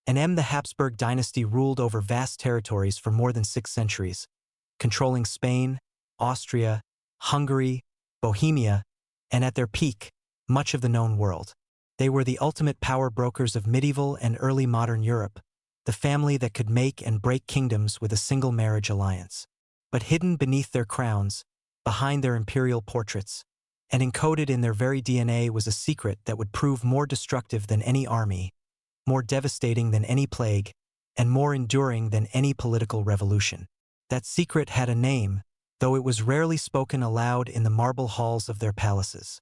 The Habsburg Dynasty ruled over vast territories for more than 6 centuries, controlling Spain, Austria, Hungary, Bohemia, and at their peak, much of the known world. They were the ultimate power brokers of medieval and early modern Europe, the family that could make and break kingdoms with a single marriage alliance. But hidden beneath their crowns, behind their imperial portraits, and encoded in their very DNA was a secret that would prove more destructive than any army, more devastating than any plague, and more enduring than any political revolution. That secret had a name, though it was rarely spoken aloud in the marble halls of their palaces.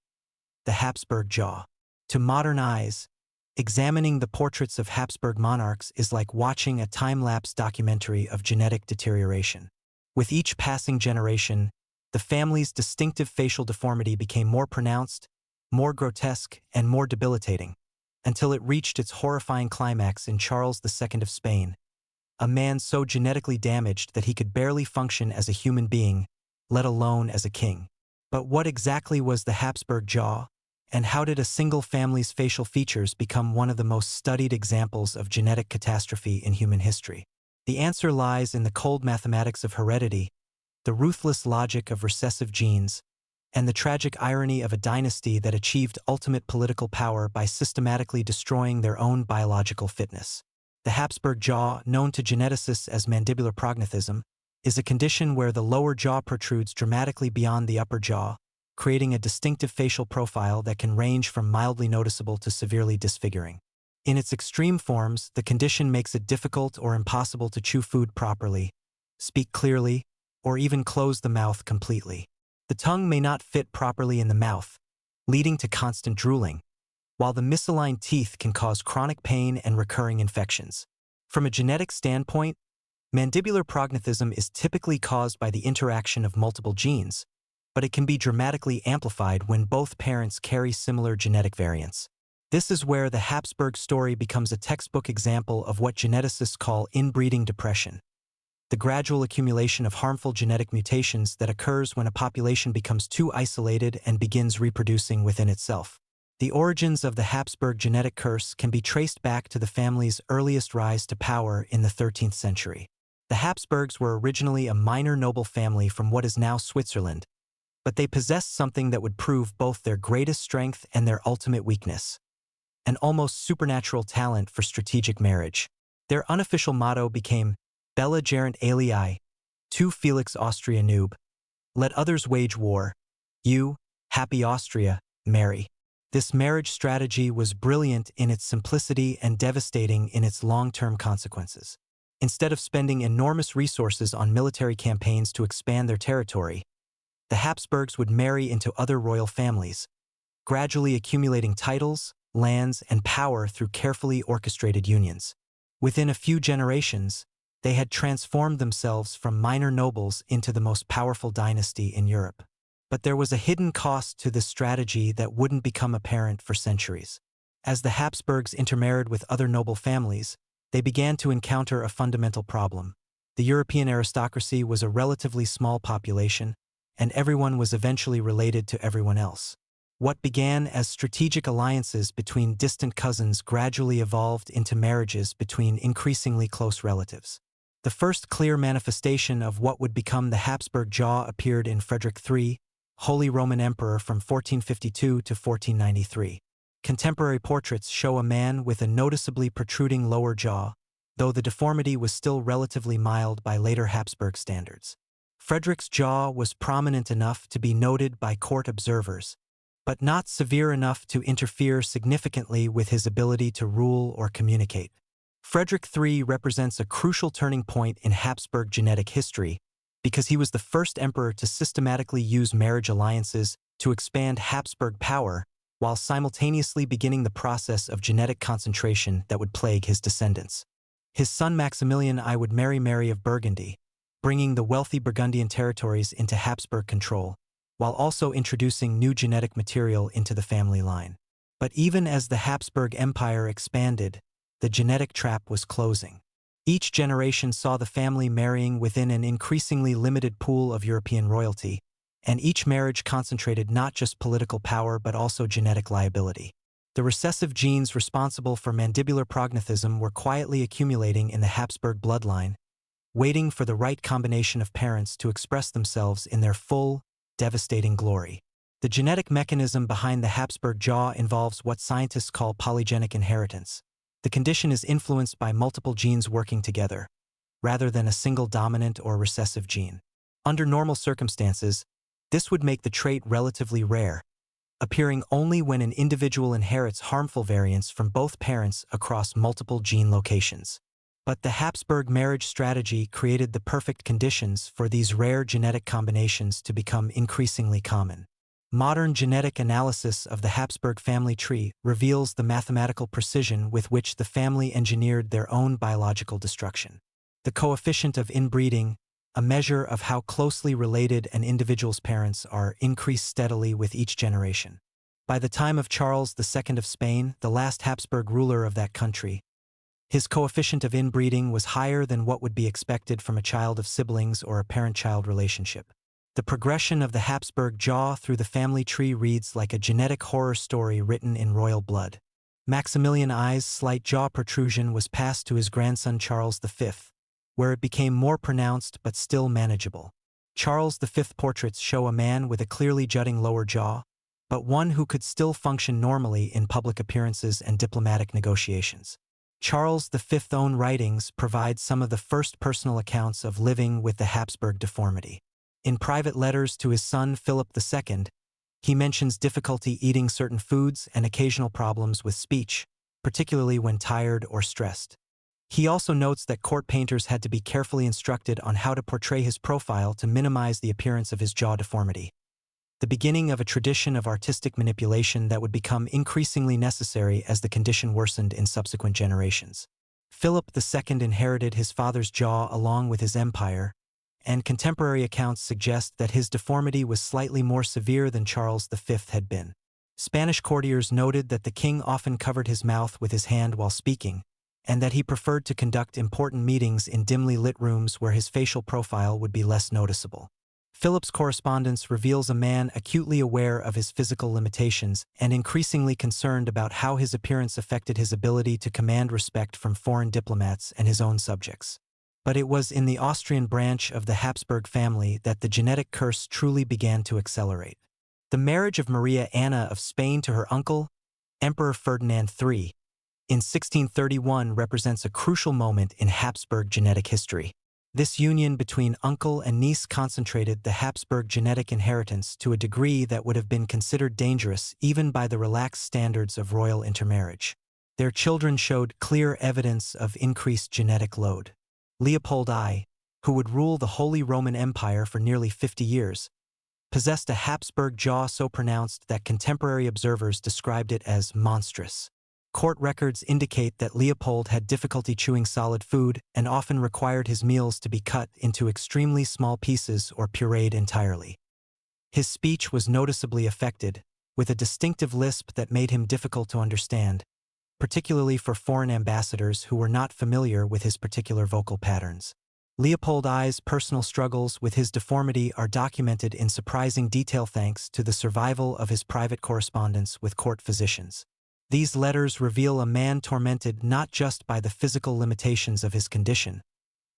The Habsburg jaw. To modern eyes, examining the portraits of Habsburg monarchs is like watching a time-lapse documentary of genetic deterioration. With each passing generation, the family's distinctive facial deformity became more pronounced, more grotesque, and more debilitating, until it reached its horrifying climax in Charles II of Spain, a man so genetically damaged that he could barely function as a human being, let alone as a king. But what exactly was the Habsburg jaw, and how did a single family's facial features become one of the most studied examples of genetic catastrophe in human history? The answer lies in the cold mathematics of heredity, the ruthless logic of recessive genes, and the tragic irony of a dynasty that achieved ultimate political power by systematically destroying their own biological fitness. The Habsburg jaw, known to geneticists as mandibular prognathism, is a condition where the lower jaw protrudes dramatically beyond the upper jaw, creating a distinctive facial profile that can range from mildly noticeable to severely disfiguring. In its extreme forms, the condition makes it difficult or impossible to chew food properly, speak clearly, or even close the mouth completely. The tongue may not fit properly in the mouth, leading to constant drooling, while the misaligned teeth can cause chronic pain and recurring infections. From a genetic standpoint, mandibular prognathism is typically caused by the interaction of multiple genes, but it can be dramatically amplified when both parents carry similar genetic variants. This is where the Habsburg story becomes a textbook example of what geneticists call inbreeding depression, the gradual accumulation of harmful genetic mutations that occurs when a population becomes too isolated and begins reproducing within itself. The origins of the Habsburg genetic curse can be traced back to the family's earliest rise to power in the 13th century. The Habsburgs were originally a minor noble family from what is now Switzerland, but they possessed something that would prove both their greatest strength and their ultimate weakness: an almost supernatural talent for strategic marriage. Their unofficial motto became Bella gerent alii, tu Felix Austria nube, let others wage war, you, happy Austria, marry. This marriage strategy was brilliant in its simplicity and devastating in its long-term consequences. Instead of spending enormous resources on military campaigns to expand their territory, the Habsburgs would marry into other royal families, gradually accumulating titles, lands, and power through carefully orchestrated unions. Within a few generations, they had transformed themselves from minor nobles into the most powerful dynasty in Europe. But there was a hidden cost to this strategy that wouldn't become apparent for centuries. As the Habsburgs intermarried with other noble families, they began to encounter a fundamental problem. The European aristocracy was a relatively small population, and everyone was eventually related to everyone else. What began as strategic alliances between distant cousins gradually evolved into marriages between increasingly close relatives. The first clear manifestation of what would become the Habsburg jaw appeared in Frederick III, Holy Roman Emperor from 1452 to 1493. Contemporary portraits show a man with a noticeably protruding lower jaw, though the deformity was still relatively mild by later Habsburg standards. Frederick's jaw was prominent enough to be noted by court observers, but not severe enough to interfere significantly with his ability to rule or communicate. Frederick III represents a crucial turning point in Habsburg genetic history because he was the first emperor to systematically use marriage alliances to expand Habsburg power while simultaneously beginning the process of genetic concentration that would plague his descendants. His son Maximilian I would marry Mary of Burgundy, bringing the wealthy Burgundian territories into Habsburg control, while also introducing new genetic material into the family line. But even as the Habsburg Empire expanded, the genetic trap was closing. Each generation saw the family marrying within an increasingly limited pool of European royalty, and each marriage concentrated not just political power but also genetic liability. The recessive genes responsible for mandibular prognathism were quietly accumulating in the Habsburg bloodline, waiting for the right combination of parents to express themselves in their full, devastating glory. The genetic mechanism behind the Habsburg jaw involves what scientists call polygenic inheritance. The condition is influenced by multiple genes working together, rather than a single dominant or recessive gene. Under normal circumstances, this would make the trait relatively rare, appearing only when an individual inherits harmful variants from both parents across multiple gene locations. But the Habsburg marriage strategy created the perfect conditions for these rare genetic combinations to become increasingly common. Modern genetic analysis of the Habsburg family tree reveals the mathematical precision with which the family engineered their own biological destruction. The coefficient of inbreeding, a measure of how closely related an individual's parents are, increased steadily with each generation. By the time of Charles II of Spain, the last Habsburg ruler of that country, his coefficient of inbreeding was higher than what would be expected from a child of siblings or a parent-child relationship. The progression of the Habsburg jaw through the family tree reads like a genetic horror story written in royal blood. Maximilian I's slight jaw protrusion was passed to his grandson Charles V, where it became more pronounced but still manageable. Charles V portraits show a man with a clearly jutting lower jaw, but one who could still function normally in public appearances and diplomatic negotiations. Charles V's own writings provide some of the first personal accounts of living with the Habsburg deformity. In private letters to his son Philip II, he mentions difficulty eating certain foods and occasional problems with speech, particularly when tired or stressed. He also notes that court painters had to be carefully instructed on how to portray his profile to minimize the appearance of his jaw deformity. The beginning of a tradition of artistic manipulation that would become increasingly necessary as the condition worsened in subsequent generations. Philip II inherited his father's jaw along with his empire, and contemporary accounts suggest that his deformity was slightly more severe than Charles V had been. Spanish courtiers noted that the king often covered his mouth with his hand while speaking, and that he preferred to conduct important meetings in dimly lit rooms where his facial profile would be less noticeable. Philip's correspondence reveals a man acutely aware of his physical limitations and increasingly concerned about how his appearance affected his ability to command respect from foreign diplomats and his own subjects. But it was in the Austrian branch of the Habsburg family that the genetic curse truly began to accelerate. The marriage of Maria Anna of Spain to her uncle, Emperor Ferdinand III, in 1631 represents a crucial moment in Habsburg genetic history. This union between uncle and niece concentrated the Habsburg genetic inheritance to a degree that would have been considered dangerous even by the relaxed standards of royal intermarriage. Their children showed clear evidence of increased genetic load. Leopold I, who would rule the Holy Roman Empire for nearly 50 years, possessed a Habsburg jaw so pronounced that contemporary observers described it as monstrous. Court records indicate that Leopold had difficulty chewing solid food and often required his meals to be cut into extremely small pieces or pureed entirely. His speech was noticeably affected, with a distinctive lisp that made him difficult to understand, particularly for foreign ambassadors who were not familiar with his particular vocal patterns. Leopold I's personal struggles with his deformity are documented in surprising detail thanks to the survival of his private correspondence with court physicians. These letters reveal a man tormented not just by the physical limitations of his condition,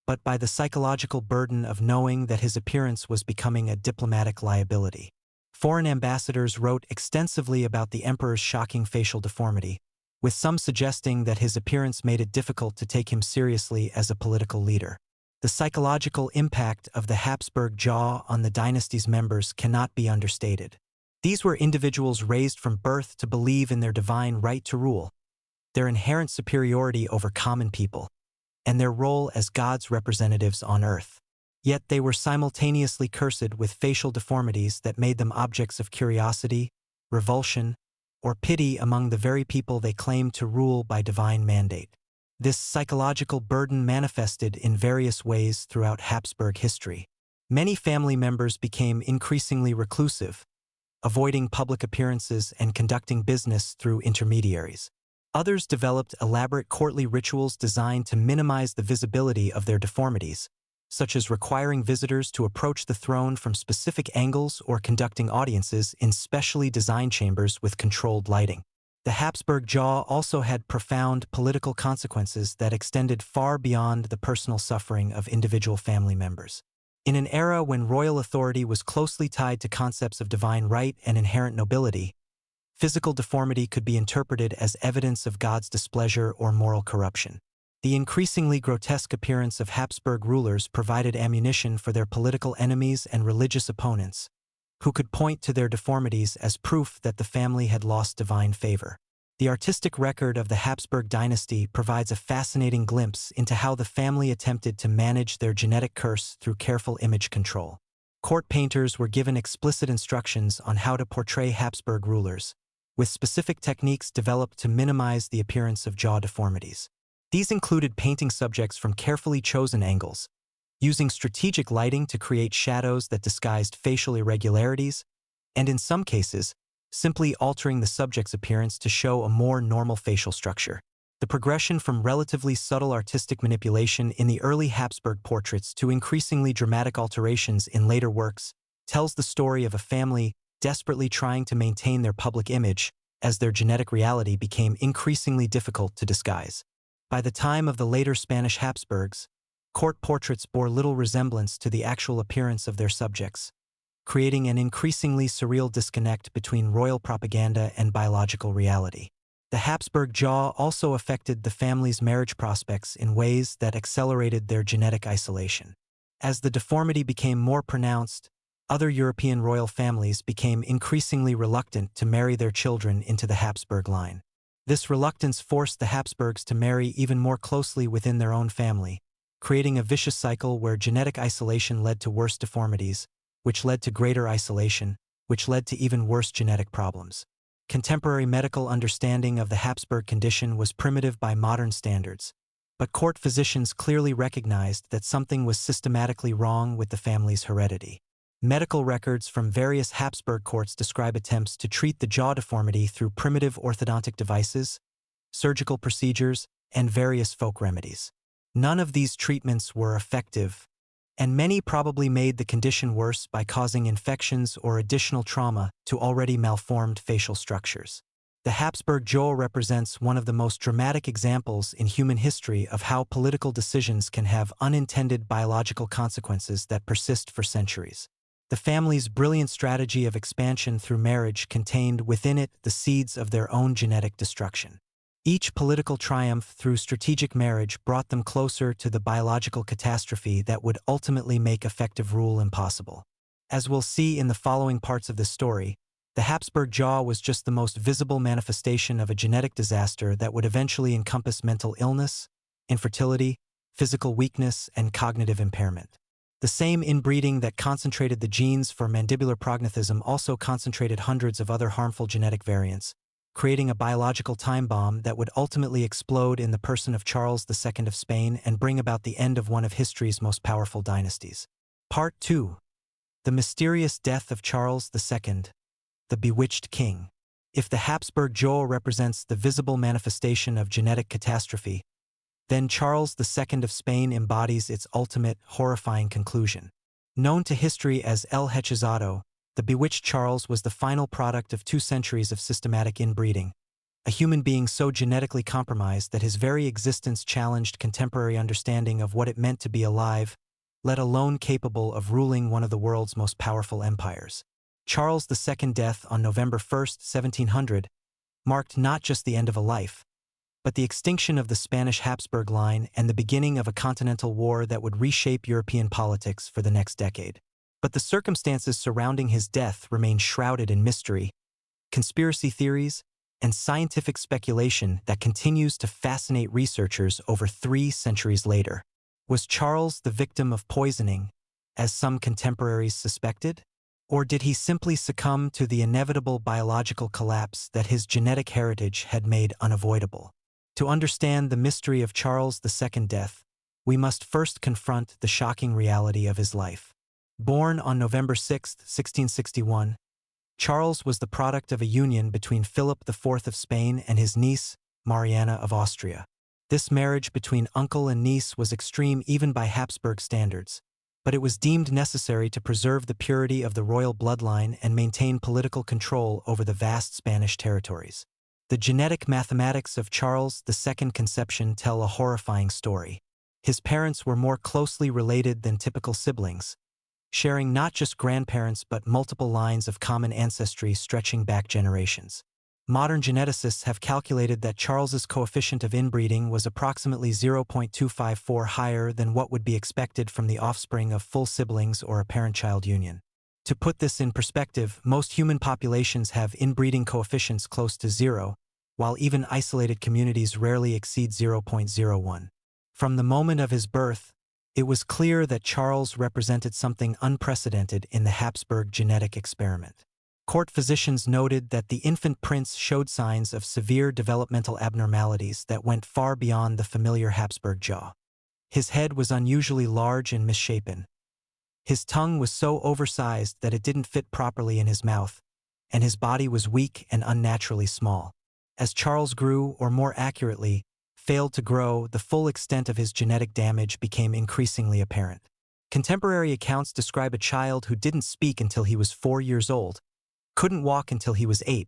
but by the psychological burden of knowing that his appearance was becoming a diplomatic liability. Foreign ambassadors wrote extensively about the emperor's shocking facial deformity, with some suggesting that his appearance made it difficult to take him seriously as a political leader. The psychological impact of the Habsburg jaw on the dynasty's members cannot be understated. These were individuals raised from birth to believe in their divine right to rule, their inherent superiority over common people, and their role as God's representatives on earth. Yet they were simultaneously cursed with facial deformities that made them objects of curiosity, revulsion, or pity among the very people they claimed to rule by divine mandate. This psychological burden manifested in various ways throughout Habsburg history. Many family members became increasingly reclusive, avoiding public appearances and conducting business through intermediaries. Others developed elaborate courtly rituals designed to minimize the visibility of their deformities, such as requiring visitors to approach the throne from specific angles or conducting audiences in specially designed chambers with controlled lighting. The Habsburg jaw also had profound political consequences that extended far beyond the personal suffering of individual family members. In an era when royal authority was closely tied to concepts of divine right and inherent nobility, physical deformity could be interpreted as evidence of God's displeasure or moral corruption. The increasingly grotesque appearance of Habsburg rulers provided ammunition for their political enemies and religious opponents, who could point to their deformities as proof that the family had lost divine favor. The artistic record of the Habsburg Dynasty provides a fascinating glimpse into how the family attempted to manage their genetic curse through careful image control. Court painters were given explicit instructions on how to portray Habsburg rulers, with specific techniques developed to minimize the appearance of jaw deformities. These included painting subjects from carefully chosen angles, using strategic lighting to create shadows that disguised facial irregularities, and in some cases, simply altering the subject's appearance to show a more normal facial structure. The progression from relatively subtle artistic manipulation in the early Habsburg portraits to increasingly dramatic alterations in later works tells the story of a family desperately trying to maintain their public image as their genetic reality became increasingly difficult to disguise. By the time of the later Spanish Habsburgs, court portraits bore little resemblance to the actual appearance of their subjects, creating an increasingly surreal disconnect between royal propaganda and biological reality. The Habsburg jaw also affected the family's marriage prospects in ways that accelerated their genetic isolation. As the deformity became more pronounced, other European royal families became increasingly reluctant to marry their children into the Habsburg line. This reluctance forced the Habsburgs to marry even more closely within their own family, creating a vicious cycle where genetic isolation led to worse deformities, which led to greater isolation, which led to even worse genetic problems. Contemporary medical understanding of the Habsburg condition was primitive by modern standards, but court physicians clearly recognized that something was systematically wrong with the family's heredity. Medical records from various Habsburg courts describe attempts to treat the jaw deformity through primitive orthodontic devices, surgical procedures, and various folk remedies. None of these treatments were effective, and many probably made the condition worse by causing infections or additional trauma to already malformed facial structures. The Habsburg jaw represents one of the most dramatic examples in human history of how political decisions can have unintended biological consequences that persist for centuries. The family's brilliant strategy of expansion through marriage contained within it the seeds of their own genetic destruction. Each political triumph through strategic marriage brought them closer to the biological catastrophe that would ultimately make effective rule impossible. As we'll see in the following parts of this story, the Habsburg jaw was just the most visible manifestation of a genetic disaster that would eventually encompass mental illness, infertility, physical weakness, and cognitive impairment. The same inbreeding that concentrated the genes for mandibular prognathism also concentrated hundreds of other harmful genetic variants, creating a biological time bomb that would ultimately explode in the person of Charles II of Spain and bring about the end of one of history's most powerful dynasties. Part 2. The Mysterious Death of Charles II, the Bewitched King. If the Habsburg jaw represents the visible manifestation of genetic catastrophe, then Charles II of Spain embodies its ultimate, horrifying conclusion. Known to history as El Hechizado, the bewitched Charles was the final product of 2 centuries of systematic inbreeding, a human being so genetically compromised that his very existence challenged contemporary understanding of what it meant to be alive, let alone capable of ruling one of the world's most powerful empires. Charles II's death on November 1, 1700, marked not just the end of a life, but the extinction of the Spanish Habsburg line and the beginning of a continental war that would reshape European politics for the next decade. But the circumstances surrounding his death remain shrouded in mystery, conspiracy theories, and scientific speculation that continues to fascinate researchers over 3 centuries later. Was Charles the victim of poisoning, as some contemporaries suspected? Or did he simply succumb to the inevitable biological collapse that his genetic heritage had made unavoidable? To understand the mystery of Charles II's death, we must first confront the shocking reality of his life. Born on November 6, 1661, Charles was the product of a union between Philip IV of Spain and his niece, Mariana of Austria. This marriage between uncle and niece was extreme even by Habsburg standards, but it was deemed necessary to preserve the purity of the royal bloodline and maintain political control over the vast Spanish territories. The genetic mathematics of Charles II's conception tell a horrifying story. His parents were more closely related than typical siblings, sharing not just grandparents but multiple lines of common ancestry stretching back generations. Modern geneticists have calculated that Charles's coefficient of inbreeding was approximately 0.254 higher than what would be expected from the offspring of full siblings or a parent-child union. To put this in perspective, most human populations have inbreeding coefficients close to 0, while even isolated communities rarely exceed 0.01. From the moment of his birth, it was clear that Charles represented something unprecedented in the Habsburg genetic experiment. Court physicians noted that the infant prince showed signs of severe developmental abnormalities that went far beyond the familiar Habsburg jaw. His head was unusually large and misshapen. His tongue was so oversized that it didn't fit properly in his mouth, and his body was weak and unnaturally small. As Charles grew, or more accurately, failed to grow, the full extent of his genetic damage became increasingly apparent. Contemporary accounts describe a child who didn't speak until he was 4 years old, couldn't walk until he was 8,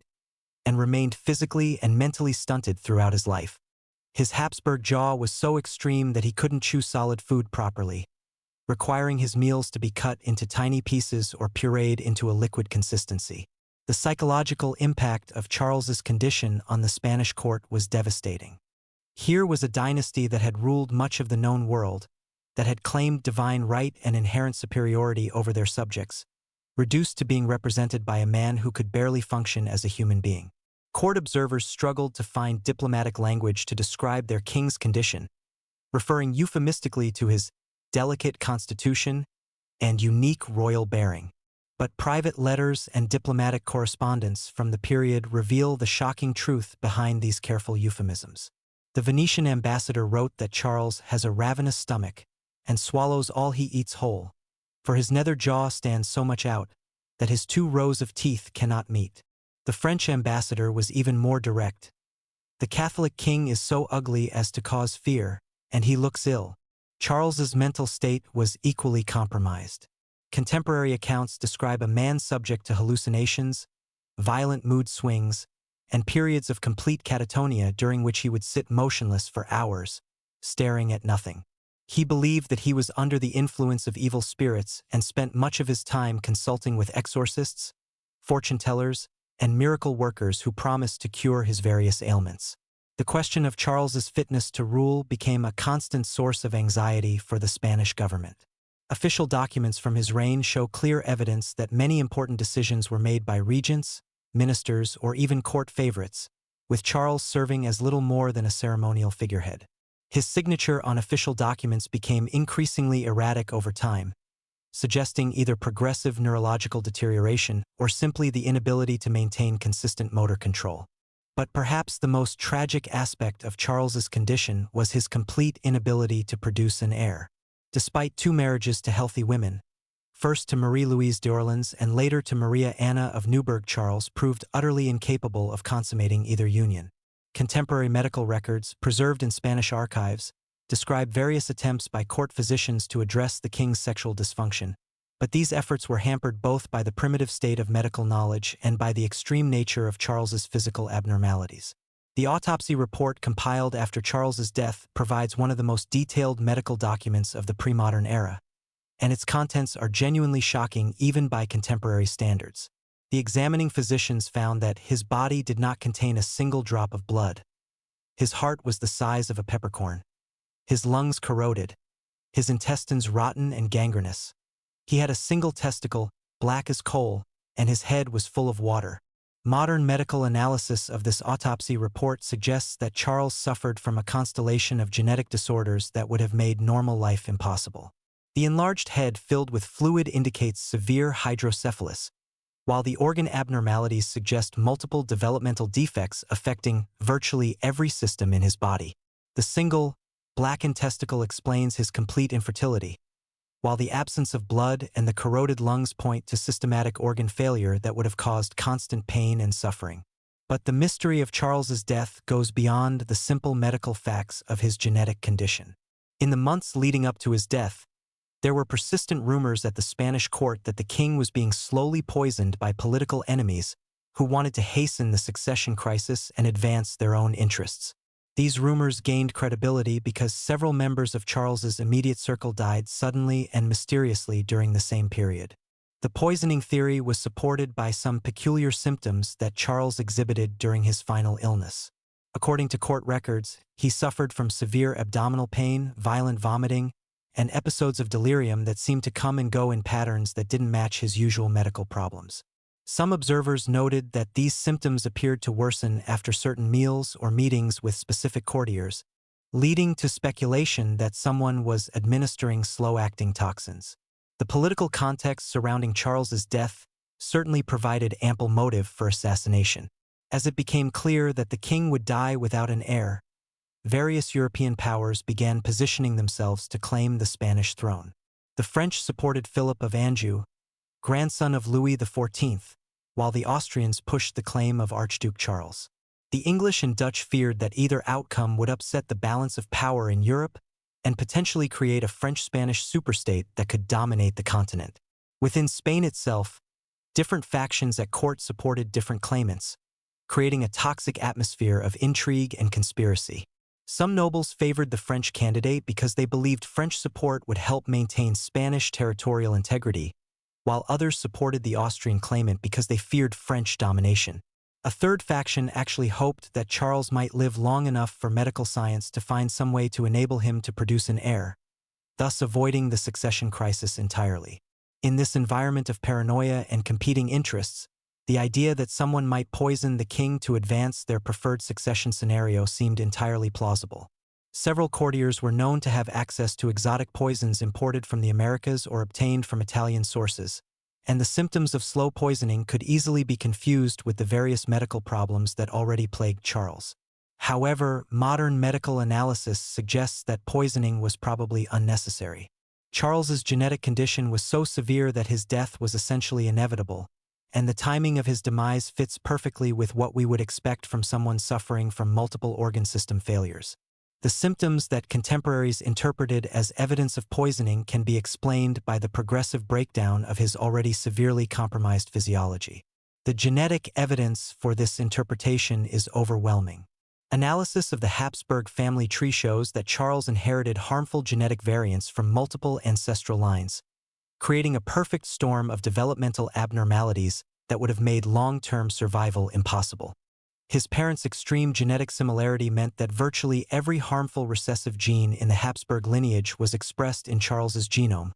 and remained physically and mentally stunted throughout his life. His Habsburg jaw was so extreme that he couldn't chew solid food properly, requiring his meals to be cut into tiny pieces or pureed into a liquid consistency. The psychological impact of Charles's condition on the Spanish court was devastating. Here was a dynasty that had ruled much of the known world, that had claimed divine right and inherent superiority over their subjects, reduced to being represented by a man who could barely function as a human being. Court observers struggled to find diplomatic language to describe their king's condition, referring euphemistically to his delicate constitution and unique royal bearing. But private letters and diplomatic correspondence from the period reveal the shocking truth behind these careful euphemisms. The Venetian ambassador wrote that Charles has a ravenous stomach and swallows all he eats whole, for his nether jaw stands so much out that his 2 rows of teeth cannot meet. The French ambassador was even more direct. The Catholic king is so ugly as to cause fear, and he looks ill. Charles's mental state was equally compromised. Contemporary accounts describe a man subject to hallucinations, violent mood swings, and periods of complete catatonia during which he would sit motionless for hours, staring at nothing. He believed that he was under the influence of evil spirits and spent much of his time consulting with exorcists, fortune-tellers, and miracle workers who promised to cure his various ailments. The question of Charles's fitness to rule became a constant source of anxiety for the Spanish government. Official documents from his reign show clear evidence that many important decisions were made by regents, ministers, or even court favorites, with Charles serving as little more than a ceremonial figurehead. His signature on official documents became increasingly erratic over time, suggesting either progressive neurological deterioration or simply the inability to maintain consistent motor control. But perhaps the most tragic aspect of Charles's condition was his complete inability to produce an heir. Despite 2 marriages to healthy women, first to Marie-Louise d'Orleans and later to Maria Anna of Neuburg, Charles proved utterly incapable of consummating either union. Contemporary medical records, preserved in Spanish archives, describe various attempts by court physicians to address the king's sexual dysfunction, but these efforts were hampered both by the primitive state of medical knowledge and by the extreme nature of Charles's physical abnormalities. The autopsy report compiled after Charles's death provides one of the most detailed medical documents of the pre-modern era, and its contents are genuinely shocking even by contemporary standards. The examining physicians found that his body did not contain a single drop of blood. His heart was the size of a peppercorn. His lungs corroded. His intestines rotten and gangrenous. He had a single testicle, black as coal, and his head was full of water. Modern medical analysis of this autopsy report suggests that Charles suffered from a constellation of genetic disorders that would have made normal life impossible. The enlarged head filled with fluid indicates severe hydrocephalus, while the organ abnormalities suggest multiple developmental defects affecting virtually every system in his body. The single, blackened testicle explains his complete infertility, while the absence of blood and the corroded lungs point to systematic organ failure that would have caused constant pain and suffering. But the mystery of Charles's death goes beyond the simple medical facts of his genetic condition. In the months leading up to his death, there were persistent rumors at the Spanish court that the king was being slowly poisoned by political enemies who wanted to hasten the succession crisis and advance their own interests. These rumors gained credibility because several members of Charles's immediate circle died suddenly and mysteriously during the same period. The poisoning theory was supported by some peculiar symptoms that Charles exhibited during his final illness. According to court records, he suffered from severe abdominal pain, violent vomiting, and episodes of delirium that seemed to come and go in patterns that didn't match his usual medical problems. Some observers noted that these symptoms appeared to worsen after certain meals or meetings with specific courtiers, leading to speculation that someone was administering slow-acting toxins. The political context surrounding Charles's death certainly provided ample motive for assassination. As it became clear that the king would die without an heir, various European powers began positioning themselves to claim the Spanish throne. The French supported Philip of Anjou, grandson of Louis XIV, while the Austrians pushed the claim of Archduke Charles. The English and Dutch feared that either outcome would upset the balance of power in Europe and potentially create a French-Spanish superstate that could dominate the continent. Within Spain itself, different factions at court supported different claimants, creating a toxic atmosphere of intrigue and conspiracy. Some nobles favored the French candidate because they believed French support would help maintain Spanish territorial integrity, while others supported the Austrian claimant because they feared French domination. A third faction actually hoped that Charles might live long enough for medical science to find some way to enable him to produce an heir, thus avoiding the succession crisis entirely. In this environment of paranoia and competing interests, the idea that someone might poison the king to advance their preferred succession scenario seemed entirely plausible. Several courtiers were known to have access to exotic poisons imported from the Americas or obtained from Italian sources, and the symptoms of slow poisoning could easily be confused with the various medical problems that already plagued Charles. However, modern medical analysis suggests that poisoning was probably unnecessary. Charles's genetic condition was so severe that his death was essentially inevitable, and the timing of his demise fits perfectly with what we would expect from someone suffering from multiple organ system failures. The symptoms that contemporaries interpreted as evidence of poisoning can be explained by the progressive breakdown of his already severely compromised physiology. The genetic evidence for this interpretation is overwhelming. Analysis of the Habsburg family tree shows that Charles inherited harmful genetic variants from multiple ancestral lines, creating a perfect storm of developmental abnormalities that would have made long-term survival impossible. His parents' extreme genetic similarity meant that virtually every harmful recessive gene in the Habsburg lineage was expressed in Charles's genome,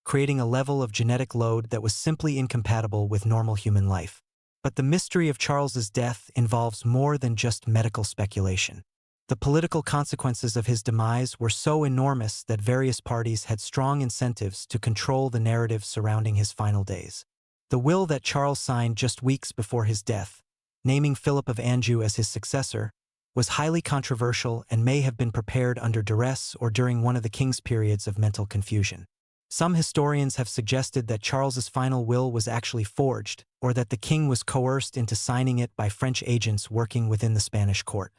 creating a level of genetic load that was simply incompatible with normal human life. But the mystery of Charles's death involves more than just medical speculation. The political consequences of his demise were so enormous that various parties had strong incentives to control the narrative surrounding his final days. The will that Charles signed just weeks before his death, naming Philip of Anjou as his successor, was highly controversial and may have been prepared under duress or during one of the king's periods of mental confusion. Some historians have suggested that Charles's final will was actually forged, or that the king was coerced into signing it by French agents working within the Spanish court.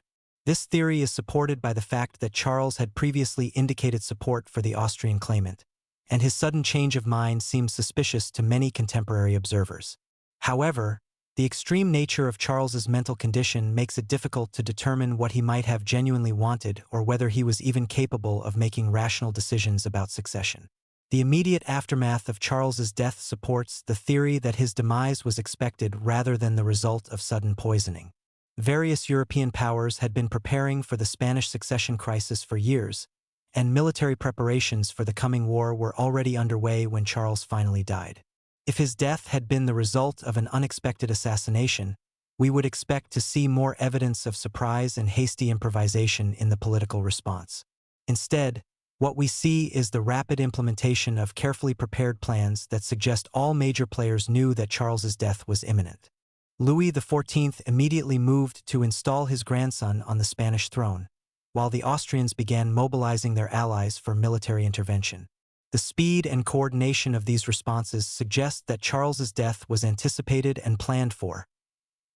This theory is supported by the fact that Charles had previously indicated support for the Austrian claimant, and his sudden change of mind seems suspicious to many contemporary observers. However, the extreme nature of Charles's mental condition makes it difficult to determine what he might have genuinely wanted or whether he was even capable of making rational decisions about succession. The immediate aftermath of Charles's death supports the theory that his demise was expected rather than the result of sudden poisoning. Various European powers had been preparing for the Spanish succession crisis for years, and military preparations for the coming war were already underway when Charles finally died. If his death had been the result of an unexpected assassination, we would expect to see more evidence of surprise and hasty improvisation in the political response. Instead, what we see is the rapid implementation of carefully prepared plans that suggest all major players knew that Charles's death was imminent. Louis XIV immediately moved to install his grandson on the Spanish throne, while the Austrians began mobilizing their allies for military intervention. The speed and coordination of these responses suggest that Charles's death was anticipated and planned for,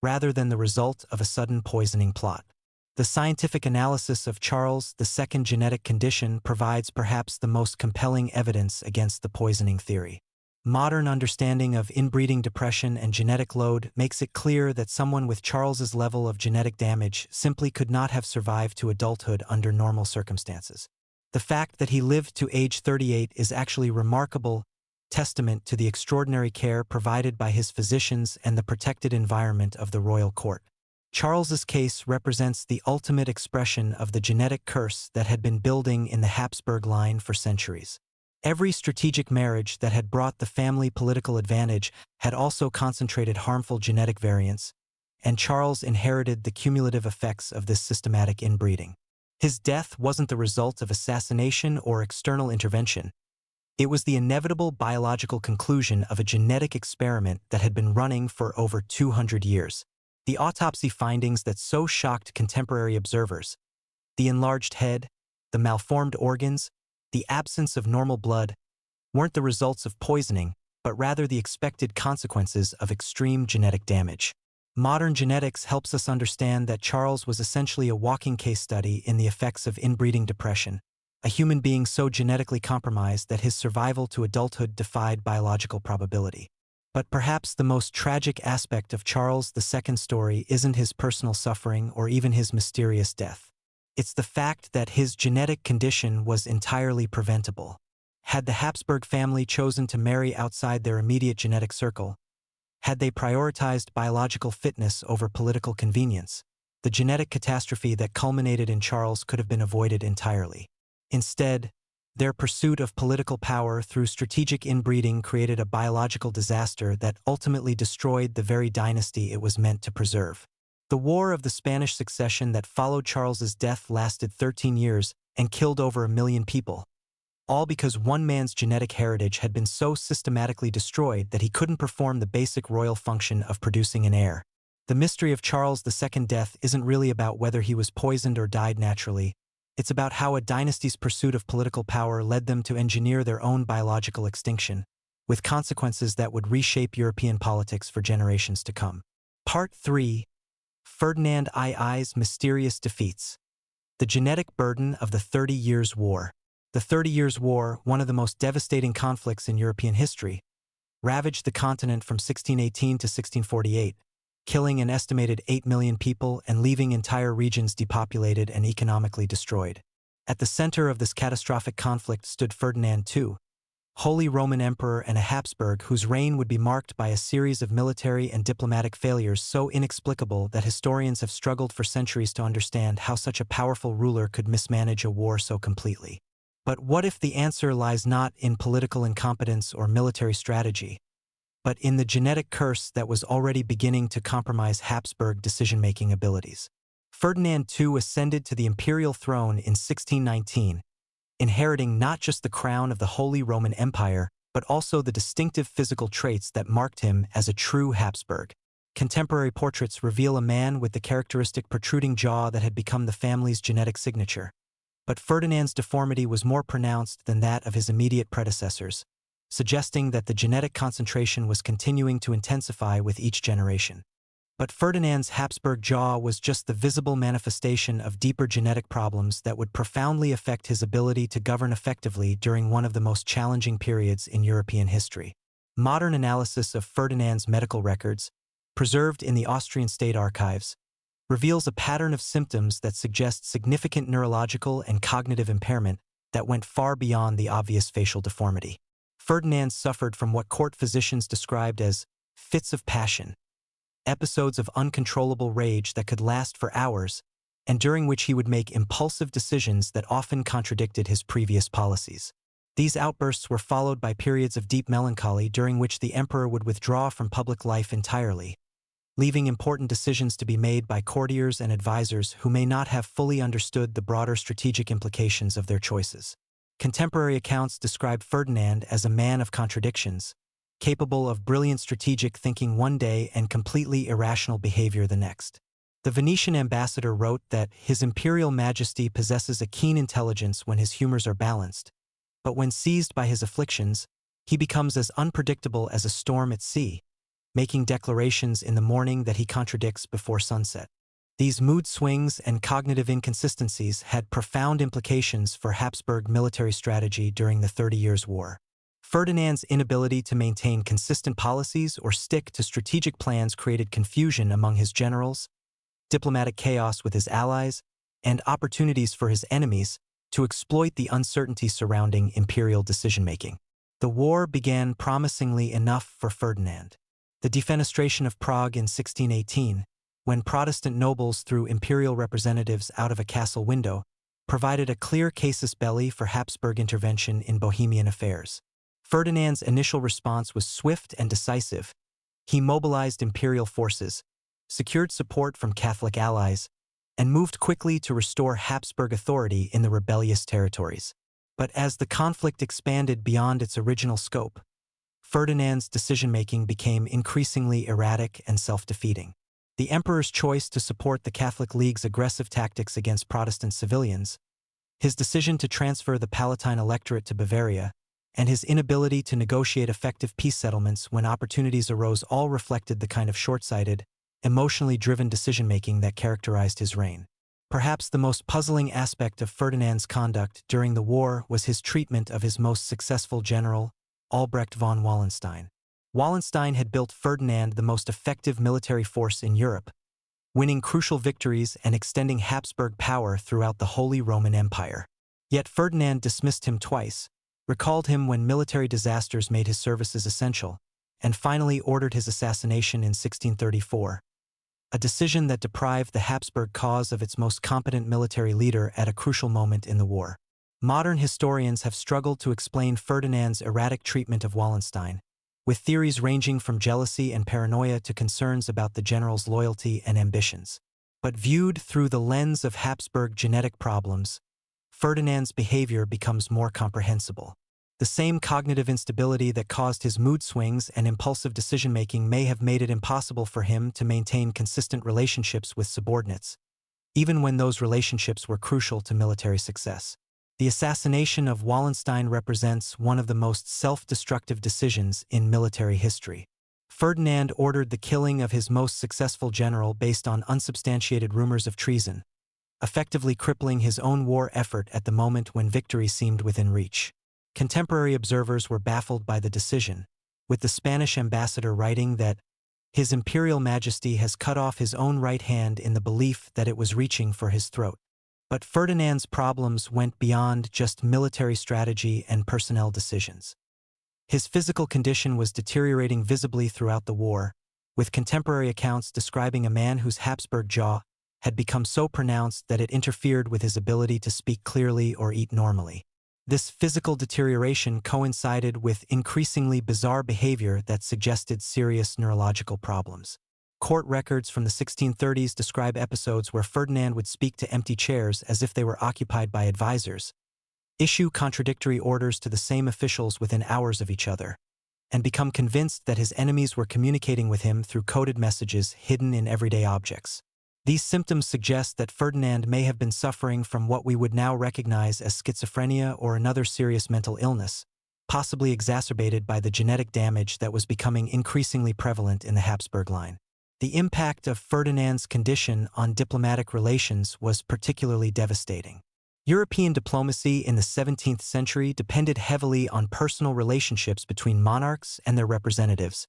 rather than the result of a sudden poisoning plot. The scientific analysis of Charles II's genetic condition provides perhaps the most compelling evidence against the poisoning theory. Modern understanding of inbreeding depression and genetic load makes it clear that someone with Charles's level of genetic damage simply could not have survived to adulthood under normal circumstances. The fact that he lived to age 38 is actually remarkable testament to the extraordinary care provided by his physicians and the protected environment of the royal court. Charles's case represents the ultimate expression of the genetic curse that had been building in the Habsburg line for centuries. Every strategic marriage that had brought the family political advantage had also concentrated harmful genetic variants, and Charles inherited the cumulative effects of this systematic inbreeding. His death wasn't the result of assassination or external intervention. It was the inevitable biological conclusion of a genetic experiment that had been running for over 200 years. The autopsy findings that so shocked contemporary observers, the enlarged head, the malformed organs, the absence of normal blood, weren't the results of poisoning, but rather the expected consequences of extreme genetic damage. Modern genetics helps us understand that Charles was essentially a walking case study in the effects of inbreeding depression, a human being so genetically compromised that his survival to adulthood defied biological probability. But perhaps the most tragic aspect of Charles II's story isn't his personal suffering or even his mysterious death. It's the fact that his genetic condition was entirely preventable. Had the Habsburg family chosen to marry outside their immediate genetic circle, had they prioritized biological fitness over political convenience, the genetic catastrophe that culminated in Charles could have been avoided entirely. Instead, their pursuit of political power through strategic inbreeding created a biological disaster that ultimately destroyed the very dynasty it was meant to preserve. The War of the Spanish Succession that followed Charles's death lasted 13 years and killed over 1 million people, all because one man's genetic heritage had been so systematically destroyed that he couldn't perform the basic royal function of producing an heir. The mystery of Charles II's death isn't really about whether he was poisoned or died naturally. It's about how a dynasty's pursuit of political power led them to engineer their own biological extinction, with consequences that would reshape European politics for generations to come. Part 3. Ferdinand II's Mysterious Defeats. The genetic burden of the 30 Years' War. The 30 Years' War, one of the most devastating conflicts in European history, ravaged the continent from 1618 to 1648, killing an estimated 8 million people and leaving entire regions depopulated and economically destroyed. At the center of this catastrophic conflict stood Ferdinand II, Holy Roman Emperor and a Habsburg whose reign would be marked by a series of military and diplomatic failures so inexplicable that historians have struggled for centuries to understand how such a powerful ruler could mismanage a war so completely. But what if the answer lies not in political incompetence or military strategy, but in the genetic curse that was already beginning to compromise Habsburg decision-making abilities? Ferdinand II ascended to the imperial throne in 1619, inheriting not just the crown of the Holy Roman Empire, but also the distinctive physical traits that marked him as a true Habsburg. Contemporary portraits reveal a man with the characteristic protruding jaw that had become the family's genetic signature. But Ferdinand's deformity was more pronounced than that of his immediate predecessors, suggesting that the genetic concentration was continuing to intensify with each generation. But Ferdinand's Habsburg jaw was just the visible manifestation of deeper genetic problems that would profoundly affect his ability to govern effectively during one of the most challenging periods in European history. Modern analysis of Ferdinand's medical records, preserved in the Austrian state archives, reveals a pattern of symptoms that suggest significant neurological and cognitive impairment that went far beyond the obvious facial deformity. Ferdinand suffered from what court physicians described as fits of passion, episodes of uncontrollable rage that could last for hours, and during which he would make impulsive decisions that often contradicted his previous policies. These outbursts were followed by periods of deep melancholy during which the emperor would withdraw from public life entirely, leaving important decisions to be made by courtiers and advisors who may not have fully understood the broader strategic implications of their choices. Contemporary accounts describe Ferdinand as a man of contradictions, capable of brilliant strategic thinking one day and completely irrational behavior the next. The Venetian ambassador wrote that His Imperial Majesty possesses a keen intelligence when his humors are balanced, but when seized by his afflictions, he becomes as unpredictable as a storm at sea, making declarations in the morning that he contradicts before sunset. These mood swings and cognitive inconsistencies had profound implications for Habsburg military strategy during the 30 Years' War. Ferdinand's inability to maintain consistent policies or stick to strategic plans created confusion among his generals, diplomatic chaos with his allies, and opportunities for his enemies to exploit the uncertainty surrounding imperial decision-making. The war began promisingly enough for Ferdinand. The defenestration of Prague in 1618, when Protestant nobles threw imperial representatives out of a castle window, provided a clear casus belli for Habsburg intervention in Bohemian affairs. Ferdinand's initial response was swift and decisive. He mobilized imperial forces, secured support from Catholic allies, and moved quickly to restore Habsburg authority in the rebellious territories. But as the conflict expanded beyond its original scope, Ferdinand's decision-making became increasingly erratic and self-defeating. The emperor's choice to support the Catholic League's aggressive tactics against Protestant civilians, his decision to transfer the Palatine electorate to Bavaria, and his inability to negotiate effective peace settlements when opportunities arose all reflected the kind of short-sighted, emotionally driven decision-making that characterized his reign. Perhaps the most puzzling aspect of Ferdinand's conduct during the war was his treatment of his most successful general, Albrecht von Wallenstein. Wallenstein had built Ferdinand the most effective military force in Europe, winning crucial victories and extending Habsburg power throughout the Holy Roman Empire. Yet Ferdinand dismissed him twice, recalled him when military disasters made his services essential, and finally ordered his assassination in 1634. A decision that deprived the Habsburg cause of its most competent military leader at a crucial moment in the war. Modern historians have struggled to explain Ferdinand's erratic treatment of Wallenstein, with theories ranging from jealousy and paranoia to concerns about the general's loyalty and ambitions. But viewed through the lens of Habsburg genetic problems, Ferdinand's behavior becomes more comprehensible. The same cognitive instability that caused his mood swings and impulsive decision-making may have made it impossible for him to maintain consistent relationships with subordinates, even when those relationships were crucial to military success. The assassination of Wallenstein represents one of the most self-destructive decisions in military history. Ferdinand ordered the killing of his most successful general based on unsubstantiated rumors of treason, effectively crippling his own war effort at the moment when victory seemed within reach. Contemporary observers were baffled by the decision, with the Spanish ambassador writing that His Imperial Majesty has cut off his own right hand in the belief that it was reaching for his throat. But Ferdinand's problems went beyond just military strategy and personnel decisions. His physical condition was deteriorating visibly throughout the war, with contemporary accounts describing a man whose Habsburg jaw had become so pronounced that it interfered with his ability to speak clearly or eat normally. This physical deterioration coincided with increasingly bizarre behavior that suggested serious neurological problems. Court records from the 1630s describe episodes where Ferdinand would speak to empty chairs as if they were occupied by advisors, issue contradictory orders to the same officials within hours of each other, and become convinced that his enemies were communicating with him through coded messages hidden in everyday objects. These symptoms suggest that Ferdinand may have been suffering from what we would now recognize as schizophrenia or another serious mental illness, possibly exacerbated by the genetic damage that was becoming increasingly prevalent in the Habsburg line. The impact of Ferdinand's condition on diplomatic relations was particularly devastating. European diplomacy in the 17th century depended heavily on personal relationships between monarchs and their representatives,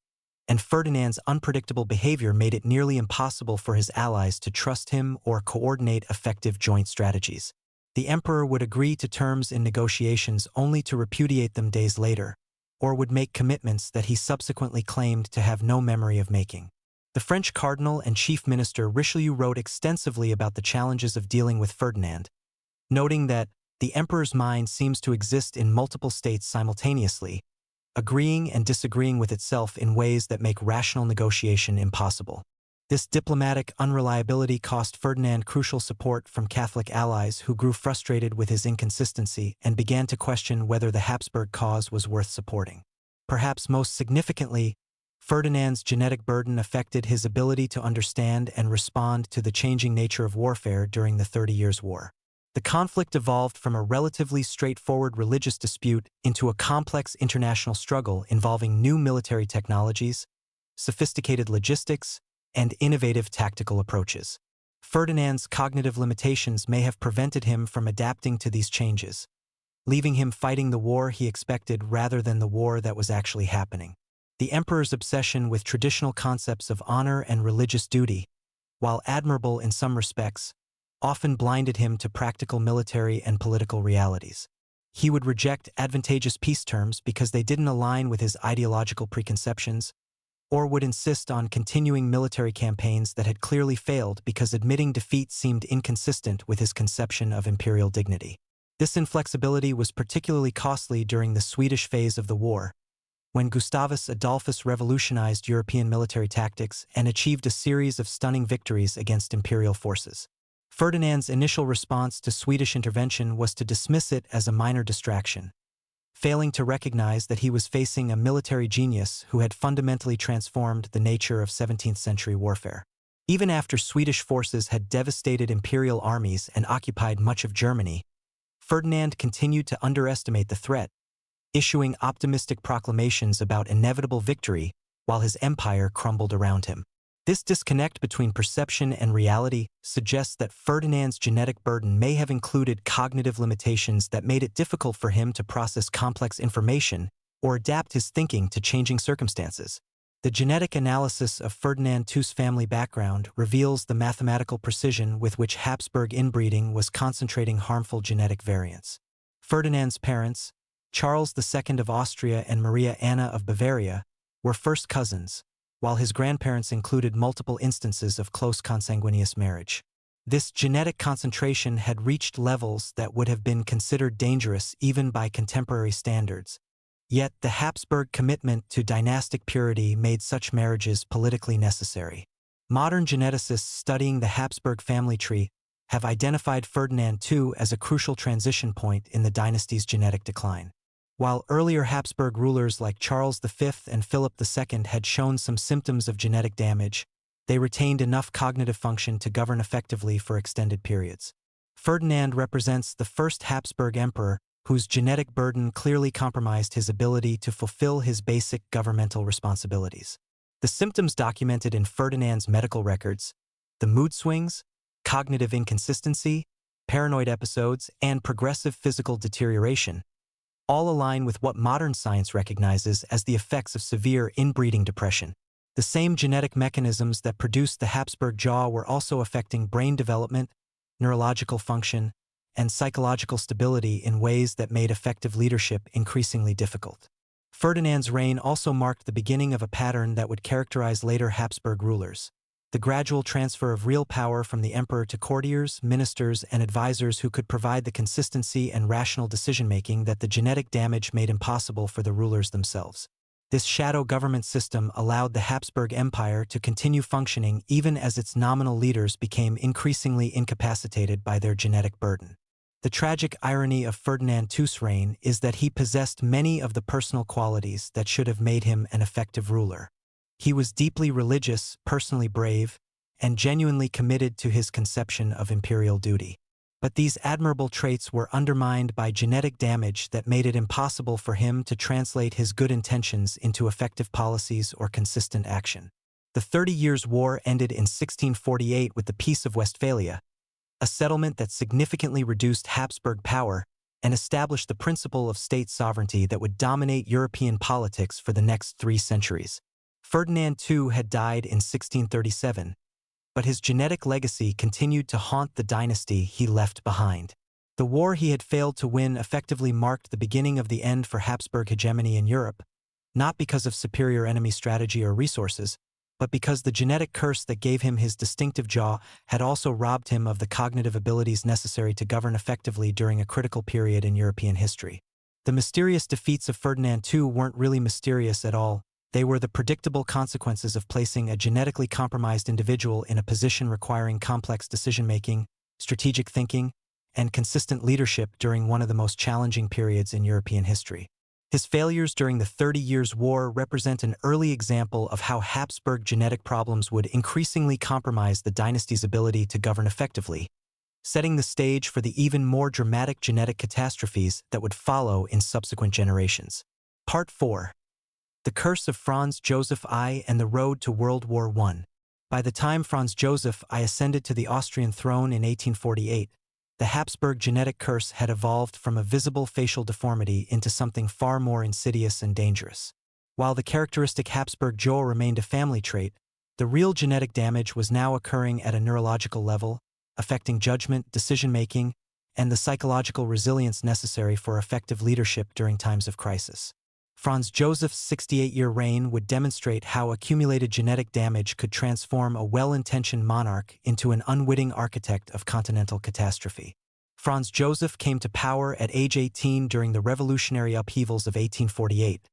and Ferdinand's unpredictable behavior made it nearly impossible for his allies to trust him or coordinate effective joint strategies. The emperor would agree to terms in negotiations only to repudiate them days later, or would make commitments that he subsequently claimed to have no memory of making. The French cardinal and chief minister Richelieu wrote extensively about the challenges of dealing with Ferdinand, noting that the emperor's mind seems to exist in multiple states simultaneously, agreeing and disagreeing with itself in ways that make rational negotiation impossible. This diplomatic unreliability cost Ferdinand crucial support from Catholic allies who grew frustrated with his inconsistency and began to question whether the Habsburg cause was worth supporting. Perhaps most significantly, Ferdinand's genetic burden affected his ability to understand and respond to the changing nature of warfare during the 30 Years' War. The conflict evolved from a relatively straightforward religious dispute into a complex international struggle involving new military technologies, sophisticated logistics, and innovative tactical approaches. Ferdinand's cognitive limitations may have prevented him from adapting to these changes, leaving him fighting the war he expected rather than the war that was actually happening. The emperor's obsession with traditional concepts of honor and religious duty, while admirable in some respects, often blinded him to practical military and political realities. He would reject advantageous peace terms because they didn't align with his ideological preconceptions, or would insist on continuing military campaigns that had clearly failed because admitting defeat seemed inconsistent with his conception of imperial dignity. This inflexibility was particularly costly during the Swedish phase of the war, when Gustavus Adolphus revolutionized European military tactics and achieved a series of stunning victories against imperial forces. Ferdinand's initial response to Swedish intervention was to dismiss it as a minor distraction, failing to recognize that he was facing a military genius who had fundamentally transformed the nature of 17th-century warfare. Even after Swedish forces had devastated imperial armies and occupied much of Germany, Ferdinand continued to underestimate the threat, issuing optimistic proclamations about inevitable victory while his empire crumbled around him. This disconnect between perception and reality suggests that Ferdinand's genetic burden may have included cognitive limitations that made it difficult for him to process complex information or adapt his thinking to changing circumstances. The genetic analysis of Ferdinand II's family background reveals the mathematical precision with which Habsburg inbreeding was concentrating harmful genetic variants. Ferdinand's parents, Charles II of Austria and Maria Anna of Bavaria, were first cousins, while his grandparents included multiple instances of close consanguineous marriage. This genetic concentration had reached levels that would have been considered dangerous even by contemporary standards. Yet the Habsburg commitment to dynastic purity made such marriages politically necessary. Modern geneticists studying the Habsburg family tree have identified Ferdinand II as a crucial transition point in the dynasty's genetic decline. While earlier Habsburg rulers like Charles V and Philip II had shown some symptoms of genetic damage, they retained enough cognitive function to govern effectively for extended periods. Ferdinand represents the first Habsburg emperor whose genetic burden clearly compromised his ability to fulfill his basic governmental responsibilities. The symptoms documented in Ferdinand's medical records, the mood swings, cognitive inconsistency, paranoid episodes, and progressive physical deterioration, all align with what modern science recognizes as the effects of severe inbreeding depression. The same genetic mechanisms that produced the Habsburg jaw were also affecting brain development, neurological function, and psychological stability in ways that made effective leadership increasingly difficult. Ferdinand's reign also marked the beginning of a pattern that would characterize later Habsburg rulers: the gradual transfer of real power from the emperor to courtiers, ministers, and advisors who could provide the consistency and rational decision-making that the genetic damage made impossible for the rulers themselves. This shadow government system allowed the Habsburg Empire to continue functioning even as its nominal leaders became increasingly incapacitated by their genetic burden. The tragic irony of Ferdinand II's reign is that he possessed many of the personal qualities that should have made him an effective ruler. He was deeply religious, personally brave, and genuinely committed to his conception of imperial duty. But these admirable traits were undermined by genetic damage that made it impossible for him to translate his good intentions into effective policies or consistent action. The 30 Years' War ended in 1648 with the Peace of Westphalia, a settlement that significantly reduced Habsburg power and established the principle of state sovereignty that would dominate European politics for the next 3 centuries. Ferdinand II had died in 1637, but his genetic legacy continued to haunt the dynasty he left behind. The war he had failed to win effectively marked the beginning of the end for Habsburg hegemony in Europe, not because of superior enemy strategy or resources, but because the genetic curse that gave him his distinctive jaw had also robbed him of the cognitive abilities necessary to govern effectively during a critical period in European history. The mysterious defeats of Ferdinand II weren't really mysterious at all. They were the predictable consequences of placing a genetically compromised individual in a position requiring complex decision-making, strategic thinking, and consistent leadership during one of the most challenging periods in European history. His failures during the 30 Years' War represent an early example of how Habsburg genetic problems would increasingly compromise the dynasty's ability to govern effectively, setting the stage for the even more dramatic genetic catastrophes that would follow in subsequent generations. Part 4. The Curse of Franz Joseph I and the Road to World War I. By the time Franz Joseph I ascended to the Austrian throne in 1848, the Habsburg genetic curse had evolved from a visible facial deformity into something far more insidious and dangerous. While the characteristic Habsburg jaw remained a family trait, the real genetic damage was now occurring at a neurological level, affecting judgment, decision-making, and the psychological resilience necessary for effective leadership during times of crisis. Franz Joseph's 68-year reign would demonstrate how accumulated genetic damage could transform a well-intentioned monarch into an unwitting architect of continental catastrophe. Franz Joseph came to power at age 18 during the revolutionary upheavals of 1848,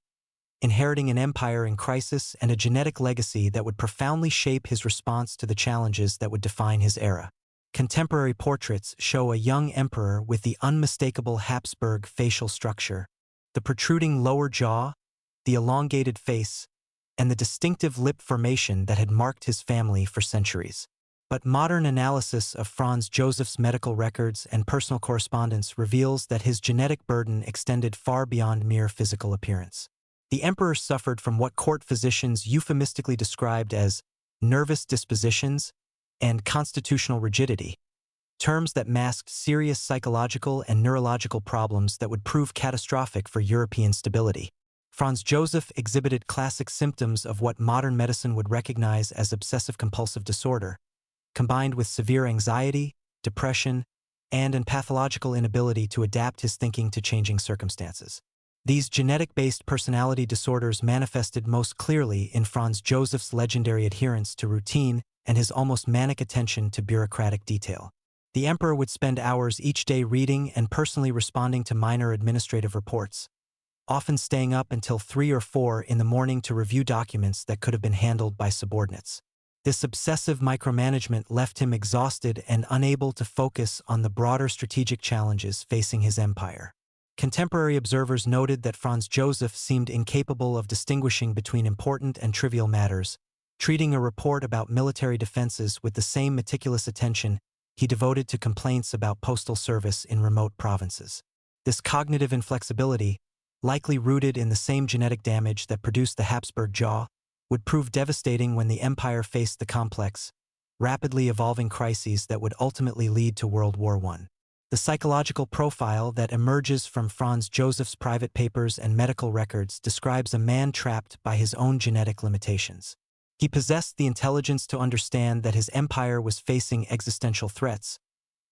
inheriting an empire in crisis and a genetic legacy that would profoundly shape his response to the challenges that would define his era. Contemporary portraits show a young emperor with the unmistakable Habsburg facial structure, the protruding lower jaw, the elongated face, and the distinctive lip formation that had marked his family for centuries. But modern analysis of Franz Joseph's medical records and personal correspondence reveals that his genetic burden extended far beyond mere physical appearance. The emperor suffered from what court physicians euphemistically described as nervous dispositions and constitutional rigidity, terms that masked serious psychological and neurological problems that would prove catastrophic for European stability. Franz Joseph exhibited classic symptoms of what modern medicine would recognize as obsessive-compulsive disorder, combined with severe anxiety, depression, and an pathological inability to adapt his thinking to changing circumstances. These genetic-based personality disorders manifested most clearly in Franz Joseph's legendary adherence to routine and his almost manic attention to bureaucratic detail. The emperor would spend hours each day reading and personally responding to minor administrative reports, often staying up until 3 or 4 in the morning to review documents that could have been handled by subordinates. This obsessive micromanagement left him exhausted and unable to focus on the broader strategic challenges facing his empire. Contemporary observers noted that Franz Joseph seemed incapable of distinguishing between important and trivial matters, treating a report about military defenses with the same meticulous attention he devoted to complaints about postal service in remote provinces. This cognitive inflexibility, likely rooted in the same genetic damage that produced the Habsburg jaw, would prove devastating when the empire faced the complex, rapidly evolving crises that would ultimately lead to World War I. The psychological profile that emerges from Franz Joseph's private papers and medical records describes a man trapped by his own genetic limitations. He possessed the intelligence to understand that his empire was facing existential threats,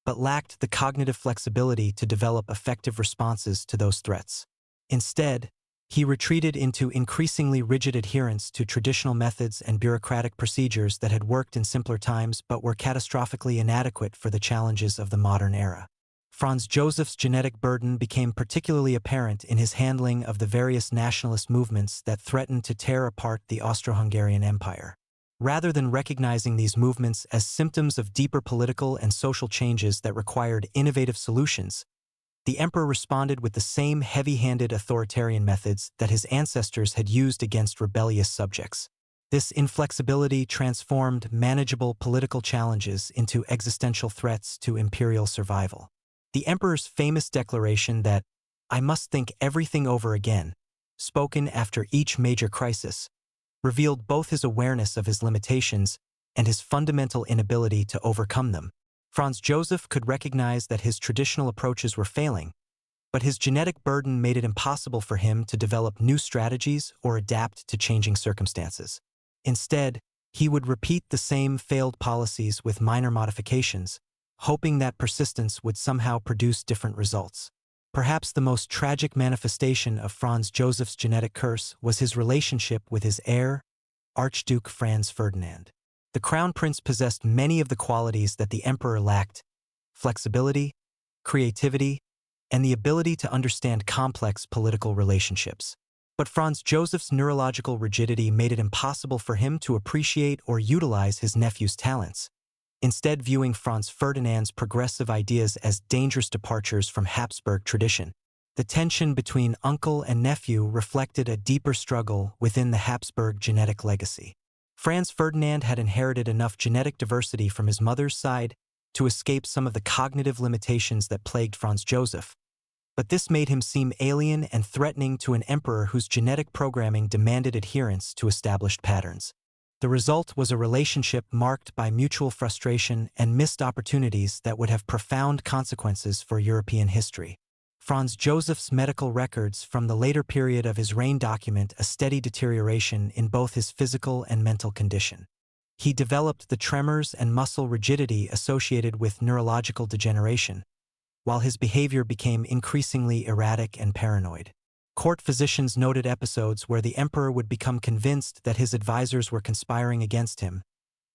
but lacked the cognitive flexibility to develop effective responses to those threats. Instead, he retreated into increasingly rigid adherence to traditional methods and bureaucratic procedures that had worked in simpler times but were catastrophically inadequate for the challenges of the modern era. Franz Joseph's genetic burden became particularly apparent in his handling of the various nationalist movements that threatened to tear apart the Austro-Hungarian Empire. Rather than recognizing these movements as symptoms of deeper political and social changes that required innovative solutions, the emperor responded with the same heavy-handed authoritarian methods that his ancestors had used against rebellious subjects. This inflexibility transformed manageable political challenges into existential threats to imperial survival. The emperor's famous declaration that, "I must think everything over again," spoken after each major crisis, revealed both his awareness of his limitations and his fundamental inability to overcome them. Franz Joseph could recognize that his traditional approaches were failing, but his genetic burden made it impossible for him to develop new strategies or adapt to changing circumstances. Instead, he would repeat the same failed policies with minor modifications, hoping that persistence would somehow produce different results. Perhaps the most tragic manifestation of Franz Joseph's genetic curse was his relationship with his heir, Archduke Franz Ferdinand. The crown prince possessed many of the qualities that the emperor lacked: flexibility, creativity, and the ability to understand complex political relationships. But Franz Joseph's neurological rigidity made it impossible for him to appreciate or utilize his nephew's talents. Instead, viewing Franz Ferdinand's progressive ideas as dangerous departures from Habsburg tradition, the tension between uncle and nephew reflected a deeper struggle within the Habsburg genetic legacy. Franz Ferdinand had inherited enough genetic diversity from his mother's side to escape some of the cognitive limitations that plagued Franz Joseph, but this made him seem alien and threatening to an emperor whose genetic programming demanded adherence to established patterns. The result was a relationship marked by mutual frustration and missed opportunities that would have profound consequences for European history. Franz Joseph's medical records from the later period of his reign document a steady deterioration in both his physical and mental condition. He developed the tremors and muscle rigidity associated with neurological degeneration, while his behavior became increasingly erratic and paranoid. Court physicians noted episodes where the emperor would become convinced that his advisors were conspiring against him,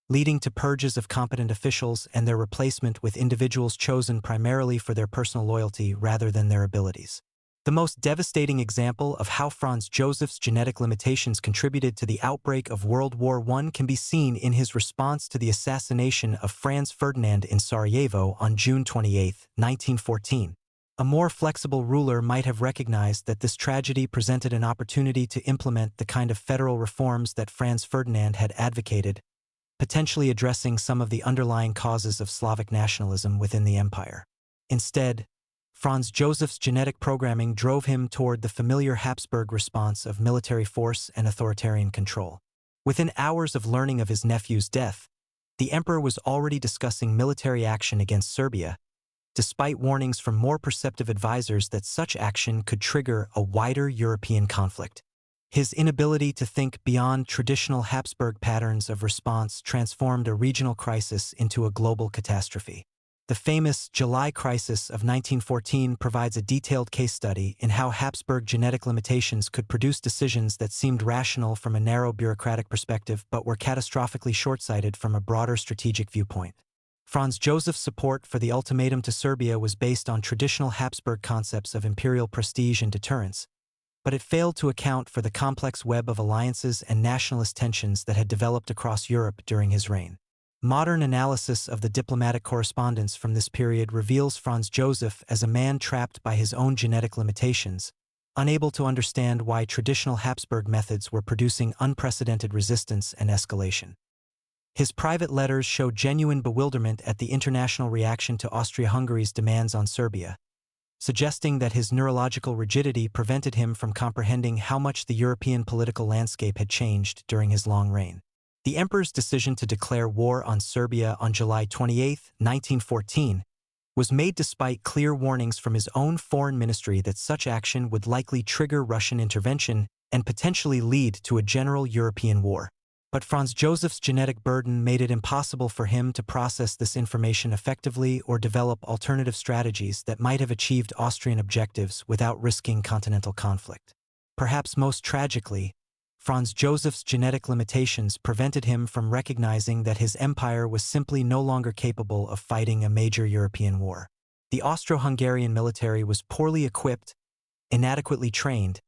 leading to purges of competent officials and their replacement with individuals chosen primarily for their personal loyalty rather than their abilities. The most devastating example of how Franz Joseph's genetic limitations contributed to the outbreak of World War I can be seen in his response to the assassination of Franz Ferdinand in Sarajevo on June 28, 1914. A more flexible ruler might have recognized that this tragedy presented an opportunity to implement the kind of federal reforms that Franz Ferdinand had advocated, potentially addressing some of the underlying causes of Slavic nationalism within the empire. Instead, Franz Joseph's genetic programming drove him toward the familiar Habsburg response of military force and authoritarian control. Within hours of learning of his nephew's death, the emperor was already discussing military action against Serbia, despite warnings from more perceptive advisors that such action could trigger a wider European conflict. His inability to think beyond traditional Habsburg patterns of response transformed a regional crisis into a global catastrophe. The famous July Crisis of 1914 provides a detailed case study in how Habsburg genetic limitations could produce decisions that seemed rational from a narrow bureaucratic perspective but were catastrophically short-sighted from a broader strategic viewpoint. Franz Joseph's support for the ultimatum to Serbia was based on traditional Habsburg concepts of imperial prestige and deterrence, but it failed to account for the complex web of alliances and nationalist tensions that had developed across Europe during his reign. Modern analysis of the diplomatic correspondence from this period reveals Franz Joseph as a man trapped by his own genetic limitations, unable to understand why traditional Habsburg methods were producing unprecedented resistance and escalation. His private letters show genuine bewilderment at the international reaction to Austria-Hungary's demands on Serbia, suggesting that his neurological rigidity prevented him from comprehending how much the European political landscape had changed during his long reign. The emperor's decision to declare war on Serbia on July 28, 1914, was made despite clear warnings from his own foreign ministry that such action would likely trigger Russian intervention and potentially lead to a general European war. But Franz Joseph's genetic burden made it impossible for him to process this information effectively or develop alternative strategies that might have achieved Austrian objectives without risking continental conflict. Perhaps most tragically, Franz Joseph's genetic limitations prevented him from recognizing that his empire was simply no longer capable of fighting a major European war. The Austro-Hungarian military was poorly equipped, inadequately trained,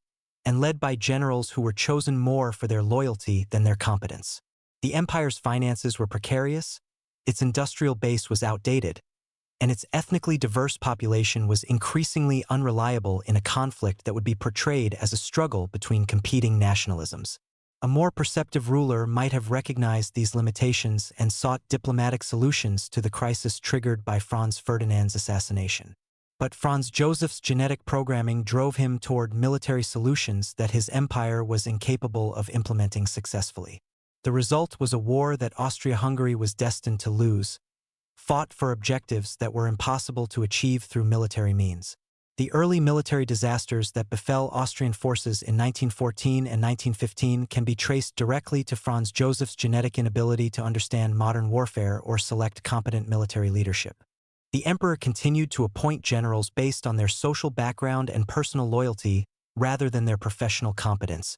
and led by generals who were chosen more for their loyalty than their competence. The empire's finances were precarious, its industrial base was outdated, and its ethnically diverse population was increasingly unreliable in a conflict that would be portrayed as a struggle between competing nationalisms. A more perceptive ruler might have recognized these limitations and sought diplomatic solutions to the crisis triggered by Franz Ferdinand's assassination. But Franz Joseph's genetic programming drove him toward military solutions that his empire was incapable of implementing successfully. The result was a war that Austria-Hungary was destined to lose, fought for objectives that were impossible to achieve through military means. The early military disasters that befell Austrian forces in 1914 and 1915 can be traced directly to Franz Joseph's genetic inability to understand modern warfare or select competent military leadership. The emperor continued to appoint generals based on their social background and personal loyalty rather than their professional competence,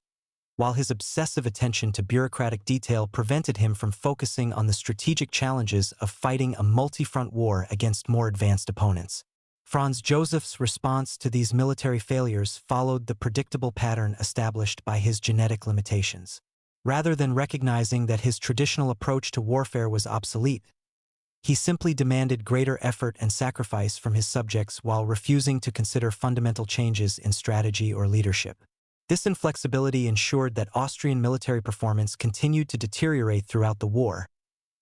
while his obsessive attention to bureaucratic detail prevented him from focusing on the strategic challenges of fighting a multi-front war against more advanced opponents. Franz Joseph's response to these military failures followed the predictable pattern established by his genetic limitations. Rather than recognizing that his traditional approach to warfare was obsolete, he simply demanded greater effort and sacrifice from his subjects while refusing to consider fundamental changes in strategy or leadership. This inflexibility ensured that Austrian military performance continued to deteriorate throughout the war,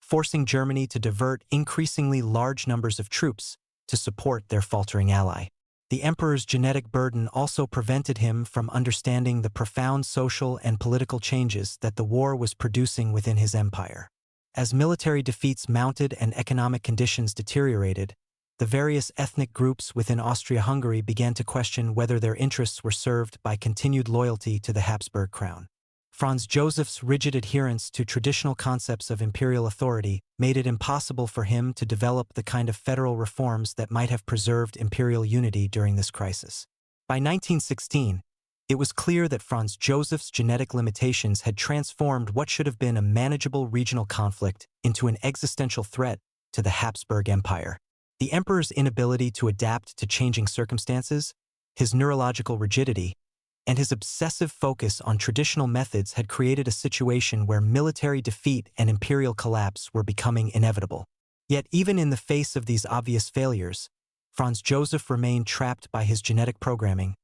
forcing Germany to divert increasingly large numbers of troops to support their faltering ally. The emperor's genetic burden also prevented him from understanding the profound social and political changes that the war was producing within his empire. As military defeats mounted and economic conditions deteriorated, the various ethnic groups within Austria-Hungary began to question whether their interests were served by continued loyalty to the Habsburg crown. Franz Joseph's rigid adherence to traditional concepts of imperial authority made it impossible for him to develop the kind of federal reforms that might have preserved imperial unity during this crisis. By 1916, it was clear that Franz Joseph's genetic limitations had transformed what should have been a manageable regional conflict into an existential threat to the Habsburg Empire. The emperor's inability to adapt to changing circumstances, his neurological rigidity, and his obsessive focus on traditional methods had created a situation where military defeat and imperial collapse were becoming inevitable. Yet even in the face of these obvious failures, Franz Joseph remained trapped by his genetic programming,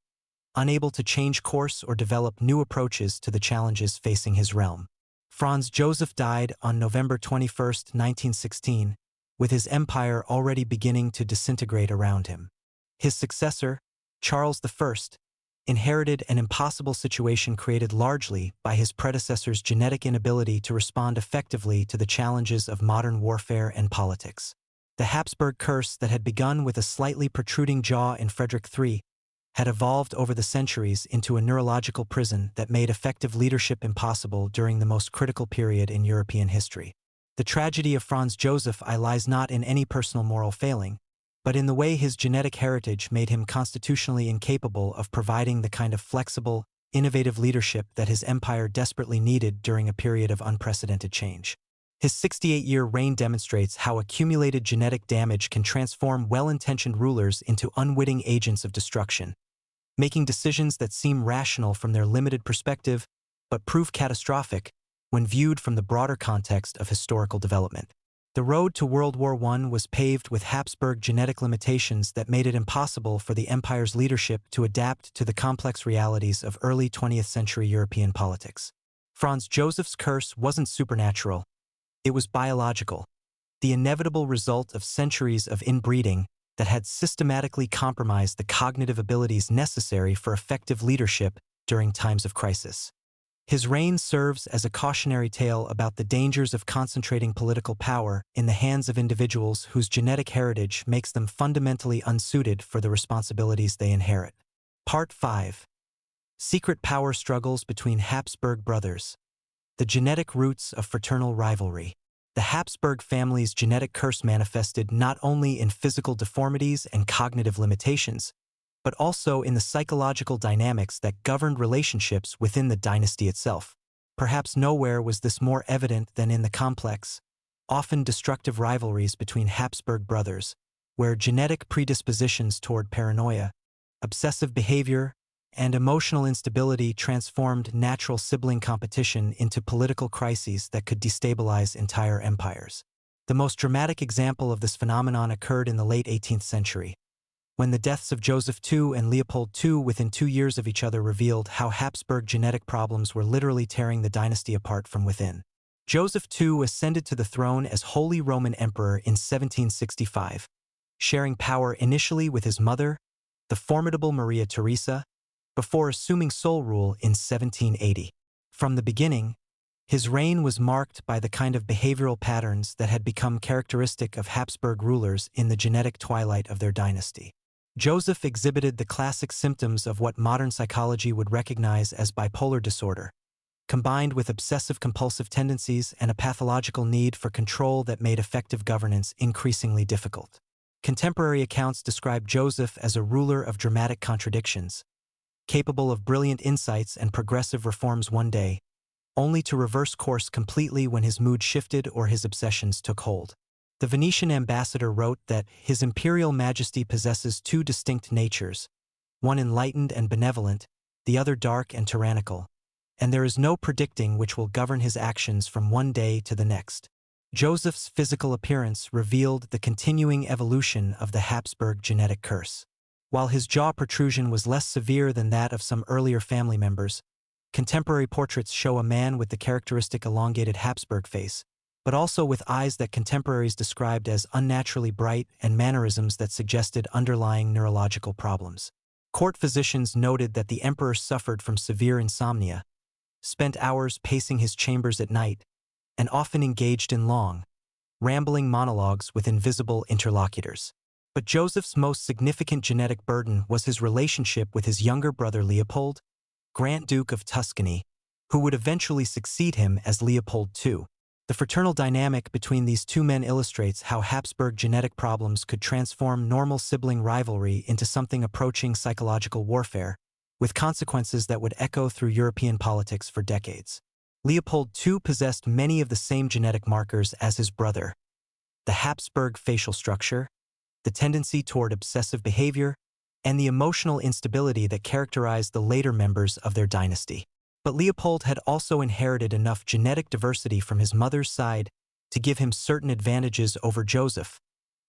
unable to change course or develop new approaches to the challenges facing his realm. Franz Joseph died on November 21, 1916, with his empire already beginning to disintegrate around him. His successor, Charles I, inherited an impossible situation created largely by his predecessor's genetic inability to respond effectively to the challenges of modern warfare and politics. The Habsburg curse that had begun with a slightly protruding jaw in Frederick III had evolved over the centuries into a neurological prison that made effective leadership impossible during the most critical period in European history. The tragedy of Franz Joseph lies not in any personal moral failing, but in the way his genetic heritage made him constitutionally incapable of providing the kind of flexible, innovative leadership that his empire desperately needed during a period of unprecedented change. His 68-year reign demonstrates how accumulated genetic damage can transform well-intentioned rulers into unwitting agents of destruction, making decisions that seem rational from their limited perspective, but prove catastrophic when viewed from the broader context of historical development. The road to World War I was paved with Habsburg genetic limitations that made it impossible for the empire's leadership to adapt to the complex realities of early 20th century European politics. Franz Joseph's curse wasn't supernatural, it was biological, the inevitable result of centuries of inbreeding that had systematically compromised the cognitive abilities necessary for effective leadership during times of crisis. His reign serves as a cautionary tale about the dangers of concentrating political power in the hands of individuals whose genetic heritage makes them fundamentally unsuited for the responsibilities they inherit. Part 5. Secret power struggles between Habsburg brothers. The genetic roots of fraternal rivalry. The Habsburg family's genetic curse manifested not only in physical deformities and cognitive limitations, but also in the psychological dynamics that governed relationships within the dynasty itself. Perhaps nowhere was this more evident than in the complex, often destructive rivalries between Habsburg brothers, where genetic predispositions toward paranoia, obsessive behavior, and emotional instability transformed natural sibling competition into political crises that could destabilize entire empires. The most dramatic example of this phenomenon occurred in the late 18th century, when the deaths of Joseph II and Leopold II within 2 years of each other revealed how Habsburg genetic problems were literally tearing the dynasty apart from within. Joseph II ascended to the throne as Holy Roman Emperor in 1765, sharing power initially with his mother, the formidable Maria Theresa, before assuming sole rule in 1780. From the beginning, his reign was marked by the kind of behavioral patterns that had become characteristic of Habsburg rulers in the genetic twilight of their dynasty. Joseph exhibited the classic symptoms of what modern psychology would recognize as bipolar disorder, combined with obsessive-compulsive tendencies and a pathological need for control that made effective governance increasingly difficult. Contemporary accounts describe Joseph as a ruler of dramatic contradictions, capable of brilliant insights and progressive reforms one day, only to reverse course completely when his mood shifted or his obsessions took hold. The Venetian ambassador wrote that His Imperial Majesty possesses two distinct natures, one enlightened and benevolent, the other dark and tyrannical, and there is no predicting which will govern his actions from one day to the next. Joseph's physical appearance revealed the continuing evolution of the Habsburg genetic curse. While his jaw protrusion was less severe than that of some earlier family members, contemporary portraits show a man with the characteristic elongated Habsburg face, but also with eyes that contemporaries described as unnaturally bright and mannerisms that suggested underlying neurological problems. Court physicians noted that the emperor suffered from severe insomnia, spent hours pacing his chambers at night, and often engaged in long, rambling monologues with invisible interlocutors. But Joseph's most significant genetic burden was his relationship with his younger brother Leopold, Grand Duke of Tuscany, who would eventually succeed him as Leopold II. The fraternal dynamic between these two men illustrates how Habsburg genetic problems could transform normal sibling rivalry into something approaching psychological warfare, with consequences that would echo through European politics for decades. Leopold II possessed many of the same genetic markers as his brother: the Habsburg facial structure, the tendency toward obsessive behavior, and the emotional instability that characterized the later members of their dynasty. But Leopold had also inherited enough genetic diversity from his mother's side to give him certain advantages over Joseph,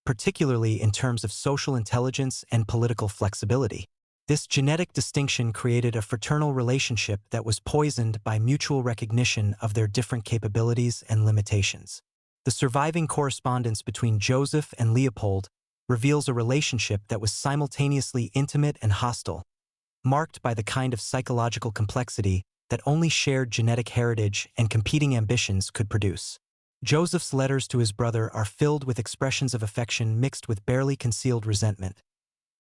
particularly in terms of social intelligence and political flexibility. This genetic distinction created a fraternal relationship that was poisoned by mutual recognition of their different capabilities and limitations. The surviving correspondence between Joseph and Leopold reveals a relationship that was simultaneously intimate and hostile, marked by the kind of psychological complexity that only shared genetic heritage and competing ambitions could produce. Joseph's letters to his brother are filled with expressions of affection mixed with barely concealed resentment,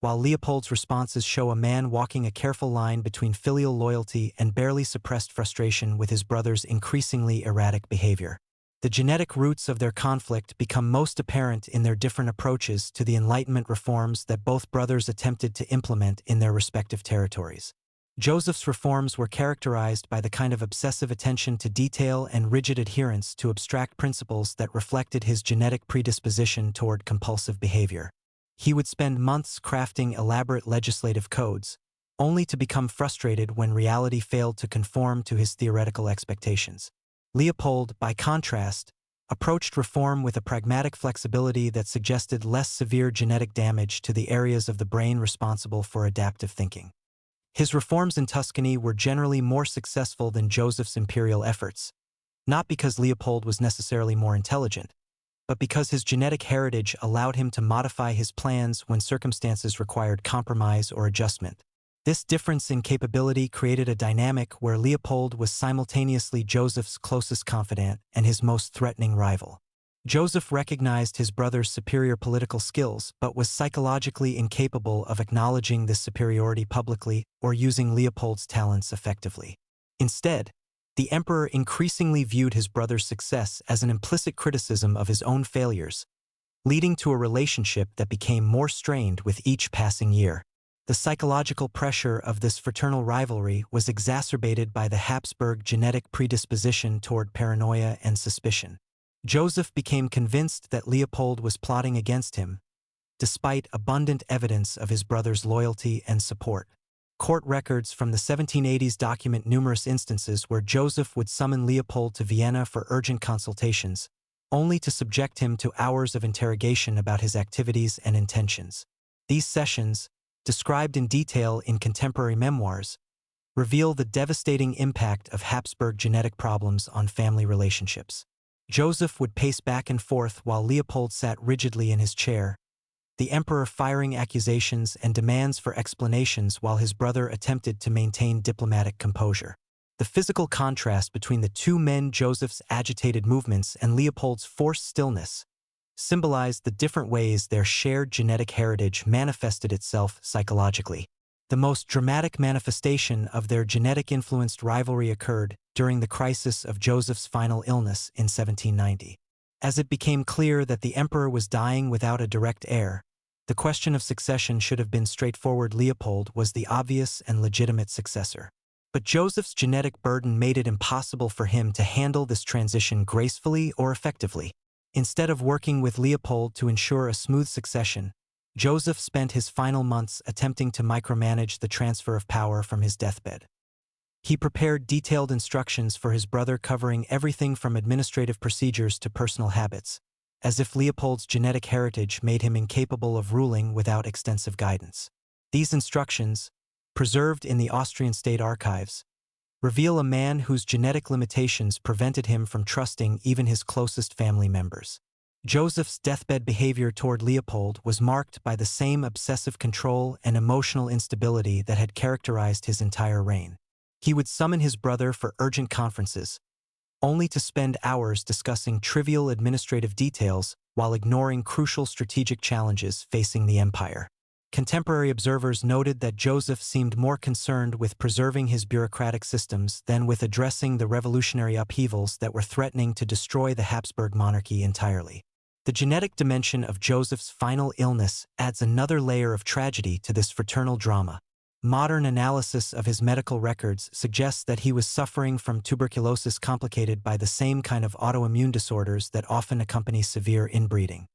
while Leopold's responses show a man walking a careful line between filial loyalty and barely suppressed frustration with his brother's increasingly erratic behavior. The genetic roots of their conflict become most apparent in their different approaches to the Enlightenment reforms that both brothers attempted to implement in their respective territories. Joseph's reforms were characterized by the kind of obsessive attention to detail and rigid adherence to abstract principles that reflected his genetic predisposition toward compulsive behavior. He would spend months crafting elaborate legislative codes, only to become frustrated when reality failed to conform to his theoretical expectations. Leopold, by contrast, approached reform with a pragmatic flexibility that suggested less severe genetic damage to the areas of the brain responsible for adaptive thinking. His reforms in Tuscany were generally more successful than Joseph's imperial efforts, not because Leopold was necessarily more intelligent, but because his genetic heritage allowed him to modify his plans when circumstances required compromise or adjustment. This difference in capability created a dynamic where Leopold was simultaneously Joseph's closest confidant and his most threatening rival. Joseph recognized his brother's superior political skills but was psychologically incapable of acknowledging this superiority publicly or using Leopold's talents effectively. Instead, the emperor increasingly viewed his brother's success as an implicit criticism of his own failures, leading to a relationship that became more strained with each passing year. The psychological pressure of this fraternal rivalry was exacerbated by the Habsburg genetic predisposition toward paranoia and suspicion. Joseph became convinced that Leopold was plotting against him, despite abundant evidence of his brother's loyalty and support. Court records from the 1780s document numerous instances where Joseph would summon Leopold to Vienna for urgent consultations, only to subject him to hours of interrogation about his activities and intentions. These sessions, described in detail in contemporary memoirs, reveal the devastating impact of Habsburg genetic problems on family relationships. Joseph would pace back and forth while Leopold sat rigidly in his chair, the emperor firing accusations and demands for explanations while his brother attempted to maintain diplomatic composure. The physical contrast between the two men, Joseph's agitated movements and Leopold's forced stillness, symbolized the different ways their shared genetic heritage manifested itself psychologically. The most dramatic manifestation of their genetic-influenced rivalry occurred during the crisis of Joseph's final illness in 1790. As it became clear that the emperor was dying without a direct heir, the question of succession should have been straightforward. Leopold was the obvious and legitimate successor. But Joseph's genetic burden made it impossible for him to handle this transition gracefully or effectively. Instead of working with Leopold to ensure a smooth succession, Joseph spent his final months attempting to micromanage the transfer of power from his deathbed. He prepared detailed instructions for his brother covering everything from administrative procedures to personal habits, as if Leopold's genetic heritage made him incapable of ruling without extensive guidance. These instructions, preserved in the Austrian state archives, reveal a man whose genetic limitations prevented him from trusting even his closest family members. Joseph's deathbed behavior toward Leopold was marked by the same obsessive control and emotional instability that had characterized his entire reign. He would summon his brother for urgent conferences, only to spend hours discussing trivial administrative details while ignoring crucial strategic challenges facing the empire. Contemporary observers noted that Joseph seemed more concerned with preserving his bureaucratic systems than with addressing the revolutionary upheavals that were threatening to destroy the Habsburg monarchy entirely. The genetic dimension of Joseph's final illness adds another layer of tragedy to this fraternal drama. Modern analysis of his medical records suggests that he was suffering from tuberculosis complicated by the same kind of autoimmune disorders that often accompany severe inbreeding.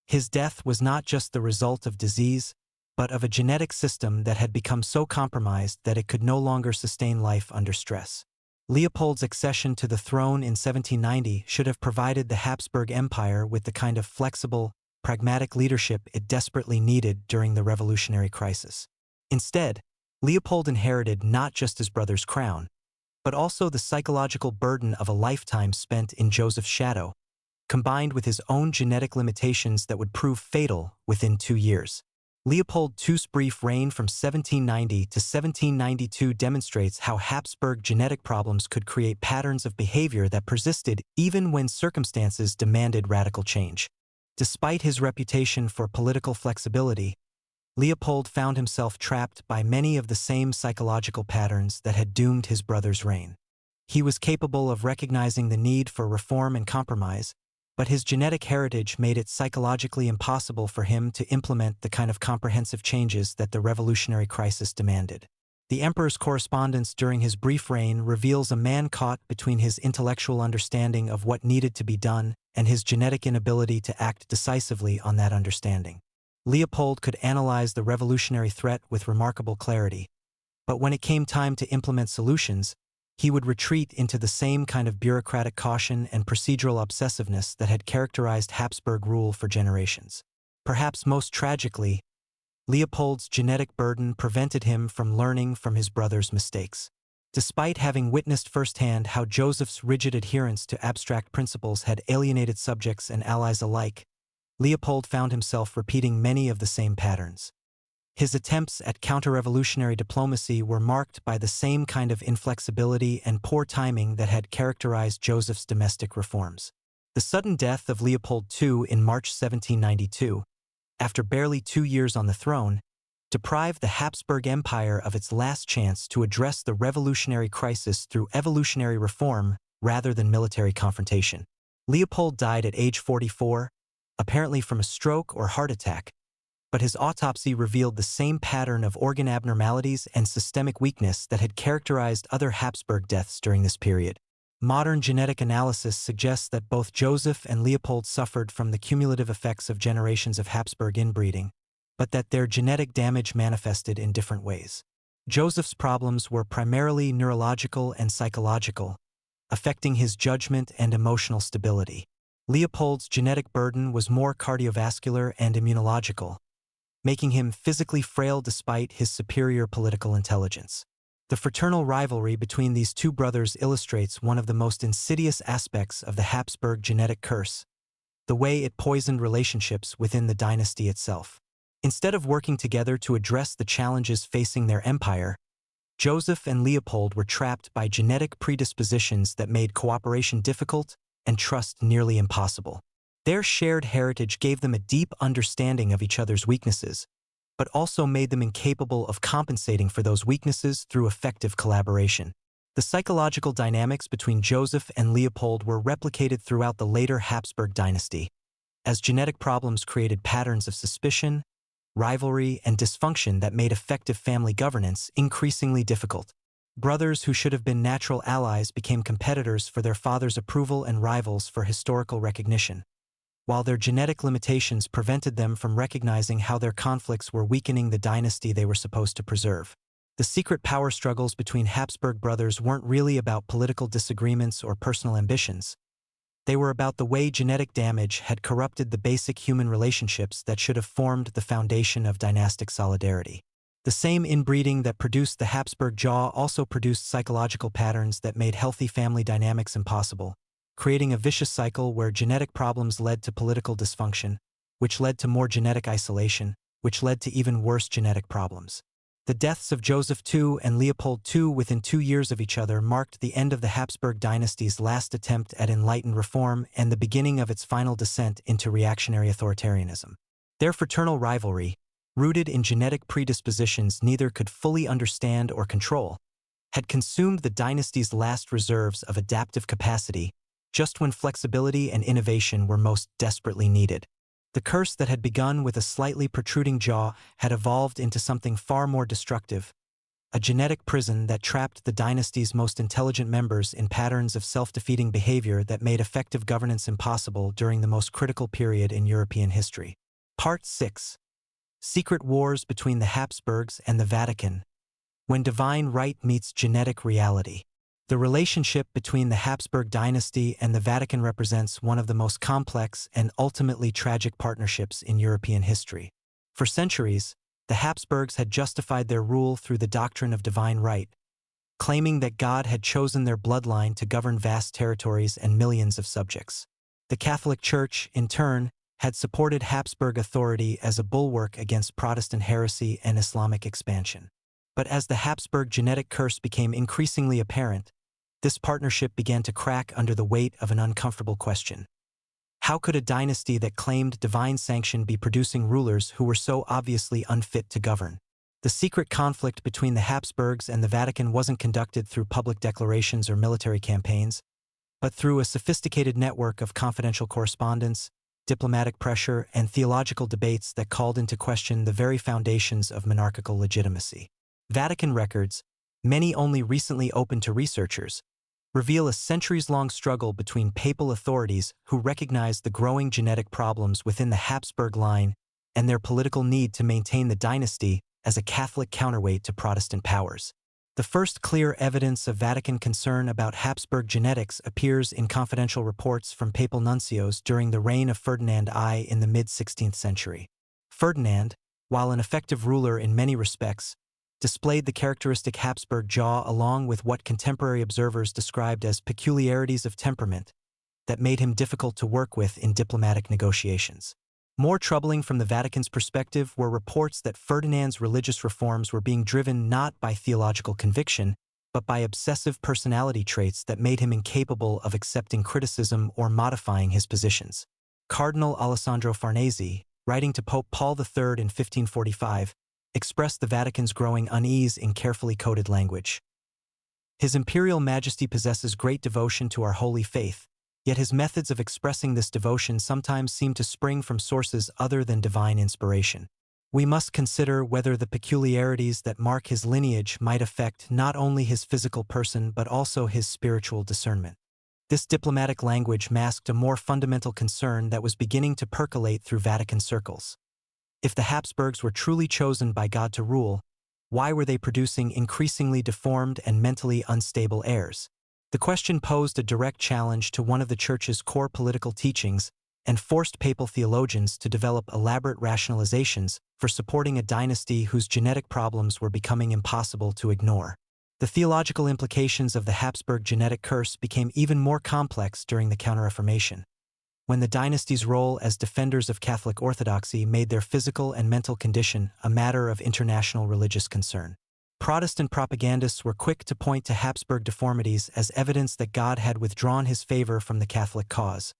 His death was not just the result of disease, but of a genetic system that had become so compromised that it could no longer sustain life under stress. Leopold's accession to the throne in 1790 should have provided the Habsburg Empire with the kind of flexible, pragmatic leadership it desperately needed during the revolutionary crisis. Instead, Leopold inherited not just his brother's crown, but also the psychological burden of a lifetime spent in Joseph's shadow, combined with his own genetic limitations that would prove fatal within 2 years. Leopold II's brief reign from 1790 to 1792 demonstrates how Habsburg genetic problems could create patterns of behavior that persisted even when circumstances demanded radical change. Despite his reputation for political flexibility, Leopold found himself trapped by many of the same psychological patterns that had doomed his brother's reign. He was capable of recognizing the need for reform and compromise, but his genetic heritage made it psychologically impossible for him to implement the kind of comprehensive changes that the revolutionary crisis demanded. The emperor's correspondence during his brief reign reveals a man caught between his intellectual understanding of what needed to be done and his genetic inability to act decisively on that understanding. Leopold could analyze the revolutionary threat with remarkable clarity, but when it came time to implement solutions, he would retreat into the same kind of bureaucratic caution and procedural obsessiveness that had characterized Habsburg rule for generations. Perhaps most tragically, Leopold's genetic burden prevented him from learning from his brother's mistakes. Despite having witnessed firsthand how Joseph's rigid adherence to abstract principles had alienated subjects and allies alike, Leopold found himself repeating many of the same patterns. His attempts at counter-revolutionary diplomacy were marked by the same kind of inflexibility and poor timing that had characterized Joseph's domestic reforms. The sudden death of Leopold II in March 1792, after barely 2 years on the throne, deprived the Habsburg Empire of its last chance to address the revolutionary crisis through evolutionary reform rather than military confrontation. Leopold died at age 44, apparently from a stroke or heart attack, but his autopsy revealed the same pattern of organ abnormalities and systemic weakness that had characterized other Habsburg deaths during this period. Modern genetic analysis suggests that both Joseph and Leopold suffered from the cumulative effects of generations of Habsburg inbreeding, but that their genetic damage manifested in different ways. Joseph's problems were primarily neurological and psychological, affecting his judgment and emotional stability. Leopold's genetic burden was more cardiovascular and immunological, making him physically frail despite his superior political intelligence. The fraternal rivalry between these two brothers illustrates one of the most insidious aspects of the Habsburg genetic curse, the way it poisoned relationships within the dynasty itself. Instead of working together to address the challenges facing their empire, Joseph and Leopold were trapped by genetic predispositions that made cooperation difficult and trust nearly impossible. Their shared heritage gave them a deep understanding of each other's weaknesses, but also made them incapable of compensating for those weaknesses through effective collaboration. The psychological dynamics between Joseph and Leopold were replicated throughout the later Habsburg Dynasty, as genetic problems created patterns of suspicion, rivalry, and dysfunction that made effective family governance increasingly difficult. Brothers who should have been natural allies became competitors for their father's approval and rivals for historical recognition, while their genetic limitations prevented them from recognizing how their conflicts were weakening the dynasty they were supposed to preserve. The secret power struggles between Habsburg brothers weren't really about political disagreements or personal ambitions. They were about the way genetic damage had corrupted the basic human relationships that should have formed the foundation of dynastic solidarity. The same inbreeding that produced the Habsburg jaw also produced psychological patterns that made healthy family dynamics impossible, creating a vicious cycle where genetic problems led to political dysfunction, which led to more genetic isolation, which led to even worse genetic problems. The deaths of Joseph II and Leopold II within 2 years of each other marked the end of the Habsburg dynasty's last attempt at enlightened reform and the beginning of its final descent into reactionary authoritarianism. Their fraternal rivalry, rooted in genetic predispositions neither could fully understand or control, had consumed the dynasty's last reserves of adaptive capacity just when flexibility and innovation were most desperately needed. The curse that had begun with a slightly protruding jaw had evolved into something far more destructive, a genetic prison that trapped the dynasty's most intelligent members in patterns of self-defeating behavior that made effective governance impossible during the most critical period in European history. Part 6. Secret Wars Between the Habsburgs and the Vatican. When divine right meets genetic reality. The relationship between the Habsburg dynasty and the Vatican represents one of the most complex and ultimately tragic partnerships in European history. For centuries, the Habsburgs had justified their rule through the doctrine of divine right, claiming that God had chosen their bloodline to govern vast territories and millions of subjects. The Catholic Church, in turn, had supported Habsburg authority as a bulwark against Protestant heresy and Islamic expansion. But as the Habsburg genetic curse became increasingly apparent, this partnership began to crack under the weight of an uncomfortable question. How could a dynasty that claimed divine sanction be producing rulers who were so obviously unfit to govern? The secret conflict between the Habsburgs and the Vatican wasn't conducted through public declarations or military campaigns, but through a sophisticated network of confidential correspondence, diplomatic pressure, and theological debates that called into question the very foundations of monarchical legitimacy. Vatican records, many only recently open to researchers, reveal a centuries-long struggle between papal authorities who recognized the growing genetic problems within the Habsburg line and their political need to maintain the dynasty as a Catholic counterweight to Protestant powers. The first clear evidence of Vatican concern about Habsburg genetics appears in confidential reports from papal nuncios during the reign of Ferdinand I in the mid-16th century. Ferdinand, while an effective ruler in many respects, displayed the characteristic Habsburg jaw along with what contemporary observers described as peculiarities of temperament that made him difficult to work with in diplomatic negotiations. More troubling from the Vatican's perspective were reports that Ferdinand's religious reforms were being driven not by theological conviction, but by obsessive personality traits that made him incapable of accepting criticism or modifying his positions. Cardinal Alessandro Farnese, writing to Pope Paul III in 1545, expressed the Vatican's growing unease in carefully coded language. His Imperial Majesty possesses great devotion to our holy faith, yet his methods of expressing this devotion sometimes seem to spring from sources other than divine inspiration. We must consider whether the peculiarities that mark his lineage might affect not only his physical person but also his spiritual discernment. This diplomatic language masked a more fundamental concern that was beginning to percolate through Vatican circles. If the Habsburgs were truly chosen by God to rule, why were they producing increasingly deformed and mentally unstable heirs? The question posed a direct challenge to one of the Church's core political teachings and forced papal theologians to develop elaborate rationalizations for supporting a dynasty whose genetic problems were becoming impossible to ignore. The theological implications of the Habsburg genetic curse became even more complex during the Counter-Reformation, when the dynasty's role as defenders of Catholic orthodoxy made their physical and mental condition a matter of international religious concern. Protestant propagandists were quick to point to Habsburg deformities as evidence that God had withdrawn his favor from the Catholic cause,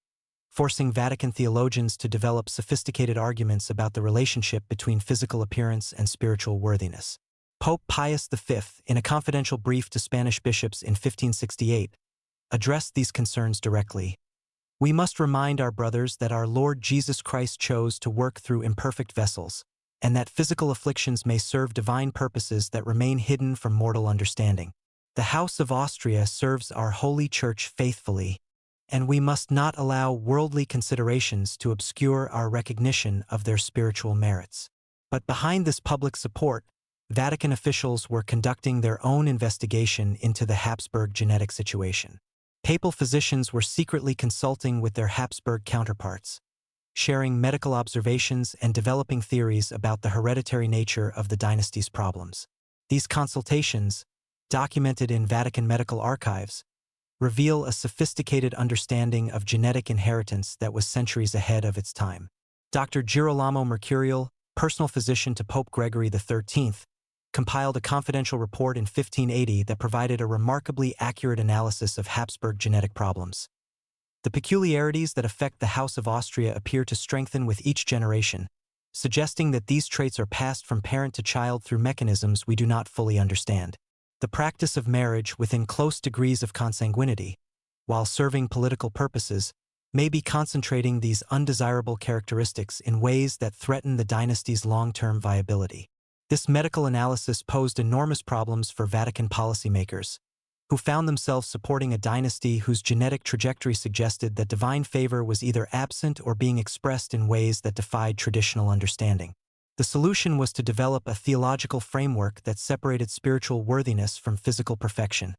forcing Vatican theologians to develop sophisticated arguments about the relationship between physical appearance and spiritual worthiness. Pope Pius V, in a confidential brief to Spanish bishops in 1568, addressed these concerns directly. We must remind our brothers that our Lord Jesus Christ chose to work through imperfect vessels, and that physical afflictions may serve divine purposes that remain hidden from mortal understanding. The House of Austria serves our Holy Church faithfully, and we must not allow worldly considerations to obscure our recognition of their spiritual merits. But behind this public support, Vatican officials were conducting their own investigation into the Habsburg genetic situation. Papal physicians were secretly consulting with their Habsburg counterparts, sharing medical observations and developing theories about the hereditary nature of the dynasty's problems. These consultations, documented in Vatican medical archives, reveal a sophisticated understanding of genetic inheritance that was centuries ahead of its time. Dr. Girolamo Mercurial, personal physician to Pope Gregory XIII, compiled a confidential report in 1580 that provided a remarkably accurate analysis of Habsburg genetic problems. The peculiarities that affect the House of Austria appear to strengthen with each generation, suggesting that these traits are passed from parent to child through mechanisms we do not fully understand. The practice of marriage within close degrees of consanguinity, while serving political purposes, may be concentrating these undesirable characteristics in ways that threaten the dynasty's long-term viability. This medical analysis posed enormous problems for Vatican policymakers, who found themselves supporting a dynasty whose genetic trajectory suggested that divine favor was either absent or being expressed in ways that defied traditional understanding. The solution was to develop a theological framework that separated spiritual worthiness from physical perfection,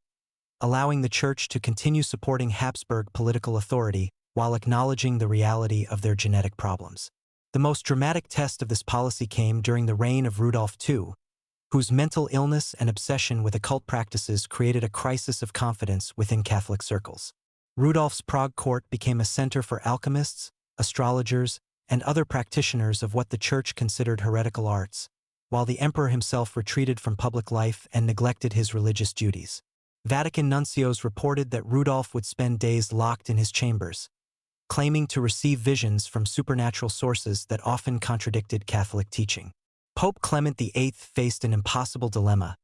allowing the Church to continue supporting Habsburg political authority while acknowledging the reality of their genetic problems. The most dramatic test of this policy came during the reign of Rudolf II, whose mental illness and obsession with occult practices created a crisis of confidence within Catholic circles. Rudolf's Prague court became a center for alchemists, astrologers, and other practitioners of what the Church considered heretical arts, while the emperor himself retreated from public life and neglected his religious duties. Vatican nuncios reported that Rudolf would spend days locked in his chambers, claiming to receive visions from supernatural sources that often contradicted Catholic teaching. Pope Clement VIII faced an impossible dilemma.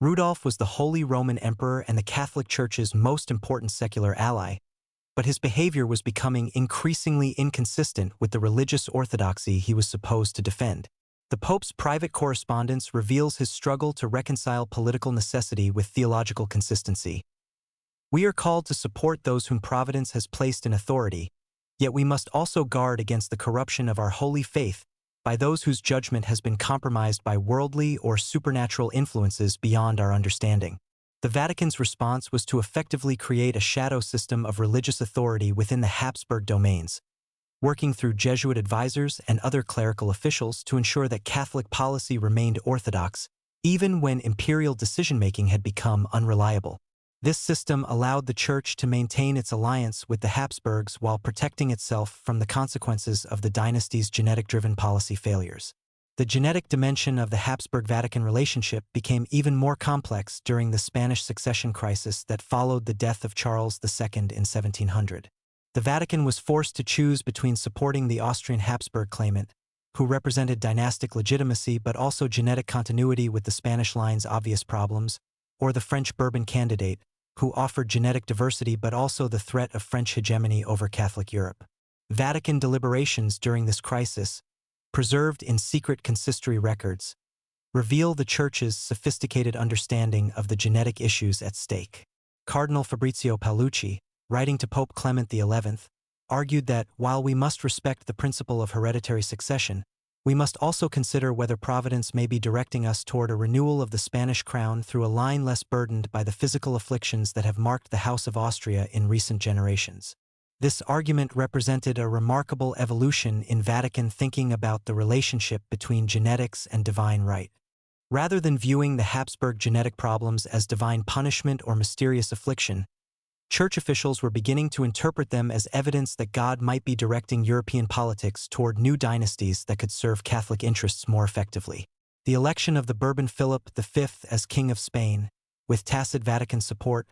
Rudolf was the Holy Roman Emperor and the Catholic Church's most important secular ally, but his behavior was becoming increasingly inconsistent with the religious orthodoxy he was supposed to defend. The Pope's private correspondence reveals his struggle to reconcile political necessity with theological consistency. We are called to support those whom Providence has placed in authority, yet we must also guard against the corruption of our holy faith by those whose judgment has been compromised by worldly or supernatural influences beyond our understanding. The Vatican's response was to effectively create a shadow system of religious authority within the Habsburg domains, working through Jesuit advisors and other clerical officials to ensure that Catholic policy remained orthodox, even when imperial decision-making had become unreliable. This system allowed the Church to maintain its alliance with the Habsburgs while protecting itself from the consequences of the dynasty's genetic-driven policy failures. The genetic dimension of the Habsburg-Vatican relationship became even more complex during the Spanish succession crisis that followed the death of Charles II in 1700. The Vatican was forced to choose between supporting the Austrian Habsburg claimant, who represented dynastic legitimacy but also genetic continuity with the Spanish line's obvious problems, or the French Bourbon candidate, who offered genetic diversity but also the threat of French hegemony over Catholic Europe. Vatican deliberations during this crisis, preserved in secret consistory records, reveal the Church's sophisticated understanding of the genetic issues at stake. Cardinal Fabrizio Paolucci, writing to Pope Clement XI, argued that, while we must respect the principle of hereditary succession, we must also consider whether Providence may be directing us toward a renewal of the Spanish crown through a line less burdened by the physical afflictions that have marked the House of Austria in recent generations. This argument represented a remarkable evolution in Vatican thinking about the relationship between genetics and divine right. Rather than viewing the Habsburg genetic problems as divine punishment or mysterious affliction, Church officials were beginning to interpret them as evidence that God might be directing European politics toward new dynasties that could serve Catholic interests more effectively. The election of the Bourbon Philip V as King of Spain, with tacit Vatican support,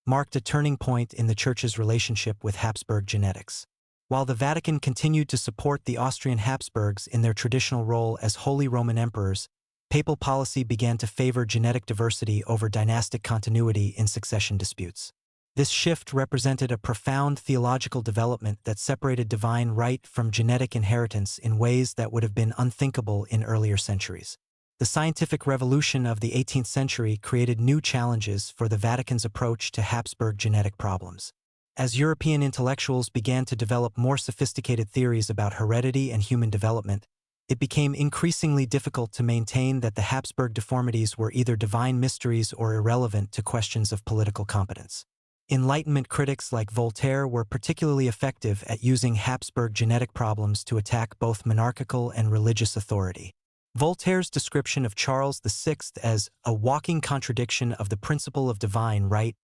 marked a turning point in the Church's relationship with Habsburg genetics. While the Vatican continued to support the Austrian Habsburgs in their traditional role as Holy Roman Emperors, papal policy began to favor genetic diversity over dynastic continuity in succession disputes. This shift represented a profound theological development that separated divine right from genetic inheritance in ways that would have been unthinkable in earlier centuries. The scientific revolution of the 18th century created new challenges for the Vatican's approach to Habsburg genetic problems. As European intellectuals began to develop more sophisticated theories about heredity and human development, it became increasingly difficult to maintain that the Habsburg deformities were either divine mysteries or irrelevant to questions of political competence. Enlightenment critics like Voltaire were particularly effective at using Habsburg genetic problems to attack both monarchical and religious authority. Voltaire's description of Charles VI as a walking contradiction of the principle of divine right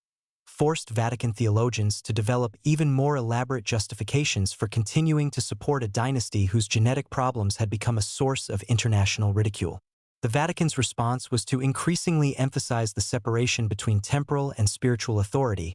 forced Vatican theologians to develop even more elaborate justifications for continuing to support a dynasty whose genetic problems had become a source of international ridicule. The Vatican's response was to increasingly emphasize the separation between temporal and spiritual authority,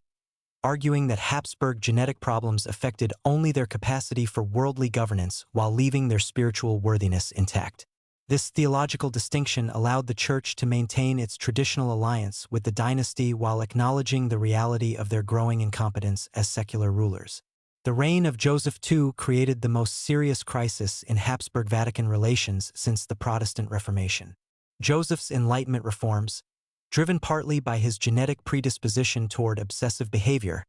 arguing that Habsburg genetic problems affected only their capacity for worldly governance while leaving their spiritual worthiness intact. This theological distinction allowed the Church to maintain its traditional alliance with the dynasty while acknowledging the reality of their growing incompetence as secular rulers. The reign of Joseph II created the most serious crisis in Habsburg-Vatican relations since the Protestant Reformation. Joseph's Enlightenment reforms, driven partly by his genetic predisposition toward obsessive behavior,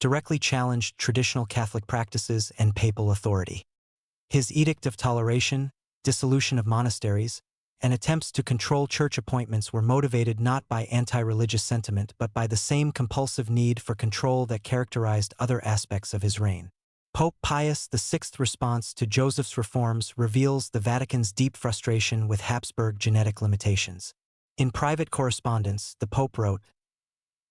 directly challenged traditional Catholic practices and papal authority. His Edict of Toleration, dissolution of monasteries, and attempts to control church appointments were motivated not by anti-religious sentiment but by the same compulsive need for control that characterized other aspects of his reign. Pope Pius VI's response to Joseph's reforms reveals the Vatican's deep frustration with Habsburg genetic limitations. In private correspondence, the Pope wrote,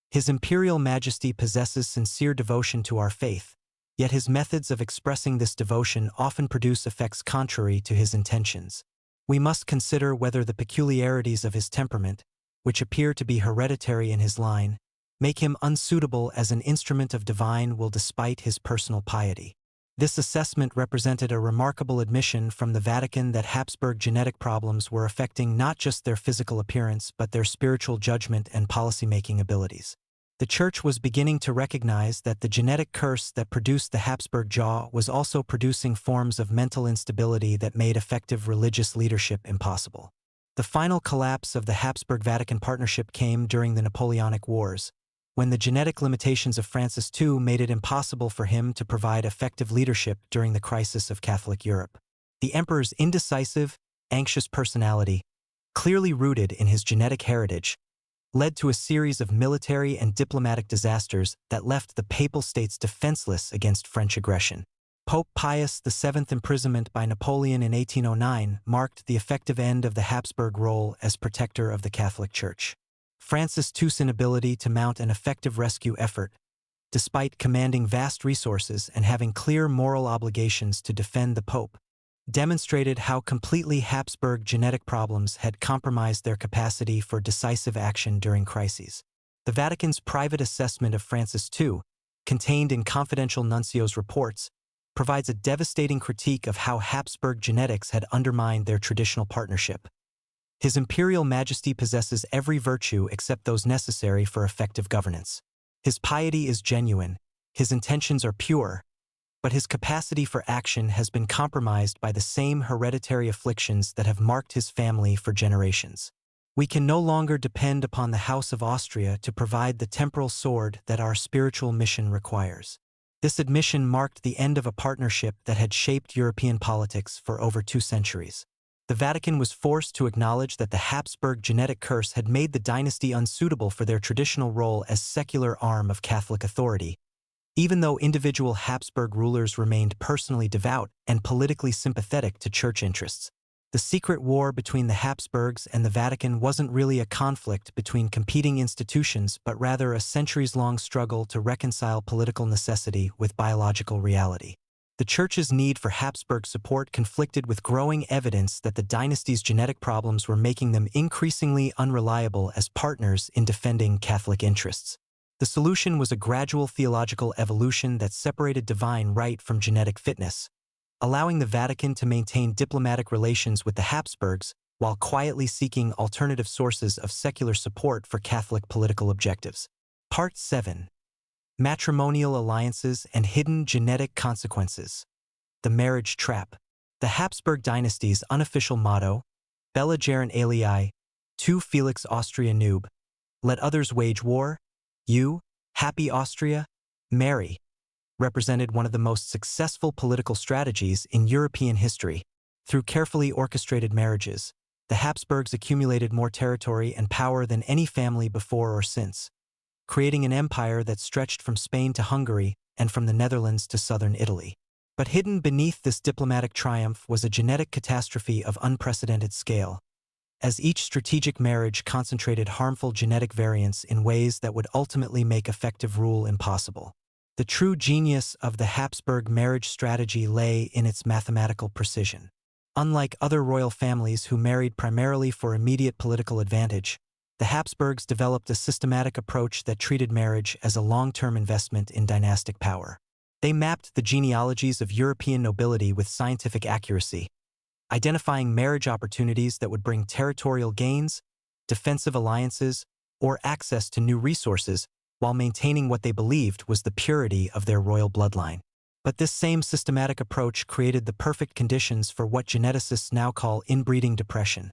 "His Imperial Majesty possesses sincere devotion to our faith, yet his methods of expressing this devotion often produce effects contrary to his intentions. We must consider whether the peculiarities of his temperament, which appear to be hereditary in his line, make him unsuitable as an instrument of divine will despite his personal piety." This assessment represented a remarkable admission from the Vatican that Habsburg genetic problems were affecting not just their physical appearance but their spiritual judgment and policymaking abilities. The Church was beginning to recognize that the genetic curse that produced the Habsburg jaw was also producing forms of mental instability that made effective religious leadership impossible. The final collapse of the Habsburg-Vatican partnership came during the Napoleonic Wars, when the genetic limitations of Francis II made it impossible for him to provide effective leadership during the crisis of Catholic Europe. The emperor's indecisive, anxious personality, clearly rooted in his genetic heritage, led to a series of military and diplomatic disasters that left the Papal States defenseless against French aggression. Pope Pius VII's imprisonment by Napoleon in 1809 marked the effective end of the Habsburg role as protector of the Catholic Church. Francis II's inability to mount an effective rescue effort, despite commanding vast resources and having clear moral obligations to defend the Pope, demonstrated how completely Habsburg genetic problems had compromised their capacity for decisive action during crises. The Vatican's private assessment of Francis II, contained in confidential nuncio's reports, provides a devastating critique of how Habsburg genetics had undermined their traditional partnership. His Imperial Majesty possesses every virtue except those necessary for effective governance. His piety is genuine, his intentions are pure, but his capacity for action has been compromised by the same hereditary afflictions that have marked his family for generations. We can no longer depend upon the House of Austria to provide the temporal sword that our spiritual mission requires. This admission marked the end of a partnership that had shaped European politics for over 2 centuries. The Vatican was forced to acknowledge that the Habsburg genetic curse had made the dynasty unsuitable for their traditional role as secular arm of Catholic authority, even though individual Habsburg rulers remained personally devout and politically sympathetic to church interests. The secret war between the Habsburgs and the Vatican wasn't really a conflict between competing institutions but rather a centuries-long struggle to reconcile political necessity with biological reality. The Church's need for Habsburg support conflicted with growing evidence that the dynasty's genetic problems were making them increasingly unreliable as partners in defending Catholic interests. The solution was a gradual theological evolution that separated divine right from genetic fitness, allowing the Vatican to maintain diplomatic relations with the Habsburgs while quietly seeking alternative sources of secular support for Catholic political objectives. Part 7. Matrimonial Alliances and Hidden Genetic Consequences. The Marriage Trap. The Habsburg Dynasty's unofficial motto, Bella Geron Alii, Tu Felix Austria Nube, let others wage war, you, happy Austria, marry, represented one of the most successful political strategies in European history. Through carefully orchestrated marriages, the Habsburgs accumulated more territory and power than any family before or since. creating an empire that stretched from Spain to Hungary and from the Netherlands to southern Italy. But hidden beneath this diplomatic triumph was a genetic catastrophe of unprecedented scale, as each strategic marriage concentrated harmful genetic variants in ways that would ultimately make effective rule impossible. The true genius of the Habsburg marriage strategy lay in its mathematical precision. Unlike other royal families who married primarily for immediate political advantage, the Habsburgs developed a systematic approach that treated marriage as a long-term investment in dynastic power. They mapped the genealogies of European nobility with scientific accuracy, identifying marriage opportunities that would bring territorial gains, defensive alliances, or access to new resources while maintaining what they believed was the purity of their royal bloodline. But this same systematic approach created the perfect conditions for what geneticists now call inbreeding depression,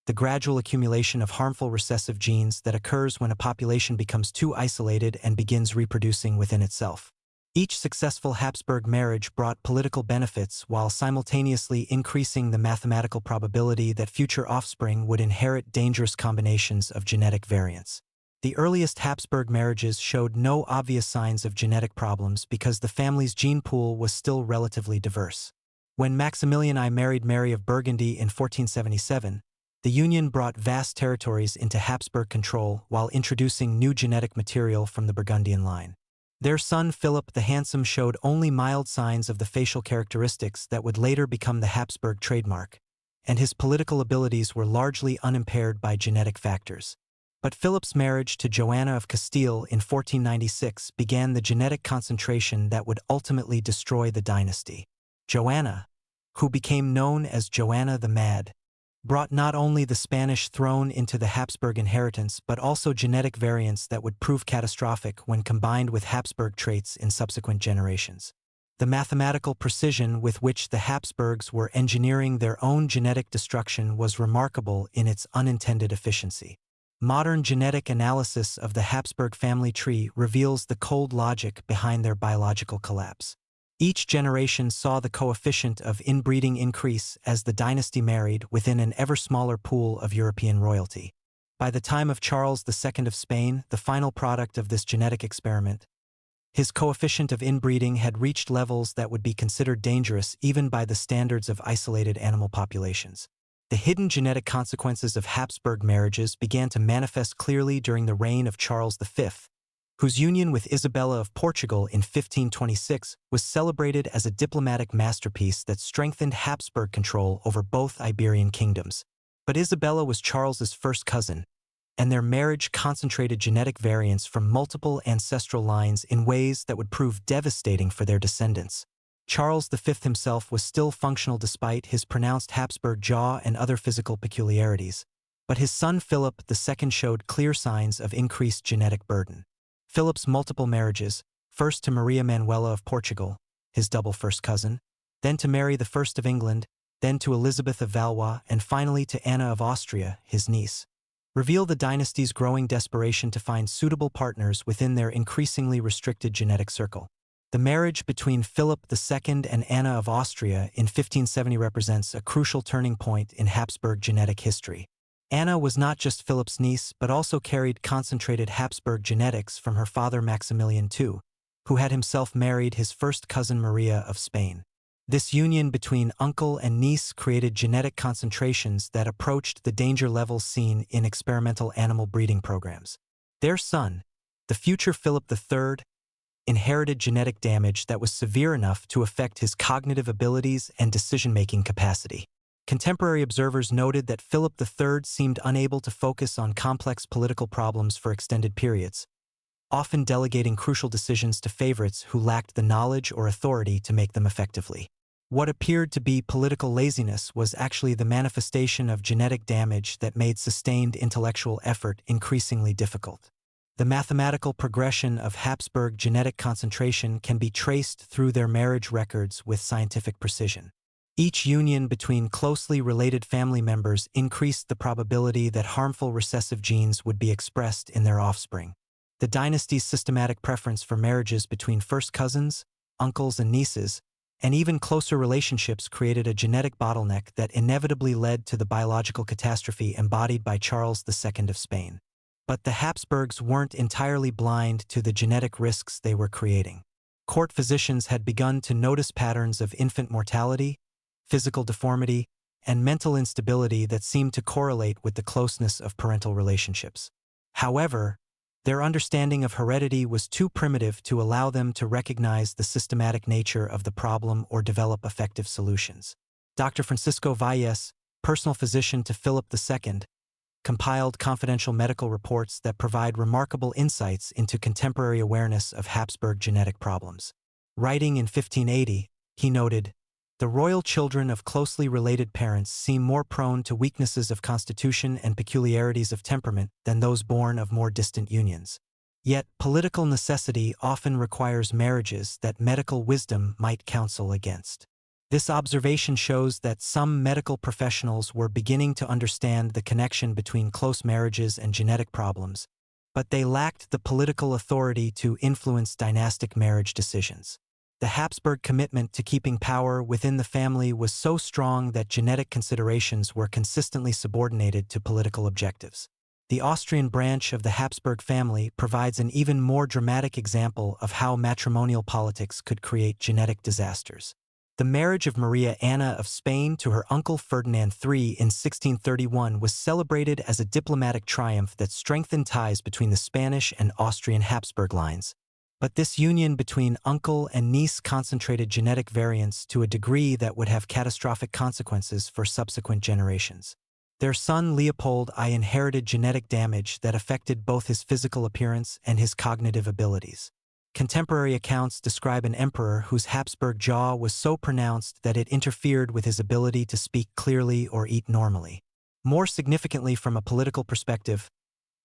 the gradual accumulation of harmful recessive genes that occurs when a population becomes too isolated and begins reproducing within itself. Each successful Habsburg marriage brought political benefits while simultaneously increasing the mathematical probability that future offspring would inherit dangerous combinations of genetic variants. The earliest Habsburg marriages showed no obvious signs of genetic problems because the family's gene pool was still relatively diverse. When Maximilian I married Mary of Burgundy in 1477, the union brought vast territories into Habsburg control while introducing new genetic material from the Burgundian line. Their son Philip the Handsome showed only mild signs of the facial characteristics that would later become the Habsburg trademark, and his political abilities were largely unimpaired by genetic factors. But Philip's marriage to Joanna of Castile in 1496 began the genetic concentration that would ultimately destroy the dynasty. Joanna, who became known as Joanna the Mad, brought not only the Spanish throne into the Habsburg inheritance but also genetic variants that would prove catastrophic when combined with Habsburg traits in subsequent generations. The mathematical precision with which the Habsburgs were engineering their own genetic destruction was remarkable in its unintended efficiency. Modern genetic analysis of the Habsburg family tree reveals the cold logic behind their biological collapse. Each generation saw the coefficient of inbreeding increase as the dynasty married within an ever smaller pool of European royalty. By the time of Charles II of Spain, the final product of this genetic experiment, his coefficient of inbreeding had reached levels that would be considered dangerous even by the standards of isolated animal populations. The hidden genetic consequences of Habsburg marriages began to manifest clearly during the reign of Charles V, whose union with Isabella of Portugal in 1526 was celebrated as a diplomatic masterpiece that strengthened Habsburg control over both Iberian kingdoms. But Isabella was Charles's first cousin, and their marriage concentrated genetic variants from multiple ancestral lines in ways that would prove devastating for their descendants. Charles V himself was still functional despite his pronounced Habsburg jaw and other physical peculiarities, but his son Philip II showed clear signs of increased genetic burden. Philip's multiple marriages, first to Maria Manuela of Portugal, his double first cousin, then to Mary I of England, then to Elizabeth of Valois, and finally to Anna of Austria, his niece, reveal the dynasty's growing desperation to find suitable partners within their increasingly restricted genetic circle. The marriage between Philip II and Anna of Austria in 1570 represents a crucial turning point in Habsburg genetic history. Anna was not just Philip's niece but also carried concentrated Habsburg genetics from her father Maximilian II, who had himself married his first cousin Maria of Spain. This union between uncle and niece created genetic concentrations that approached the danger levels seen in experimental animal breeding programs. Their son, the future Philip III, inherited genetic damage that was severe enough to affect his cognitive abilities and decision-making capacity. Contemporary observers noted that Philip III seemed unable to focus on complex political problems for extended periods, often delegating crucial decisions to favorites who lacked the knowledge or authority to make them effectively. What appeared to be political laziness was actually the manifestation of genetic damage that made sustained intellectual effort increasingly difficult. The mathematical progression of Habsburg genetic concentration can be traced through their marriage records with scientific precision. Each union between closely related family members increased the probability that harmful recessive genes would be expressed in their offspring. The dynasty's systematic preference for marriages between first cousins, uncles and nieces, and even closer relationships created a genetic bottleneck that inevitably led to the biological catastrophe embodied by Charles II of Spain. But the Habsburgs weren't entirely blind to the genetic risks they were creating. Court physicians had begun to notice patterns of infant mortality, physical deformity, and mental instability that seemed to correlate with the closeness of parental relationships. However, their understanding of heredity was too primitive to allow them to recognize the systematic nature of the problem or develop effective solutions. Dr. Francisco Valles, personal physician to Philip II, compiled confidential medical reports that provide remarkable insights into contemporary awareness of Habsburg genetic problems. Writing in 1580, he noted, "The royal children of closely related parents seem more prone to weaknesses of constitution and peculiarities of temperament than those born of more distant unions. Yet political necessity often requires marriages that medical wisdom might counsel against." This observation shows that some medical professionals were beginning to understand the connection between close marriages and genetic problems, but they lacked the political authority to influence dynastic marriage decisions. The Habsburg commitment to keeping power within the family was so strong that genetic considerations were consistently subordinated to political objectives. The Austrian branch of the Habsburg family provides an even more dramatic example of how matrimonial politics could create genetic disasters. The marriage of Maria Anna of Spain to her uncle Ferdinand III in 1631 was celebrated as a diplomatic triumph that strengthened ties between the Spanish and Austrian Habsburg lines. But this union between uncle and niece concentrated genetic variants to a degree that would have catastrophic consequences for subsequent generations. Their son Leopold I inherited genetic damage that affected both his physical appearance and his cognitive abilities. Contemporary accounts describe an emperor whose Habsburg jaw was so pronounced that it interfered with his ability to speak clearly or eat normally. More significantly, from a political perspective,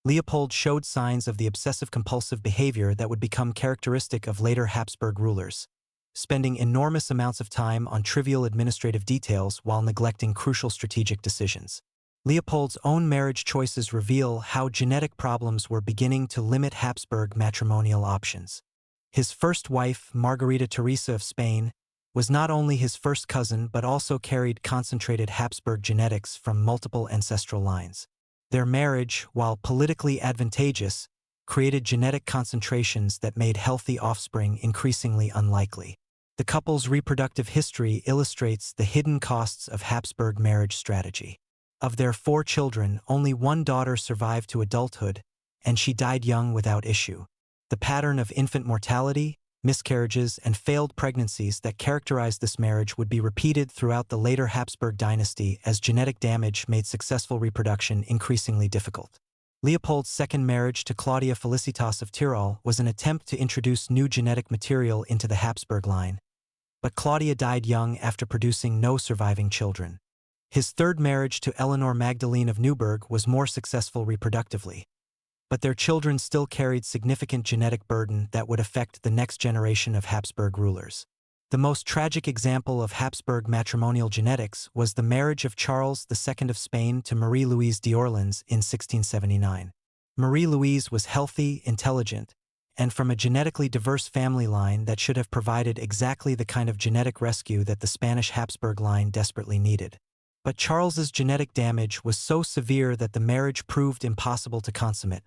Leopold showed signs of the obsessive-compulsive behavior that would become characteristic of later Habsburg rulers, spending enormous amounts of time on trivial administrative details while neglecting crucial strategic decisions. Leopold's own marriage choices reveal how genetic problems were beginning to limit Habsburg matrimonial options. His first wife, Margarita Teresa of Spain, was not only his first cousin but also carried concentrated Habsburg genetics from multiple ancestral lines. Their marriage, while politically advantageous, created genetic concentrations that made healthy offspring increasingly unlikely. The couple's reproductive history illustrates the hidden costs of Habsburg marriage strategy. Of their 4 children, only one daughter survived to adulthood, and she died young without issue. The pattern of infant mortality, miscarriages, and failed pregnancies that characterized this marriage would be repeated throughout the later Habsburg dynasty as genetic damage made successful reproduction increasingly difficult. Leopold's second marriage to Claudia Felicitas of Tyrol was an attempt to introduce new genetic material into the Habsburg line, but Claudia died young after producing no surviving children. His third marriage to Eleanor Magdalene of Neuburg was more successful reproductively, but their children still carried significant genetic burden that would affect the next generation of Habsburg rulers. The most tragic example of Habsburg matrimonial genetics was the marriage of Charles II of Spain to Marie-Louise d'Orleans in 1679. Marie-Louise was healthy, intelligent, and from a genetically diverse family line that should have provided exactly the kind of genetic rescue that the Spanish Habsburg line desperately needed. But Charles's genetic damage was so severe that the marriage proved impossible to consummate,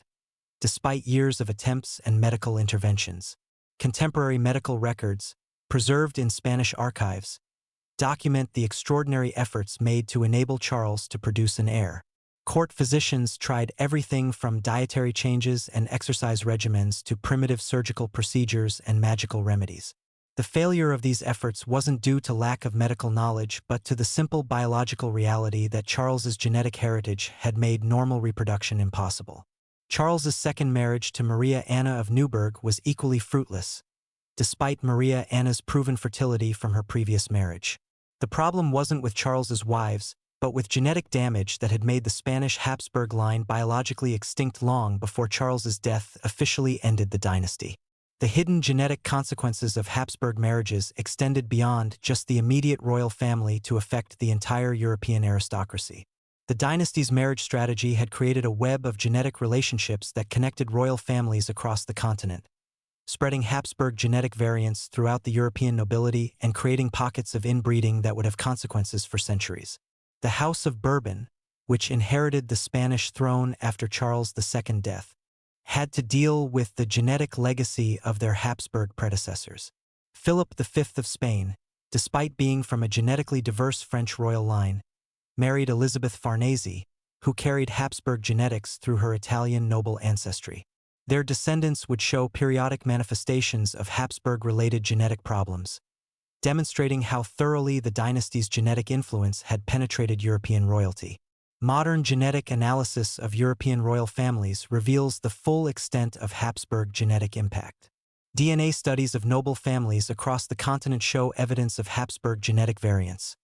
despite years of attempts and medical interventions. Contemporary medical records, preserved in Spanish archives, document the extraordinary efforts made to enable Charles to produce an heir. Court physicians tried everything from dietary changes and exercise regimens to primitive surgical procedures and magical remedies. The failure of these efforts wasn't due to lack of medical knowledge but to the simple biological reality that Charles's genetic heritage had made normal reproduction impossible. Charles's second marriage to Maria Anna of Neuburg was equally fruitless, despite Maria Anna's proven fertility from her previous marriage. The problem wasn't with Charles's wives, but with genetic damage that had made the Spanish Habsburg line biologically extinct long before Charles's death officially ended the dynasty. The hidden genetic consequences of Habsburg marriages extended beyond just the immediate royal family to affect the entire European aristocracy. The dynasty's marriage strategy had created a web of genetic relationships that connected royal families across the continent, spreading Habsburg genetic variants throughout the European nobility and creating pockets of inbreeding that would have consequences for centuries. The House of Bourbon, which inherited the Spanish throne after Charles II's death, had to deal with the genetic legacy of their Habsburg predecessors. Philip V of Spain, despite being from a genetically diverse French royal line, married Elizabeth Farnese, who carried Habsburg genetics through her Italian noble ancestry. Their descendants would show periodic manifestations of Habsburg-related genetic problems, demonstrating how thoroughly the dynasty's genetic influence had penetrated European royalty. Modern genetic analysis of European royal families reveals the full extent of Habsburg genetic impact. DNA studies of noble families across the continent show evidence of Habsburg genetic variants,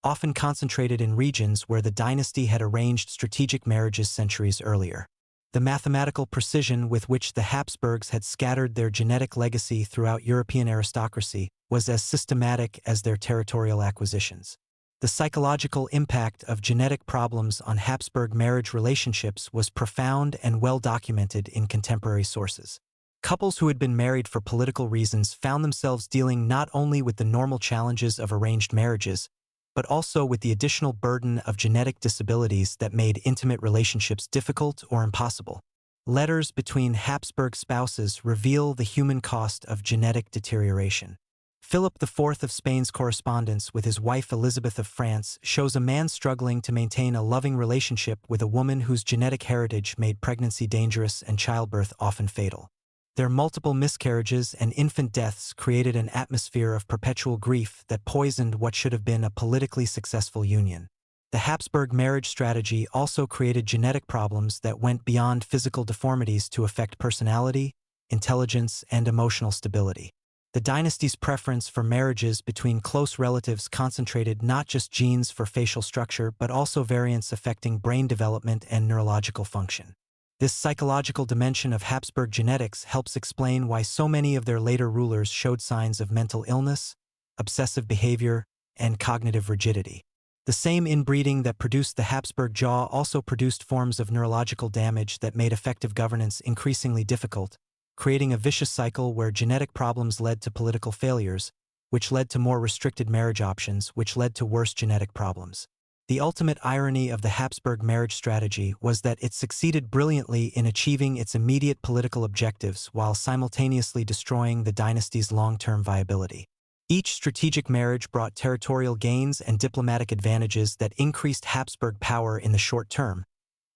often concentrated in regions where the dynasty had arranged strategic marriages centuries earlier. The mathematical precision with which the Habsburgs had scattered their genetic legacy throughout European aristocracy was as systematic as their territorial acquisitions. The psychological impact of genetic problems on Habsburg marriage relationships was profound and well documented in contemporary sources. Couples who had been married for political reasons found themselves dealing not only with the normal challenges of arranged marriages, but also with the additional burden of genetic disabilities that made intimate relationships difficult or impossible. Letters between Habsburg spouses reveal the human cost of genetic deterioration. Philip IV of Spain's correspondence with his wife Elizabeth of France shows a man struggling to maintain a loving relationship with a woman whose genetic heritage made pregnancy dangerous and childbirth often fatal. Their multiple miscarriages and infant deaths created an atmosphere of perpetual grief that poisoned what should have been a politically successful union. The Habsburg marriage strategy also created genetic problems that went beyond physical deformities to affect personality, intelligence, and emotional stability. The dynasty's preference for marriages between close relatives concentrated not just genes for facial structure but also variants affecting brain development and neurological function. This psychological dimension of Habsburg genetics helps explain why so many of their later rulers showed signs of mental illness, obsessive behavior, and cognitive rigidity. The same inbreeding that produced the Habsburg jaw also produced forms of neurological damage that made effective governance increasingly difficult, creating a vicious cycle where genetic problems led to political failures, which led to more restricted marriage options, which led to worse genetic problems. The ultimate irony of the Habsburg marriage strategy was that it succeeded brilliantly in achieving its immediate political objectives while simultaneously destroying the dynasty's long-term viability. Each strategic marriage brought territorial gains and diplomatic advantages that increased Habsburg power in the short term,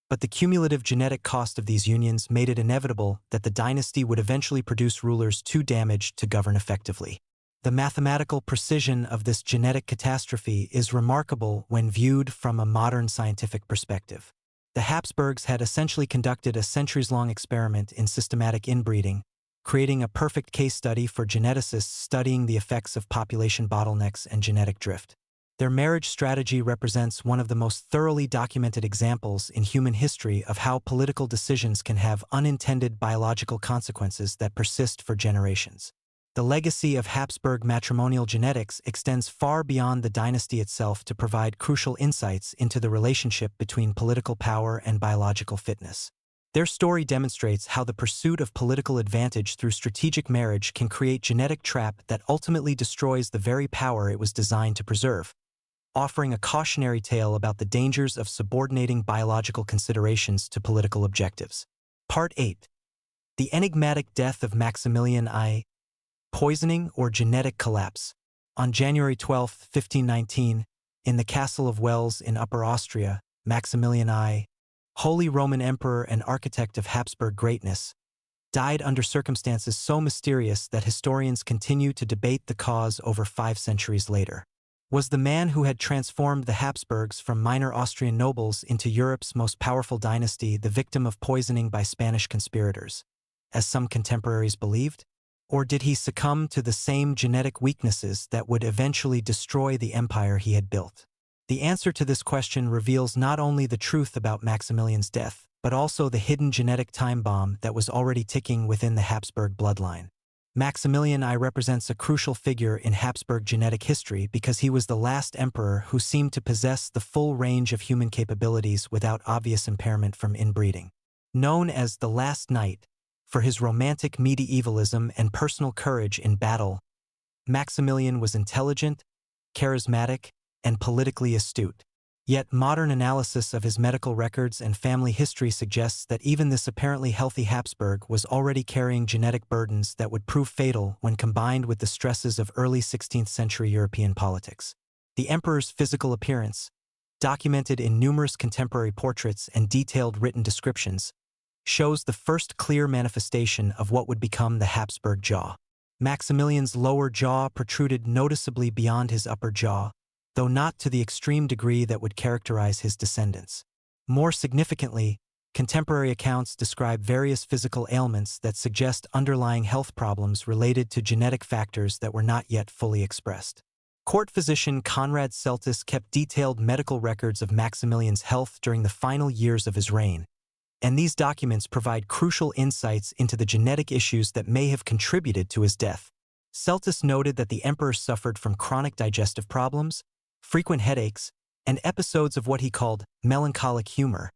but the cumulative genetic cost of these unions made it inevitable that the dynasty would eventually produce rulers too damaged to govern effectively. The mathematical precision of this genetic catastrophe is remarkable when viewed from a modern scientific perspective. The Habsburgs had essentially conducted a centuries-long experiment in systematic inbreeding, creating a perfect case study for geneticists studying the effects of population bottlenecks and genetic drift. Their marriage strategy represents one of the most thoroughly documented examples in human history of how political decisions can have unintended biological consequences that persist for generations. The legacy of Habsburg matrimonial genetics extends far beyond the dynasty itself to provide crucial insights into the relationship between political power and biological fitness. Their story demonstrates how the pursuit of political advantage through strategic marriage can create genetic trap that ultimately destroys the very power it was designed to preserve, offering a cautionary tale about the dangers of subordinating biological considerations to political objectives. Part 8. The enigmatic death of Maximilian I. Poisoning or genetic collapse. On January 12, 1519, in the Castle of Wels in Upper Austria, Maximilian I, Holy Roman Emperor and architect of Habsburg greatness, died under circumstances so mysterious that historians continue to debate the cause over 5 centuries later. Was the man who had transformed the Habsburgs from minor Austrian nobles into Europe's most powerful dynasty the victim of poisoning by Spanish conspirators, as some contemporaries believed? Or did he succumb to the same genetic weaknesses that would eventually destroy the empire he had built? The answer to this question reveals not only the truth about Maximilian's death, but also the hidden genetic time bomb that was already ticking within the Habsburg bloodline. Maximilian I represents a crucial figure in Habsburg genetic history because he was the last emperor who seemed to possess the full range of human capabilities without obvious impairment from inbreeding. Known as the Last Knight for his romantic medievalism and personal courage in battle, Maximilian was intelligent, charismatic, and politically astute. Yet modern analysis of his medical records and family history suggests that even this apparently healthy Habsburg was already carrying genetic burdens that would prove fatal when combined with the stresses of early 16th century European politics. The emperor's physical appearance, documented in numerous contemporary portraits and detailed written descriptions, shows the first clear manifestation of what would become the Habsburg jaw. Maximilian's lower jaw protruded noticeably beyond his upper jaw, though not to the extreme degree that would characterize his descendants. More significantly, contemporary accounts describe various physical ailments that suggest underlying health problems related to genetic factors that were not yet fully expressed. Court physician Conrad Celtis kept detailed medical records of Maximilian's health during the final years of his reign, and these documents provide crucial insights into the genetic issues that may have contributed to his death. Celtis noted that the emperor suffered from chronic digestive problems, frequent headaches, and episodes of what he called melancholic humor,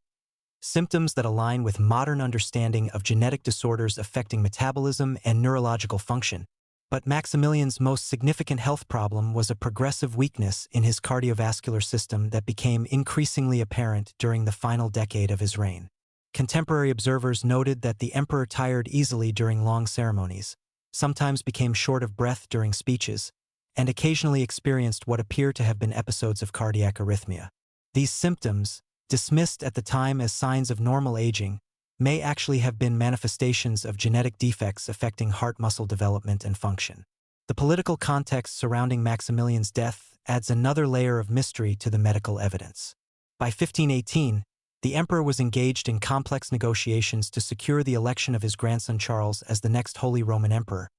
symptoms that align with modern understanding of genetic disorders affecting metabolism and neurological function. But Maximilian's most significant health problem was a progressive weakness in his cardiovascular system that became increasingly apparent during the final decade of his reign. Contemporary observers noted that the emperor tired easily during long ceremonies, sometimes became short of breath during speeches, and occasionally experienced what appear to have been episodes of cardiac arrhythmia. These symptoms, dismissed at the time as signs of normal aging, may actually have been manifestations of genetic defects affecting heart muscle development and function. The political context surrounding Maximilian's death adds another layer of mystery to the medical evidence. By 1518, the emperor was engaged in complex negotiations to secure the election of his grandson Charles as the next Holy Roman Emperor,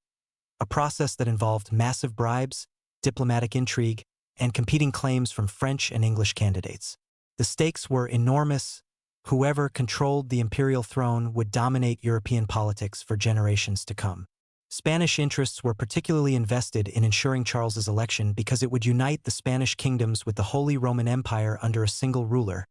a process that involved massive bribes, diplomatic intrigue, and competing claims from French and English candidates. The stakes were enormous. Whoever controlled the imperial throne would dominate European politics for generations to come. Spanish interests were particularly invested in ensuring Charles's election because it would unite the Spanish kingdoms with the Holy Roman Empire under a single ruler,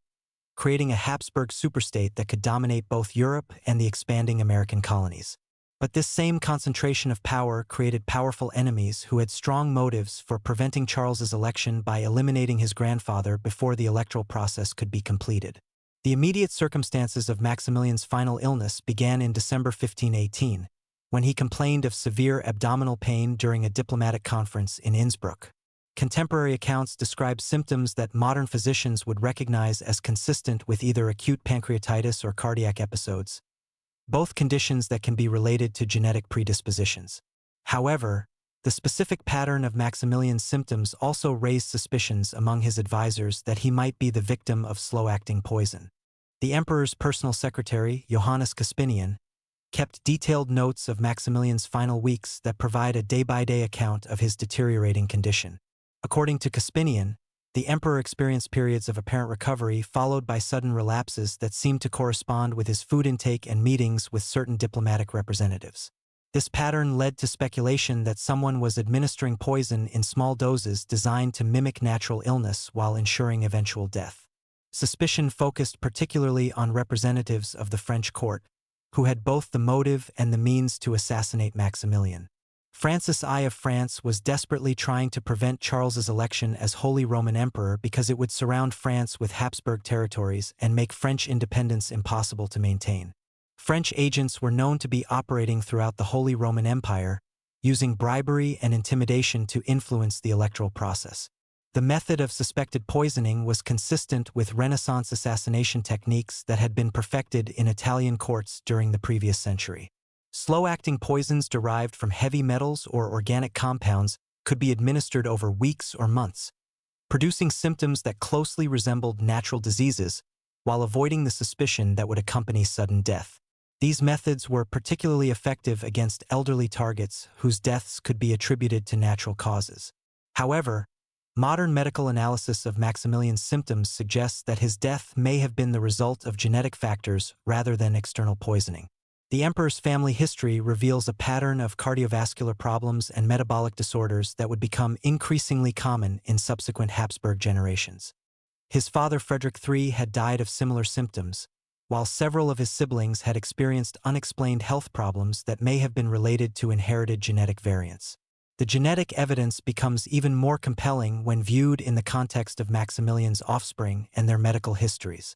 creating a Habsburg superstate that could dominate both Europe and the expanding American colonies. But this same concentration of power created powerful enemies who had strong motives for preventing Charles's election by eliminating his grandfather before the electoral process could be completed. The immediate circumstances of Maximilian's final illness began in December 1518, when he complained of severe abdominal pain during a diplomatic conference in Innsbruck. Contemporary accounts describe symptoms that modern physicians would recognize as consistent with either acute pancreatitis or cardiac episodes, both conditions that can be related to genetic predispositions. However, the specific pattern of Maximilian's symptoms also raised suspicions among his advisors that he might be the victim of slow-acting poison. The emperor's personal secretary, Johannes Caspinian, kept detailed notes of Maximilian's final weeks that provide a day-by-day account of his deteriorating condition. According to Caspinian, the emperor experienced periods of apparent recovery followed by sudden relapses that seemed to correspond with his food intake and meetings with certain diplomatic representatives. This pattern led to speculation that someone was administering poison in small doses designed to mimic natural illness while ensuring eventual death. Suspicion focused particularly on representatives of the French court, who had both the motive and the means to assassinate Maximilian. Francis I of France was desperately trying to prevent Charles's election as Holy Roman Emperor because it would surround France with Habsburg territories and make French independence impossible to maintain. French agents were known to be operating throughout the Holy Roman Empire, using bribery and intimidation to influence the electoral process. The method of suspected poisoning was consistent with Renaissance assassination techniques that had been perfected in Italian courts during the previous century. Slow-acting poisons derived from heavy metals or organic compounds could be administered over weeks or months, producing symptoms that closely resembled natural diseases while avoiding the suspicion that would accompany sudden death. These methods were particularly effective against elderly targets whose deaths could be attributed to natural causes. However, modern medical analysis of Maximilian's symptoms suggests that his death may have been the result of genetic factors rather than external poisoning. The emperor's family history reveals a pattern of cardiovascular problems and metabolic disorders that would become increasingly common in subsequent Habsburg generations. His father Frederick III had died of similar symptoms, while several of his siblings had experienced unexplained health problems that may have been related to inherited genetic variants. The genetic evidence becomes even more compelling when viewed in the context of Maximilian's offspring and their medical histories.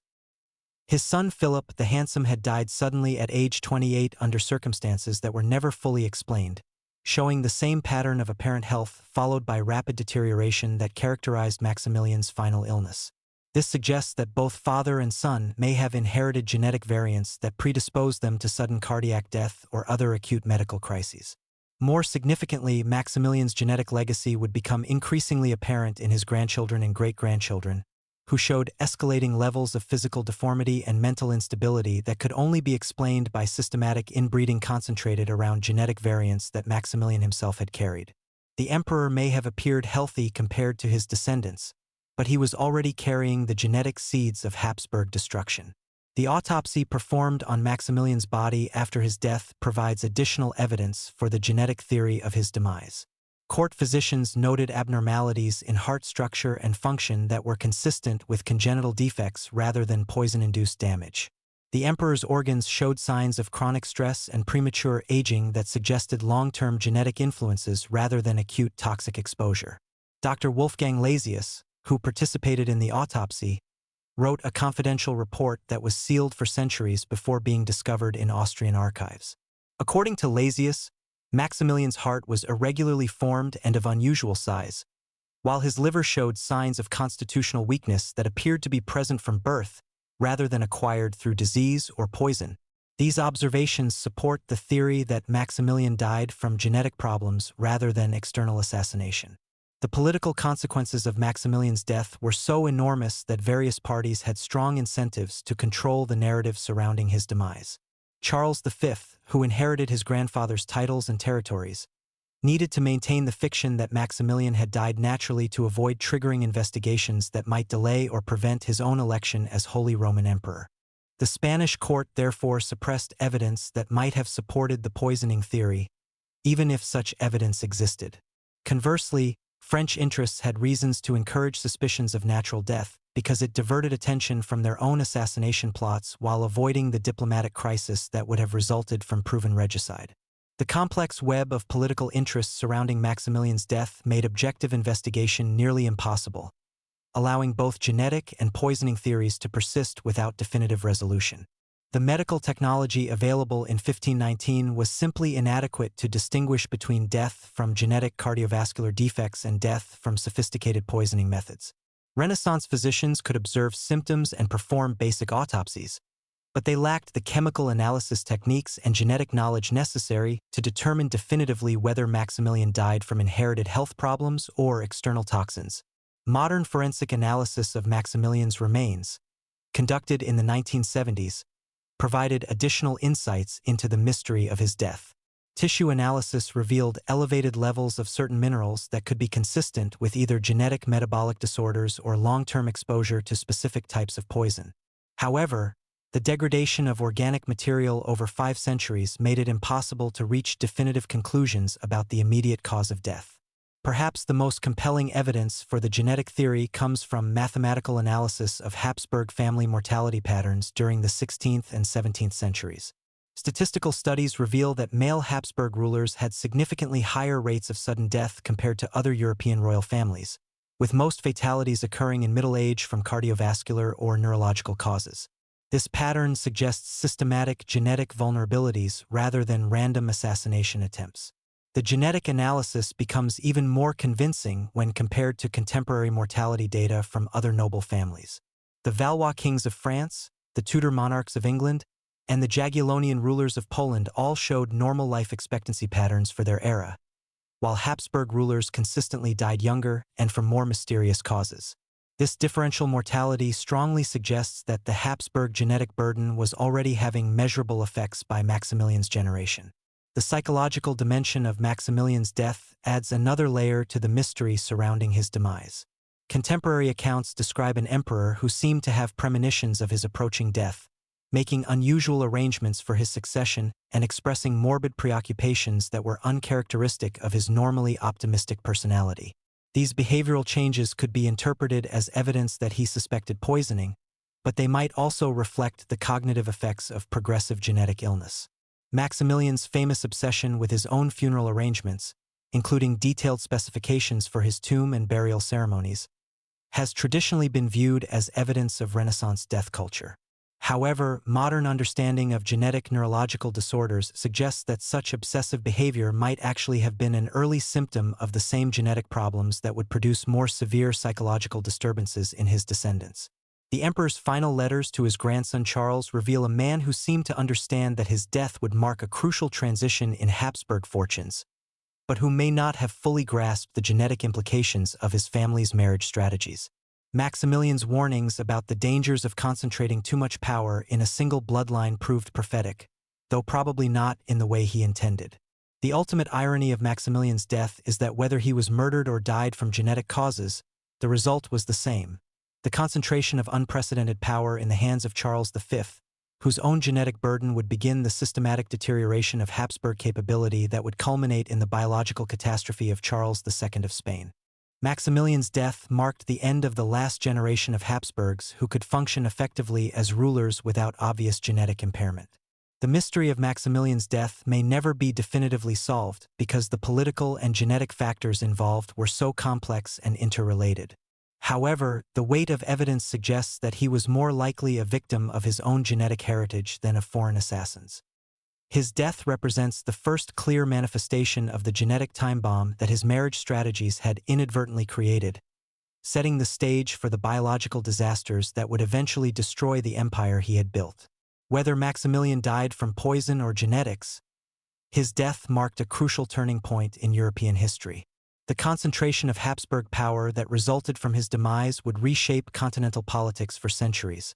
His son Philip the Handsome had died suddenly at age 28 under circumstances that were never fully explained, showing the same pattern of apparent health followed by rapid deterioration that characterized Maximilian's final illness. This suggests that both father and son may have inherited genetic variants that predisposed them to sudden cardiac death or other acute medical crises. More significantly, Maximilian's genetic legacy would become increasingly apparent in his grandchildren and great-grandchildren, who showed escalating levels of physical deformity and mental instability that could only be explained by systematic inbreeding concentrated around genetic variants that Maximilian himself had carried. The emperor may have appeared healthy compared to his descendants, but he was already carrying the genetic seeds of Habsburg destruction. The autopsy performed on Maximilian's body after his death provides additional evidence for the genetic theory of his demise. Court physicians noted abnormalities in heart structure and function that were consistent with congenital defects rather than poison-induced damage. The emperor's organs showed signs of chronic stress and premature aging that suggested long-term genetic influences rather than acute toxic exposure. Dr. Wolfgang Lazius, who participated in the autopsy, wrote a confidential report that was sealed for centuries before being discovered in Austrian archives. According to Lazius, Maximilian's heart was irregularly formed and of unusual size, while his liver showed signs of constitutional weakness that appeared to be present from birth rather than acquired through disease or poison. These observations support the theory that Maximilian died from genetic problems rather than external assassination. The political consequences of Maximilian's death were so enormous that various parties had strong incentives to control the narrative surrounding his demise. Charles V, who inherited his grandfather's titles and territories, needed to maintain the fiction that Maximilian had died naturally to avoid triggering investigations that might delay or prevent his own election as Holy Roman Emperor. The Spanish court therefore suppressed evidence that might have supported the poisoning theory, even if such evidence existed. Conversely, French interests had reasons to encourage suspicions of natural death because it diverted attention from their own assassination plots while avoiding the diplomatic crisis that would have resulted from proven regicide. The complex web of political interests surrounding Maximilian's death made objective investigation nearly impossible, allowing both genetic and poisoning theories to persist without definitive resolution. The medical technology available in 1519 was simply inadequate to distinguish between death from genetic cardiovascular defects and death from sophisticated poisoning methods. Renaissance physicians could observe symptoms and perform basic autopsies, but they lacked the chemical analysis techniques and genetic knowledge necessary to determine definitively whether Maximilian died from inherited health problems or external toxins. Modern forensic analysis of Maximilian's remains, conducted in the 1970s, provided additional insights into the mystery of his death. Tissue analysis revealed elevated levels of certain minerals that could be consistent with either genetic metabolic disorders or long-term exposure to specific types of poison. However, the degradation of organic material over 5 centuries made it impossible to reach definitive conclusions about the immediate cause of death. Perhaps the most compelling evidence for the genetic theory comes from mathematical analysis of Habsburg family mortality patterns during the 16th and 17th centuries. Statistical studies reveal that male Habsburg rulers had significantly higher rates of sudden death compared to other European royal families, with most fatalities occurring in middle age from cardiovascular or neurological causes. This pattern suggests systematic genetic vulnerabilities rather than random assassination attempts. The genetic analysis becomes even more convincing when compared to contemporary mortality data from other noble families. The Valois kings of France, the Tudor monarchs of England, and the Jagiellonian rulers of Poland all showed normal life expectancy patterns for their era, while Habsburg rulers consistently died younger and from more mysterious causes. This differential mortality strongly suggests that the Habsburg genetic burden was already having measurable effects by Maximilian's generation. The psychological dimension of Maximilian's death adds another layer to the mystery surrounding his demise. Contemporary accounts describe an emperor who seemed to have premonitions of his approaching death, making unusual arrangements for his succession and expressing morbid preoccupations that were uncharacteristic of his normally optimistic personality. These behavioral changes could be interpreted as evidence that he suspected poisoning, but they might also reflect the cognitive effects of progressive genetic illness. Maximilian's famous obsession with his own funeral arrangements, including detailed specifications for his tomb and burial ceremonies, has traditionally been viewed as evidence of Renaissance death culture. However, modern understanding of genetic neurological disorders suggests that such obsessive behavior might actually have been an early symptom of the same genetic problems that would produce more severe psychological disturbances in his descendants. The emperor's final letters to his grandson Charles reveal a man who seemed to understand that his death would mark a crucial transition in Habsburg fortunes, but who may not have fully grasped the genetic implications of his family's marriage strategies. Maximilian's warnings about the dangers of concentrating too much power in a single bloodline proved prophetic, though probably not in the way he intended. The ultimate irony of Maximilian's death is that whether he was murdered or died from genetic causes, the result was the same: the concentration of unprecedented power in the hands of Charles V, whose own genetic burden would begin the systematic deterioration of Habsburg capability that would culminate in the biological catastrophe of Charles II of Spain. Maximilian's death marked the end of the last generation of Habsburgs who could function effectively as rulers without obvious genetic impairment. The mystery of Maximilian's death may never be definitively solved because the political and genetic factors involved were so complex and interrelated. However, the weight of evidence suggests that he was more likely a victim of his own genetic heritage than of foreign assassins. His death represents the first clear manifestation of the genetic time bomb that his marriage strategies had inadvertently created, setting the stage for the biological disasters that would eventually destroy the empire he had built. Whether Maximilian died from poison or genetics, his death marked a crucial turning point in European history. The concentration of Habsburg power that resulted from his demise would reshape continental politics for centuries,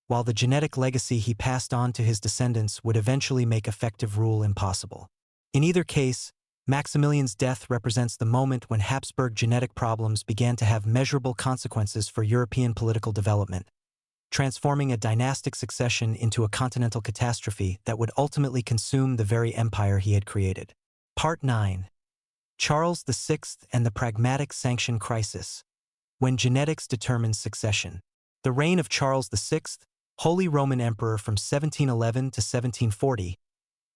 while the genetic legacy he passed on to his descendants would eventually make effective rule impossible. In either case, Maximilian's death represents the moment when Habsburg genetic problems began to have measurable consequences for European political development, transforming a dynastic succession into a continental catastrophe that would ultimately consume the very empire he had created. Part 9. Charles VI and the Pragmatic Sanction Crisis. When genetics determines succession. The reign of Charles VI, Holy Roman Emperor from 1711 to 1740,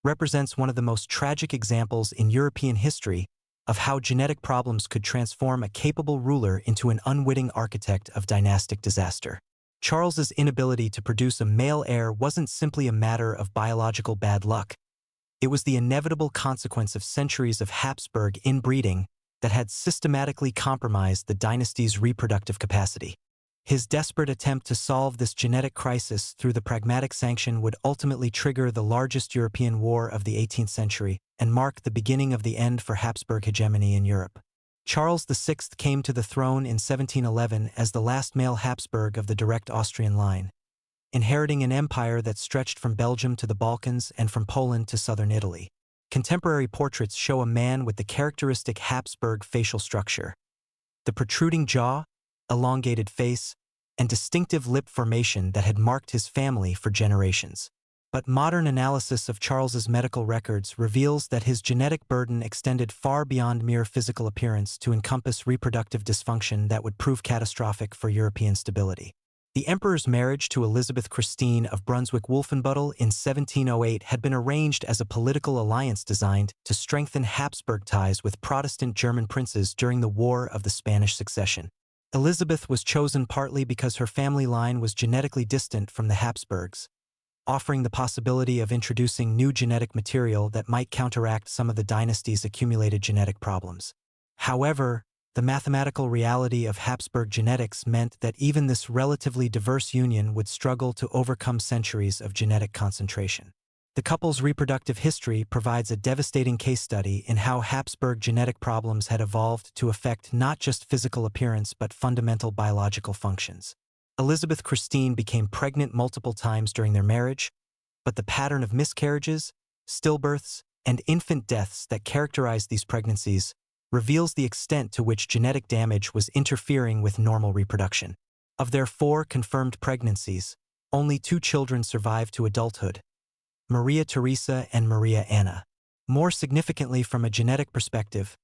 represents one of the most tragic examples in European history of how genetic problems could transform a capable ruler into an unwitting architect of dynastic disaster. Charles's inability to produce a male heir wasn't simply a matter of biological bad luck. It was the inevitable consequence of centuries of Habsburg inbreeding that had systematically compromised the dynasty's reproductive capacity. His desperate attempt to solve this genetic crisis through the Pragmatic Sanction would ultimately trigger the largest European war of the 18th century and mark the beginning of the end for Habsburg hegemony in Europe. Charles VI came to the throne in 1711 as the last male Habsburg of the direct Austrian line, inheriting an empire that stretched from Belgium to the Balkans and from Poland to southern Italy. Contemporary portraits show a man with the characteristic Habsburg facial structure: the protruding jaw, elongated face, and distinctive lip formation that had marked his family for generations. But modern analysis of Charles's medical records reveals that his genetic burden extended far beyond mere physical appearance to encompass reproductive dysfunction that would prove catastrophic for European stability. The emperor's marriage to Elizabeth Christine of Brunswick-Wolfenbüttel in 1708 had been arranged as a political alliance designed to strengthen Habsburg ties with Protestant German princes during the War of the Spanish Succession. Elizabeth was chosen partly because her family line was genetically distant from the Habsburgs, offering the possibility of introducing new genetic material that might counteract some of the dynasty's accumulated genetic problems. However, the mathematical reality of Habsburg genetics meant that even this relatively diverse union would struggle to overcome centuries of genetic concentration. The couple's reproductive history provides a devastating case study in how Habsburg genetic problems had evolved to affect not just physical appearance but fundamental biological functions. Elizabeth Christine became pregnant multiple times during their marriage, but the pattern of miscarriages, stillbirths, and infant deaths that characterized these pregnancies reveals the extent to which genetic damage was interfering with normal reproduction. Of their 4 confirmed pregnancies, only 2 children survived to adulthood: Maria Theresa and Maria Anna. More significantly, from a genetic perspective,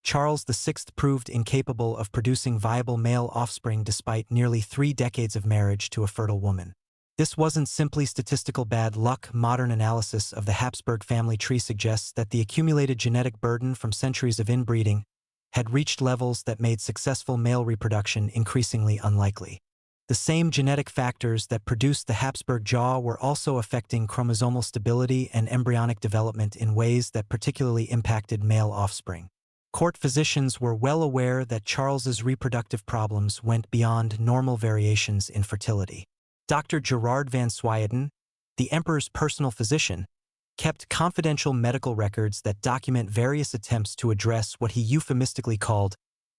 Charles VI proved incapable of producing viable male offspring despite nearly 3 decades of marriage to a fertile woman. This wasn't simply statistical bad luck. Modern analysis of the Habsburg family tree suggests that the accumulated genetic burden from centuries of inbreeding had reached levels that made successful male reproduction increasingly unlikely. The same genetic factors that produced the Habsburg jaw were also affecting chromosomal stability and embryonic development in ways that particularly impacted male offspring. Court physicians were well aware that Charles's reproductive problems went beyond normal variations in fertility. Dr. Gerard van Sweden, the emperor's personal physician, kept confidential medical records that document various attempts to address what he euphemistically called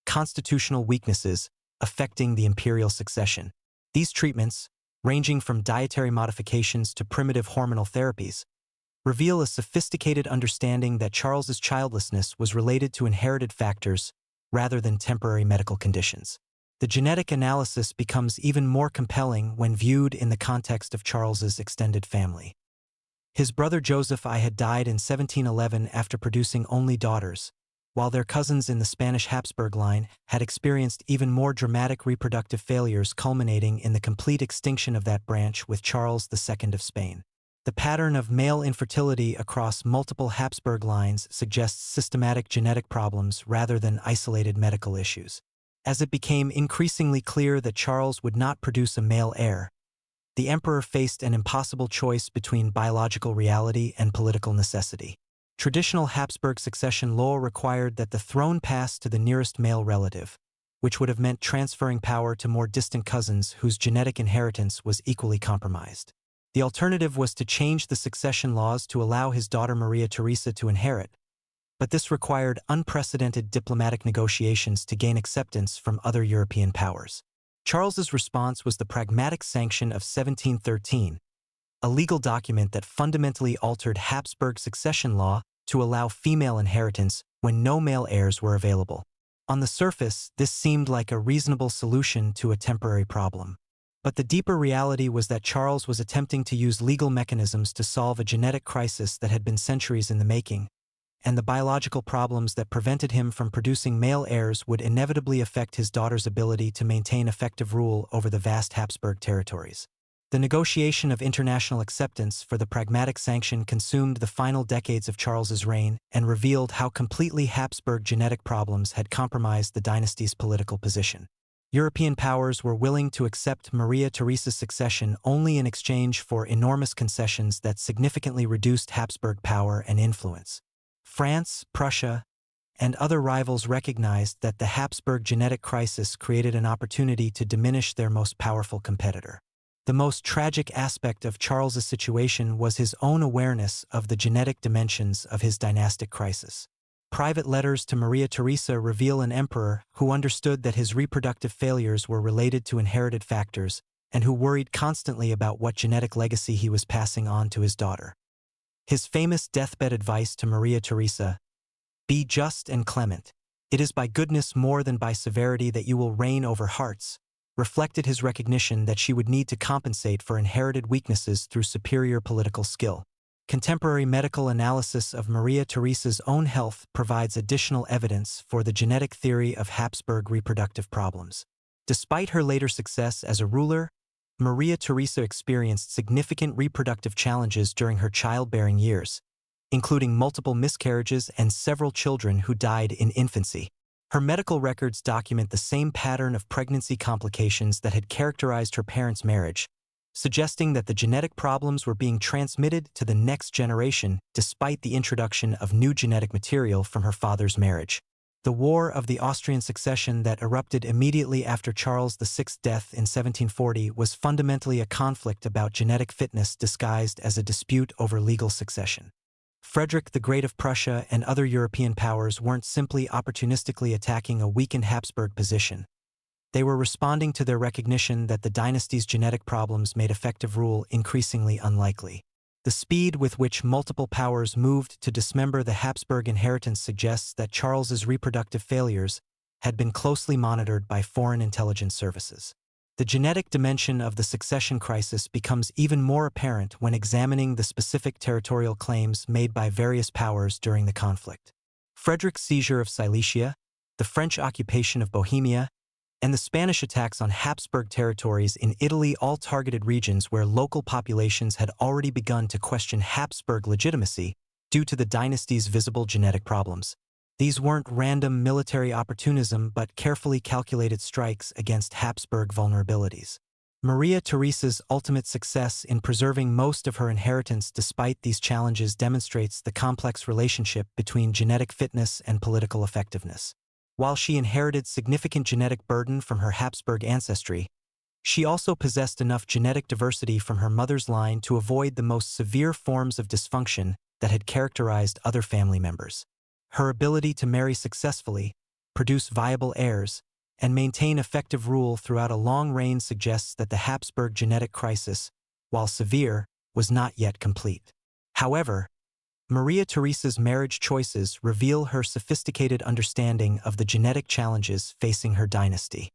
constitutional weaknesses affecting the imperial succession. These treatments, ranging from dietary modifications to primitive hormonal therapies, reveal a sophisticated understanding that Charles's childlessness was related to inherited factors rather than temporary medical conditions. The genetic analysis becomes even more compelling when viewed in the context of Charles's extended family. His brother Joseph I had died in 1711 after producing only daughters, while their cousins in the Spanish Habsburg line had experienced even more dramatic reproductive failures, culminating in the complete extinction of that branch with Charles II of Spain. The pattern of male infertility across multiple Habsburg lines suggests systematic genetic problems rather than isolated medical issues. As it became increasingly clear that Charles would not produce a male heir, the emperor faced an impossible choice between biological reality and political necessity. Traditional Habsburg succession law required that the throne pass to the nearest male relative, which would have meant transferring power to more distant cousins whose genetic inheritance was equally compromised. The alternative was to change the succession laws to allow his daughter Maria Theresa to inherit, but this required unprecedented diplomatic negotiations to gain acceptance from other European powers. Charles's response was the Pragmatic Sanction of 1713, a legal document that fundamentally altered Habsburg succession law to allow female inheritance when no male heirs were available. On the surface, this seemed like a reasonable solution to a temporary problem. But the deeper reality was that Charles was attempting to use legal mechanisms to solve a genetic crisis that had been centuries in the making, and the biological problems that prevented him from producing male heirs would inevitably affect his daughter's ability to maintain effective rule over the vast Habsburg territories. The negotiation of international acceptance for the Pragmatic Sanction consumed the final decades of Charles's reign and revealed how completely Habsburg genetic problems had compromised the dynasty's political position. European powers were willing to accept Maria Theresa's succession only in exchange for enormous concessions that significantly reduced Habsburg power and influence. France, Prussia, and other rivals recognized that the Habsburg genetic crisis created an opportunity to diminish their most powerful competitor. The most tragic aspect of Charles's situation was his own awareness of the genetic dimensions of his dynastic crisis. Private letters to Maria Theresa reveal an emperor who understood that his reproductive failures were related to inherited factors and who worried constantly about what genetic legacy he was passing on to his daughter. His famous deathbed advice to Maria Theresa, "Be just and clement. It is by goodness more than by severity that you will reign over hearts," reflected his recognition that she would need to compensate for inherited weaknesses through superior political skill. Contemporary medical analysis of Maria Theresa's own health provides additional evidence for the genetic theory of Habsburg reproductive problems. Despite her later success as a ruler, Maria Theresa experienced significant reproductive challenges during her childbearing years, including multiple miscarriages and several children who died in infancy. Her medical records document the same pattern of pregnancy complications that had characterized her parents' marriage, suggesting that the genetic problems were being transmitted to the next generation despite the introduction of new genetic material from her father's marriage. The War of the Austrian Succession that erupted immediately after Charles VI's death in 1740 was fundamentally a conflict about genetic fitness disguised as a dispute over legal succession. Frederick the Great of Prussia and other European powers weren't simply opportunistically attacking a weakened Habsburg position. They were responding to their recognition that the dynasty's genetic problems made effective rule increasingly unlikely. The speed with which multiple powers moved to dismember the Habsburg inheritance suggests that Charles's reproductive failures had been closely monitored by foreign intelligence services. The genetic dimension of the succession crisis becomes even more apparent when examining the specific territorial claims made by various powers during the conflict. Frederick's seizure of Silesia, the French occupation of Bohemia, and the Spanish attacks on Habsburg territories in Italy all targeted regions where local populations had already begun to question Habsburg legitimacy due to the dynasty's visible genetic problems. These weren't random military opportunism but carefully calculated strikes against Habsburg vulnerabilities. Maria Theresa's ultimate success in preserving most of her inheritance despite these challenges demonstrates the complex relationship between genetic fitness and political effectiveness. While she inherited significant genetic burden from her Habsburg ancestry, she also possessed enough genetic diversity from her mother's line to avoid the most severe forms of dysfunction that had characterized other family members. Her ability to marry successfully, produce viable heirs, and maintain effective rule throughout a long reign suggests that the Habsburg genetic crisis, while severe, was not yet complete. However, Maria Theresa's marriage choices reveal her sophisticated understanding of the genetic challenges facing her dynasty.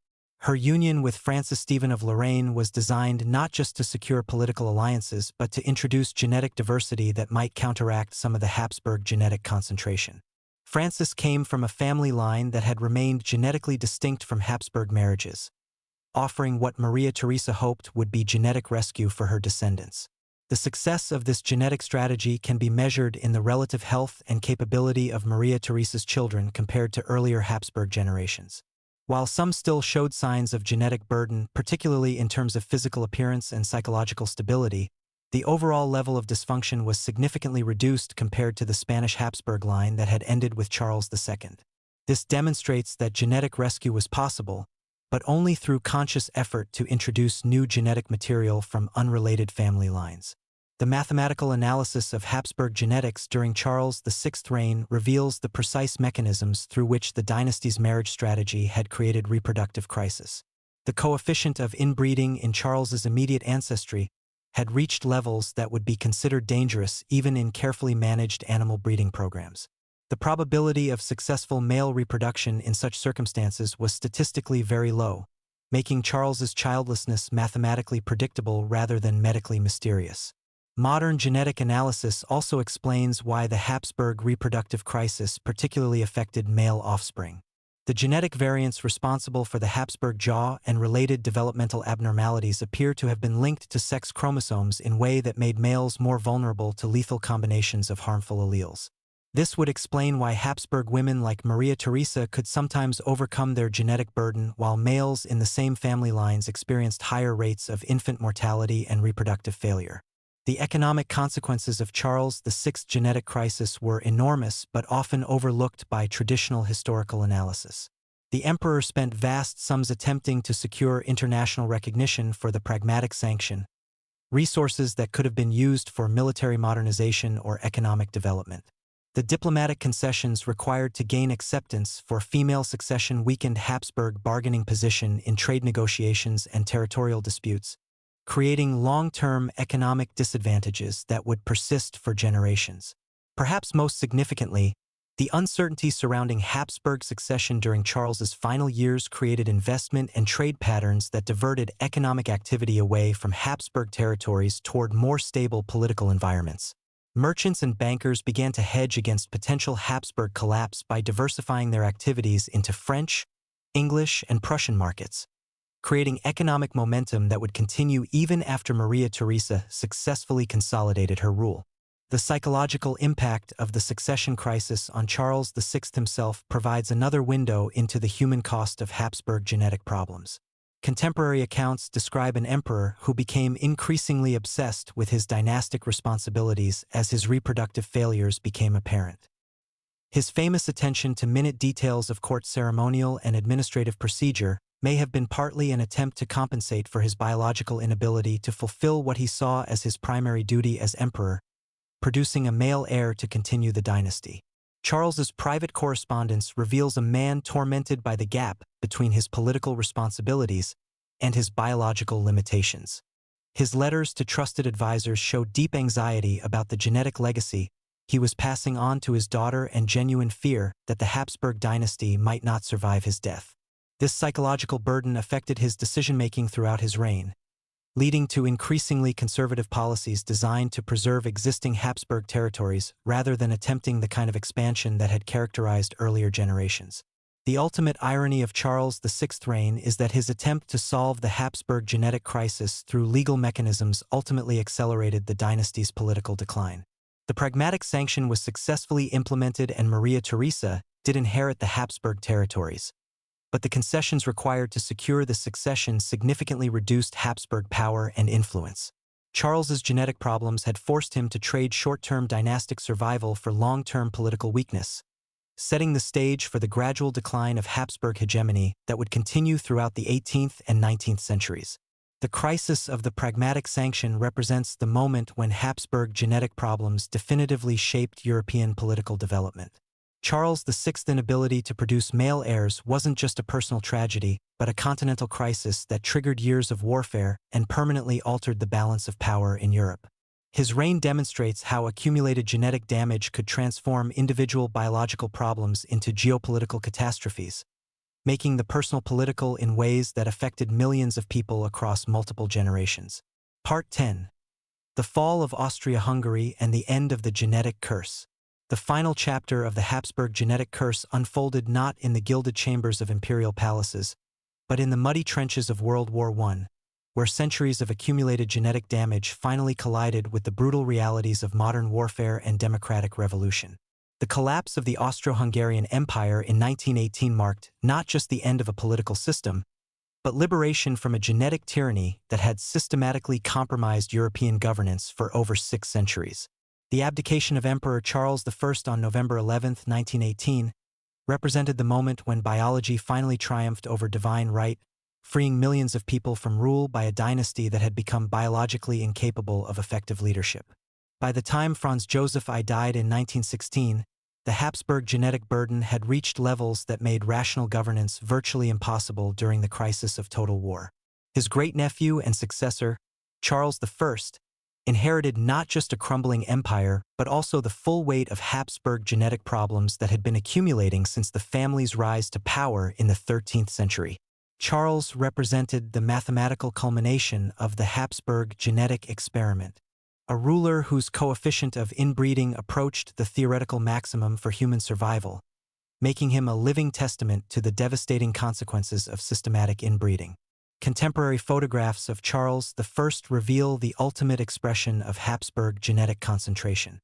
Her union with Francis Stephen of Lorraine was designed not just to secure political alliances but to introduce genetic diversity that might counteract some of the Habsburg genetic concentration. Francis came from a family line that had remained genetically distinct from Habsburg marriages, offering what Maria Theresa hoped would be genetic rescue for her descendants. The success of this genetic strategy can be measured in the relative health and capability of Maria Theresa's children compared to earlier Habsburg generations. While some still showed signs of genetic burden, particularly in terms of physical appearance and psychological stability, the overall level of dysfunction was significantly reduced compared to the Spanish Habsburg line that had ended with Charles II. This demonstrates that genetic rescue was possible, but only through conscious effort to introduce new genetic material from unrelated family lines. The mathematical analysis of Habsburg genetics during Charles VI's reign reveals the precise mechanisms through which the dynasty's marriage strategy had created reproductive crisis. The coefficient of inbreeding in Charles's immediate ancestry had reached levels that would be considered dangerous even in carefully managed animal breeding programs. The probability of successful male reproduction in such circumstances was statistically very low, making Charles's childlessness mathematically predictable rather than medically mysterious. Modern genetic analysis also explains why the Habsburg reproductive crisis particularly affected male offspring. The genetic variants responsible for the Habsburg jaw and related developmental abnormalities appear to have been linked to sex chromosomes in a way that made males more vulnerable to lethal combinations of harmful alleles. This would explain why Habsburg women like Maria Theresa could sometimes overcome their genetic burden while males in the same family lines experienced higher rates of infant mortality and reproductive failure. The economic consequences of Charles VI's genetic crisis were enormous but often overlooked by traditional historical analysis. The emperor spent vast sums attempting to secure international recognition for the Pragmatic Sanction, resources that could have been used for military modernization or economic development. The diplomatic concessions required to gain acceptance for female succession weakened Habsburg bargaining position in trade negotiations and territorial disputes, creating long-term economic disadvantages that would persist for generations. Perhaps most significantly, the uncertainty surrounding Habsburg succession during Charles's final years created investment and trade patterns that diverted economic activity away from Habsburg territories toward more stable political environments. Merchants and bankers began to hedge against potential Habsburg collapse by diversifying their activities into French, English, and Prussian markets, creating economic momentum that would continue even after Maria Theresa successfully consolidated her rule. The psychological impact of the succession crisis on Charles VI himself provides another window into the human cost of Habsburg genetic problems. Contemporary accounts describe an emperor who became increasingly obsessed with his dynastic responsibilities as his reproductive failures became apparent. His famous attention to minute details of court ceremonial and administrative procedure may have been partly an attempt to compensate for his biological inability to fulfill what he saw as his primary duty as emperor, producing a male heir to continue the dynasty. Charles's private correspondence reveals a man tormented by the gap between his political responsibilities and his biological limitations. His letters to trusted advisors show deep anxiety about the genetic legacy he was passing on to his daughter and genuine fear that the Habsburg dynasty might not survive his death. This psychological burden affected his decision-making throughout his reign, leading to increasingly conservative policies designed to preserve existing Habsburg territories rather than attempting the kind of expansion that had characterized earlier generations. The ultimate irony of Charles VI's reign is that his attempt to solve the Habsburg genetic crisis through legal mechanisms ultimately accelerated the dynasty's political decline. The pragmatic sanction was successfully implemented and Maria Theresa did inherit the Habsburg territories. But the concessions required to secure the succession significantly reduced Habsburg power and influence. Charles's genetic problems had forced him to trade short-term dynastic survival for long-term political weakness, setting the stage for the gradual decline of Habsburg hegemony that would continue throughout the 18th and 19th centuries. The crisis of the pragmatic sanction represents the moment when Habsburg genetic problems definitively shaped European political development. Charles VI's inability to produce male heirs wasn't just a personal tragedy, but a continental crisis that triggered years of warfare and permanently altered the balance of power in Europe. His reign demonstrates how accumulated genetic damage could transform individual biological problems into geopolitical catastrophes, making the personal political in ways that affected millions of people across multiple generations. Part 10. The Fall of Austria-Hungary and the End of the Genetic Curse. The final chapter of the Habsburg genetic curse unfolded not in the gilded chambers of imperial palaces, but in the muddy trenches of World War I, where centuries of accumulated genetic damage finally collided with the brutal realities of modern warfare and democratic revolution. The collapse of the Austro-Hungarian Empire in 1918 marked not just the end of a political system, but liberation from a genetic tyranny that had systematically compromised European governance for over 6 centuries. The abdication of Emperor Charles I on November 11, 1918, represented the moment when biology finally triumphed over divine right, freeing millions of people from rule by a dynasty that had become biologically incapable of effective leadership. By the time Franz Joseph I died in 1916, the Habsburg genetic burden had reached levels that made rational governance virtually impossible during the crisis of total war. His great-nephew and successor, Charles I, inherited not just a crumbling empire, but also the full weight of Habsburg genetic problems that had been accumulating since the family's rise to power in the 13th century. Charles represented the mathematical culmination of the Habsburg genetic experiment, a ruler whose coefficient of inbreeding approached the theoretical maximum for human survival, making him a living testament to the devastating consequences of systematic inbreeding. Contemporary photographs of Charles I reveal the ultimate expression of Habsburg genetic concentration.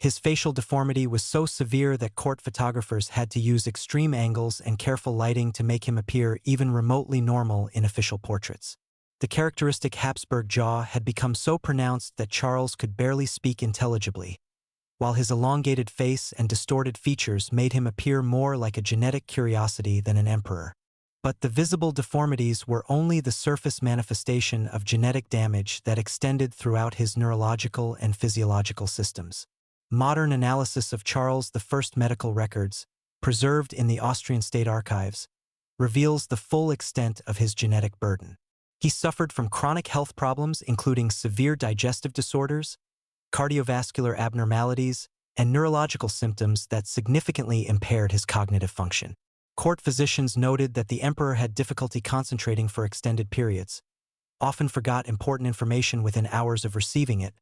His facial deformity was so severe that court photographers had to use extreme angles and careful lighting to make him appear even remotely normal in official portraits. The characteristic Habsburg jaw had become so pronounced that Charles could barely speak intelligibly, while his elongated face and distorted features made him appear more like a genetic curiosity than an emperor. But the visible deformities were only the surface manifestation of genetic damage that extended throughout his neurological and physiological systems. Modern analysis of Charles I's medical records, preserved in the Austrian state archives, reveals the full extent of his genetic burden. He suffered from chronic health problems including severe digestive disorders, cardiovascular abnormalities, and neurological symptoms that significantly impaired his cognitive function. Court physicians noted that the emperor had difficulty concentrating for extended periods, often forgot important information within hours of receiving it,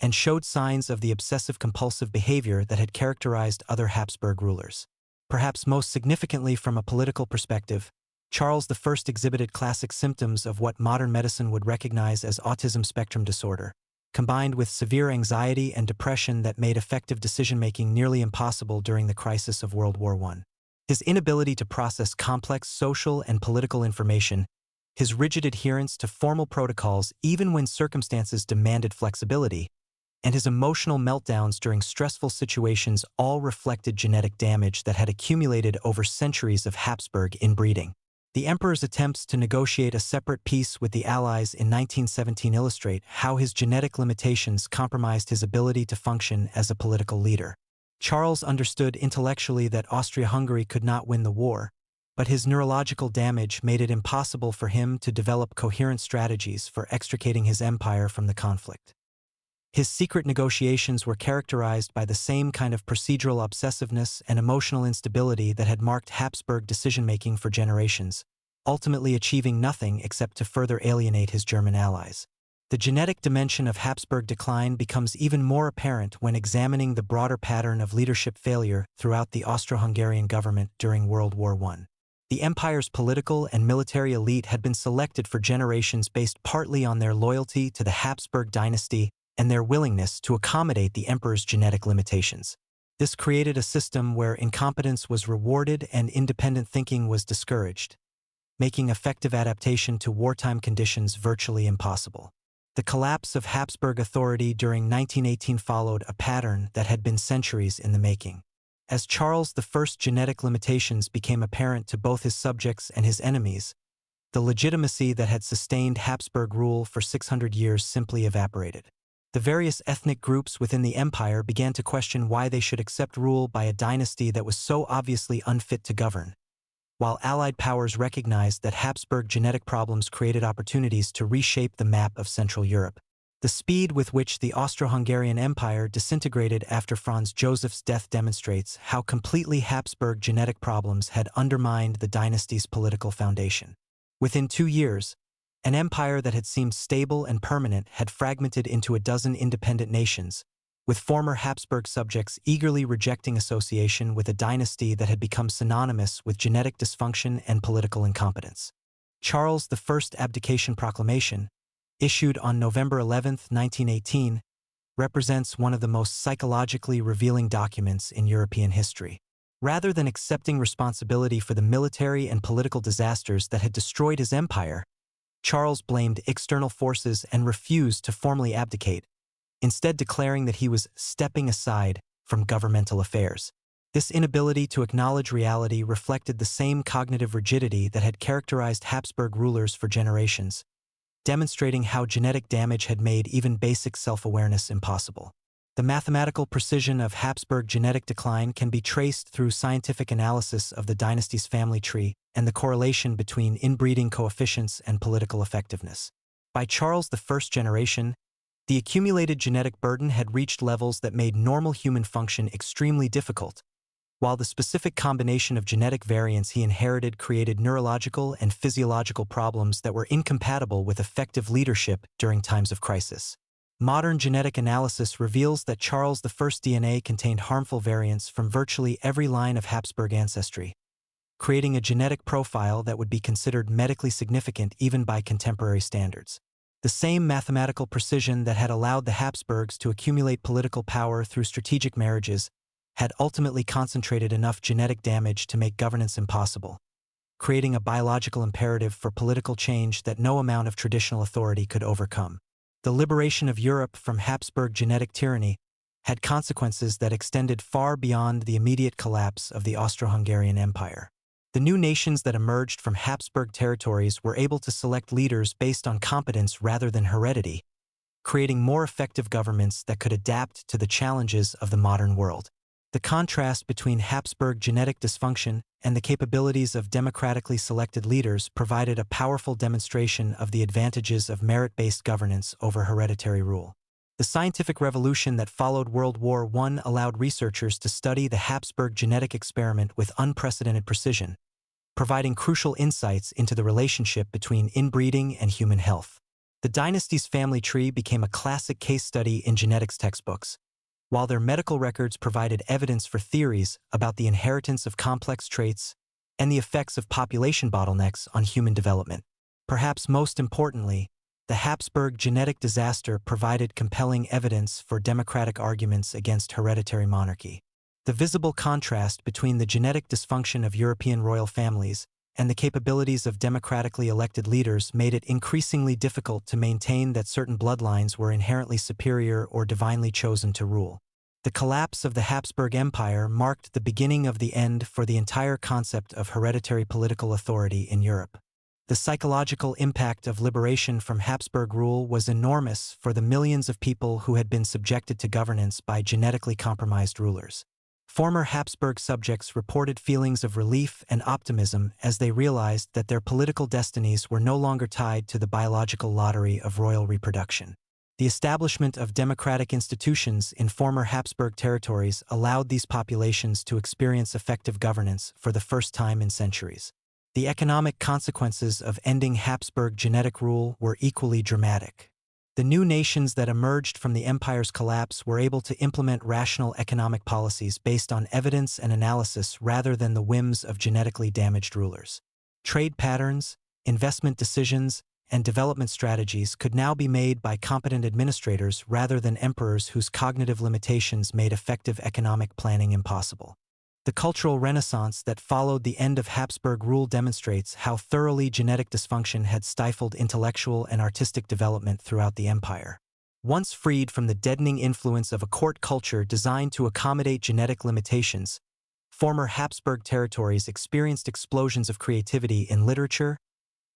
and showed signs of the obsessive-compulsive behavior that had characterized other Habsburg rulers. Perhaps most significantly from a political perspective, Charles I exhibited classic symptoms of what modern medicine would recognize as autism spectrum disorder, combined with severe anxiety and depression that made effective decision-making nearly impossible during the crisis of World War I. His inability to process complex social and political information, his rigid adherence to formal protocols even when circumstances demanded flexibility, and his emotional meltdowns during stressful situations all reflected genetic damage that had accumulated over centuries of Habsburg inbreeding. The emperor's attempts to negotiate a separate peace with the Allies in 1917 illustrate how his genetic limitations compromised his ability to function as a political leader. Charles understood intellectually that Austria-Hungary could not win the war, but his neurological damage made it impossible for him to develop coherent strategies for extricating his empire from the conflict. His secret negotiations were characterized by the same kind of procedural obsessiveness and emotional instability that had marked Habsburg decision-making for generations, ultimately achieving nothing except to further alienate his German allies. The genetic dimension of Habsburg decline becomes even more apparent when examining the broader pattern of leadership failure throughout the Austro-Hungarian government during World War I. The empire's political and military elite had been selected for generations based partly on their loyalty to the Habsburg Dynasty and their willingness to accommodate the emperor's genetic limitations. This created a system where incompetence was rewarded and independent thinking was discouraged, making effective adaptation to wartime conditions virtually impossible. The collapse of Habsburg authority during 1918 followed a pattern that had been centuries in the making. As Charles I's genetic limitations became apparent to both his subjects and his enemies, the legitimacy that had sustained Habsburg rule for 600 years simply evaporated. The various ethnic groups within the empire began to question why they should accept rule by a dynasty that was so obviously unfit to govern, while Allied powers recognized that Habsburg genetic problems created opportunities to reshape the map of Central Europe. The speed with which the Austro-Hungarian Empire disintegrated after Franz Joseph's death demonstrates how completely Habsburg genetic problems had undermined the dynasty's political foundation. Within 2 years, an empire that had seemed stable and permanent had fragmented into a dozen independent nations, with former Habsburg subjects eagerly rejecting association with a dynasty that had become synonymous with genetic dysfunction and political incompetence. Charles I's abdication proclamation, issued on November 11, 1918, represents one of the most psychologically revealing documents in European history. Rather than accepting responsibility for the military and political disasters that had destroyed his empire, Charles blamed external forces and refused to formally abdicate, instead declaring that he was stepping aside from governmental affairs. This inability to acknowledge reality reflected the same cognitive rigidity that had characterized Habsburg rulers for generations, demonstrating how genetic damage had made even basic self-awareness impossible. The mathematical precision of Habsburg genetic decline can be traced through scientific analysis of the dynasty's family tree and the correlation between inbreeding coefficients and political effectiveness. By Charles I's generation, the accumulated genetic burden had reached levels that made normal human function extremely difficult, while the specific combination of genetic variants he inherited created neurological and physiological problems that were incompatible with effective leadership during times of crisis. Modern genetic analysis reveals that Charles I's DNA contained harmful variants from virtually every line of Habsburg ancestry, creating a genetic profile that would be considered medically significant even by contemporary standards. The same mathematical precision that had allowed the Habsburgs to accumulate political power through strategic marriages had ultimately concentrated enough genetic damage to make governance impossible, creating a biological imperative for political change that no amount of traditional authority could overcome. The liberation of Europe from Habsburg genetic tyranny had consequences that extended far beyond the immediate collapse of the Austro-Hungarian Empire. The new nations that emerged from Habsburg territories were able to select leaders based on competence rather than heredity, creating more effective governments that could adapt to the challenges of the modern world. The contrast between Habsburg genetic dysfunction and the capabilities of democratically selected leaders provided a powerful demonstration of the advantages of merit-based governance over hereditary rule. The scientific revolution that followed World War I allowed researchers to study the Habsburg genetic experiment with unprecedented precision, providing crucial insights into the relationship between inbreeding and human health. The dynasty's family tree became a classic case study in genetics textbooks, while their medical records provided evidence for theories about the inheritance of complex traits and the effects of population bottlenecks on human development. Perhaps most importantly, the Habsburg genetic disaster provided compelling evidence for democratic arguments against hereditary monarchy. The visible contrast between the genetic dysfunction of European royal families and the capabilities of democratically elected leaders made it increasingly difficult to maintain that certain bloodlines were inherently superior or divinely chosen to rule. The collapse of the Habsburg Empire marked the beginning of the end for the entire concept of hereditary political authority in Europe. The psychological impact of liberation from Habsburg rule was enormous for the millions of people who had been subjected to governance by genetically compromised rulers. Former Habsburg subjects reported feelings of relief and optimism as they realized that their political destinies were no longer tied to the biological lottery of royal reproduction. The establishment of democratic institutions in former Habsburg territories allowed these populations to experience effective governance for the first time in centuries. The economic consequences of ending Habsburg genetic rule were equally dramatic. The new nations that emerged from the empire's collapse were able to implement rational economic policies based on evidence and analysis rather than the whims of genetically damaged rulers. Trade patterns, investment decisions, and development strategies could now be made by competent administrators rather than emperors whose cognitive limitations made effective economic planning impossible. The cultural renaissance that followed the end of Habsburg rule demonstrates how thoroughly genetic dysfunction had stifled intellectual and artistic development throughout the empire. Once freed from the deadening influence of a court culture designed to accommodate genetic limitations, former Habsburg territories experienced explosions of creativity in literature,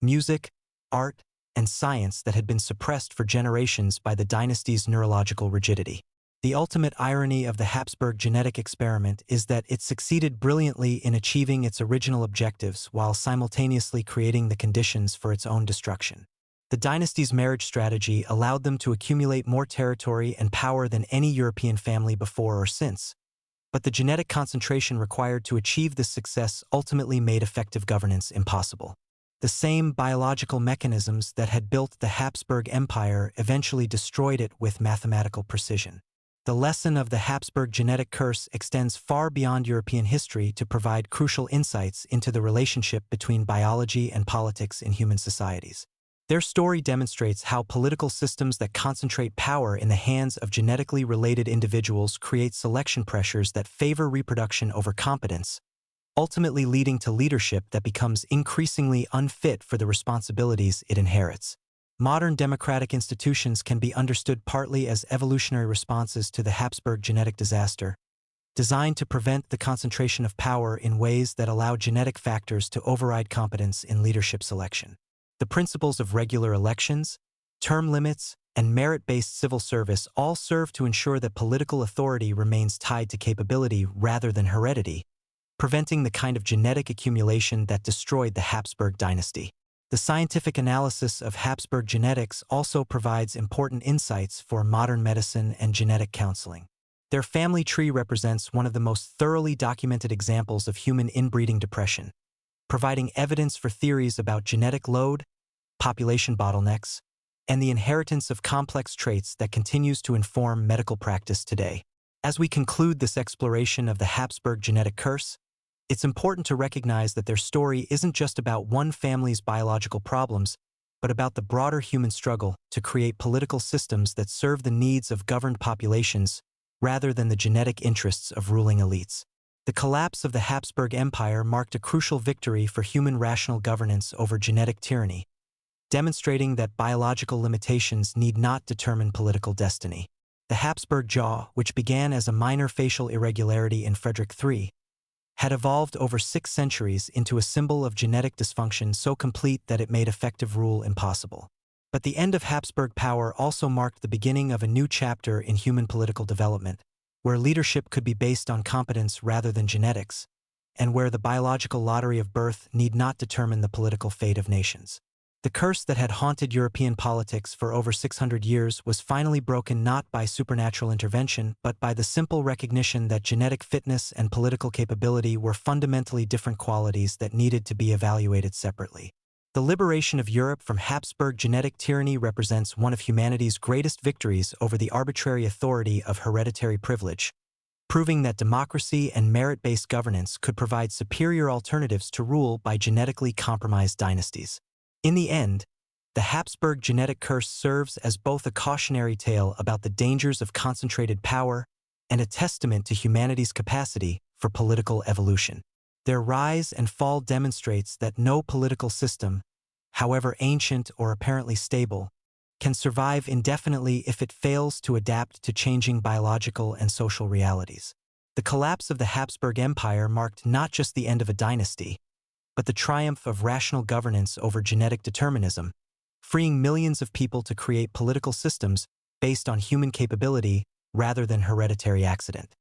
music, art, and science that had been suppressed for generations by the dynasty's neurological rigidity. The ultimate irony of the Habsburg genetic experiment is that it succeeded brilliantly in achieving its original objectives while simultaneously creating the conditions for its own destruction. The dynasty's marriage strategy allowed them to accumulate more territory and power than any European family before or since, but the genetic concentration required to achieve this success ultimately made effective governance impossible. The same biological mechanisms that had built the Habsburg Empire eventually destroyed it with mathematical precision. The lesson of the Habsburg genetic curse extends far beyond European history to provide crucial insights into the relationship between biology and politics in human societies. Their story demonstrates how political systems that concentrate power in the hands of genetically related individuals create selection pressures that favor reproduction over competence, ultimately leading to leadership that becomes increasingly unfit for the responsibilities it inherits. Modern democratic institutions can be understood partly as evolutionary responses to the Habsburg genetic disaster, designed to prevent the concentration of power in ways that allow genetic factors to override competence in leadership selection. The principles of regular elections, term limits, and merit-based civil service all serve to ensure that political authority remains tied to capability rather than heredity, preventing the kind of genetic accumulation that destroyed the Habsburg dynasty. The scientific analysis of Habsburg genetics also provides important insights for modern medicine and genetic counseling. Their family tree represents one of the most thoroughly documented examples of human inbreeding depression, providing evidence for theories about genetic load, population bottlenecks, and the inheritance of complex traits that continues to inform medical practice today. As we conclude this exploration of the Habsburg genetic curse, it's important to recognize that their story isn't just about one family's biological problems, but about the broader human struggle to create political systems that serve the needs of governed populations rather than the genetic interests of ruling elites. The collapse of the Habsburg Empire marked a crucial victory for human rational governance over genetic tyranny, demonstrating that biological limitations need not determine political destiny. The Habsburg jaw, which began as a minor facial irregularity in Frederick III, had evolved over 6 centuries into a symbol of genetic dysfunction so complete that it made effective rule impossible. But the end of Habsburg power also marked the beginning of a new chapter in human political development, where leadership could be based on competence rather than genetics, and where the biological lottery of birth need not determine the political fate of nations. The curse that had haunted European politics for over 600 years was finally broken not by supernatural intervention but by the simple recognition that genetic fitness and political capability were fundamentally different qualities that needed to be evaluated separately. The liberation of Europe from Habsburg genetic tyranny represents one of humanity's greatest victories over the arbitrary authority of hereditary privilege, proving that democracy and merit-based governance could provide superior alternatives to rule by genetically compromised dynasties. In the end, the Habsburg genetic curse serves as both a cautionary tale about the dangers of concentrated power and a testament to humanity's capacity for political evolution. Their rise and fall demonstrates that no political system, however ancient or apparently stable, can survive indefinitely if it fails to adapt to changing biological and social realities. The collapse of the Habsburg Empire marked not just the end of a dynasty, but the triumph of rational governance over genetic determinism, freeing millions of people to create political systems based on human capability rather than hereditary accident.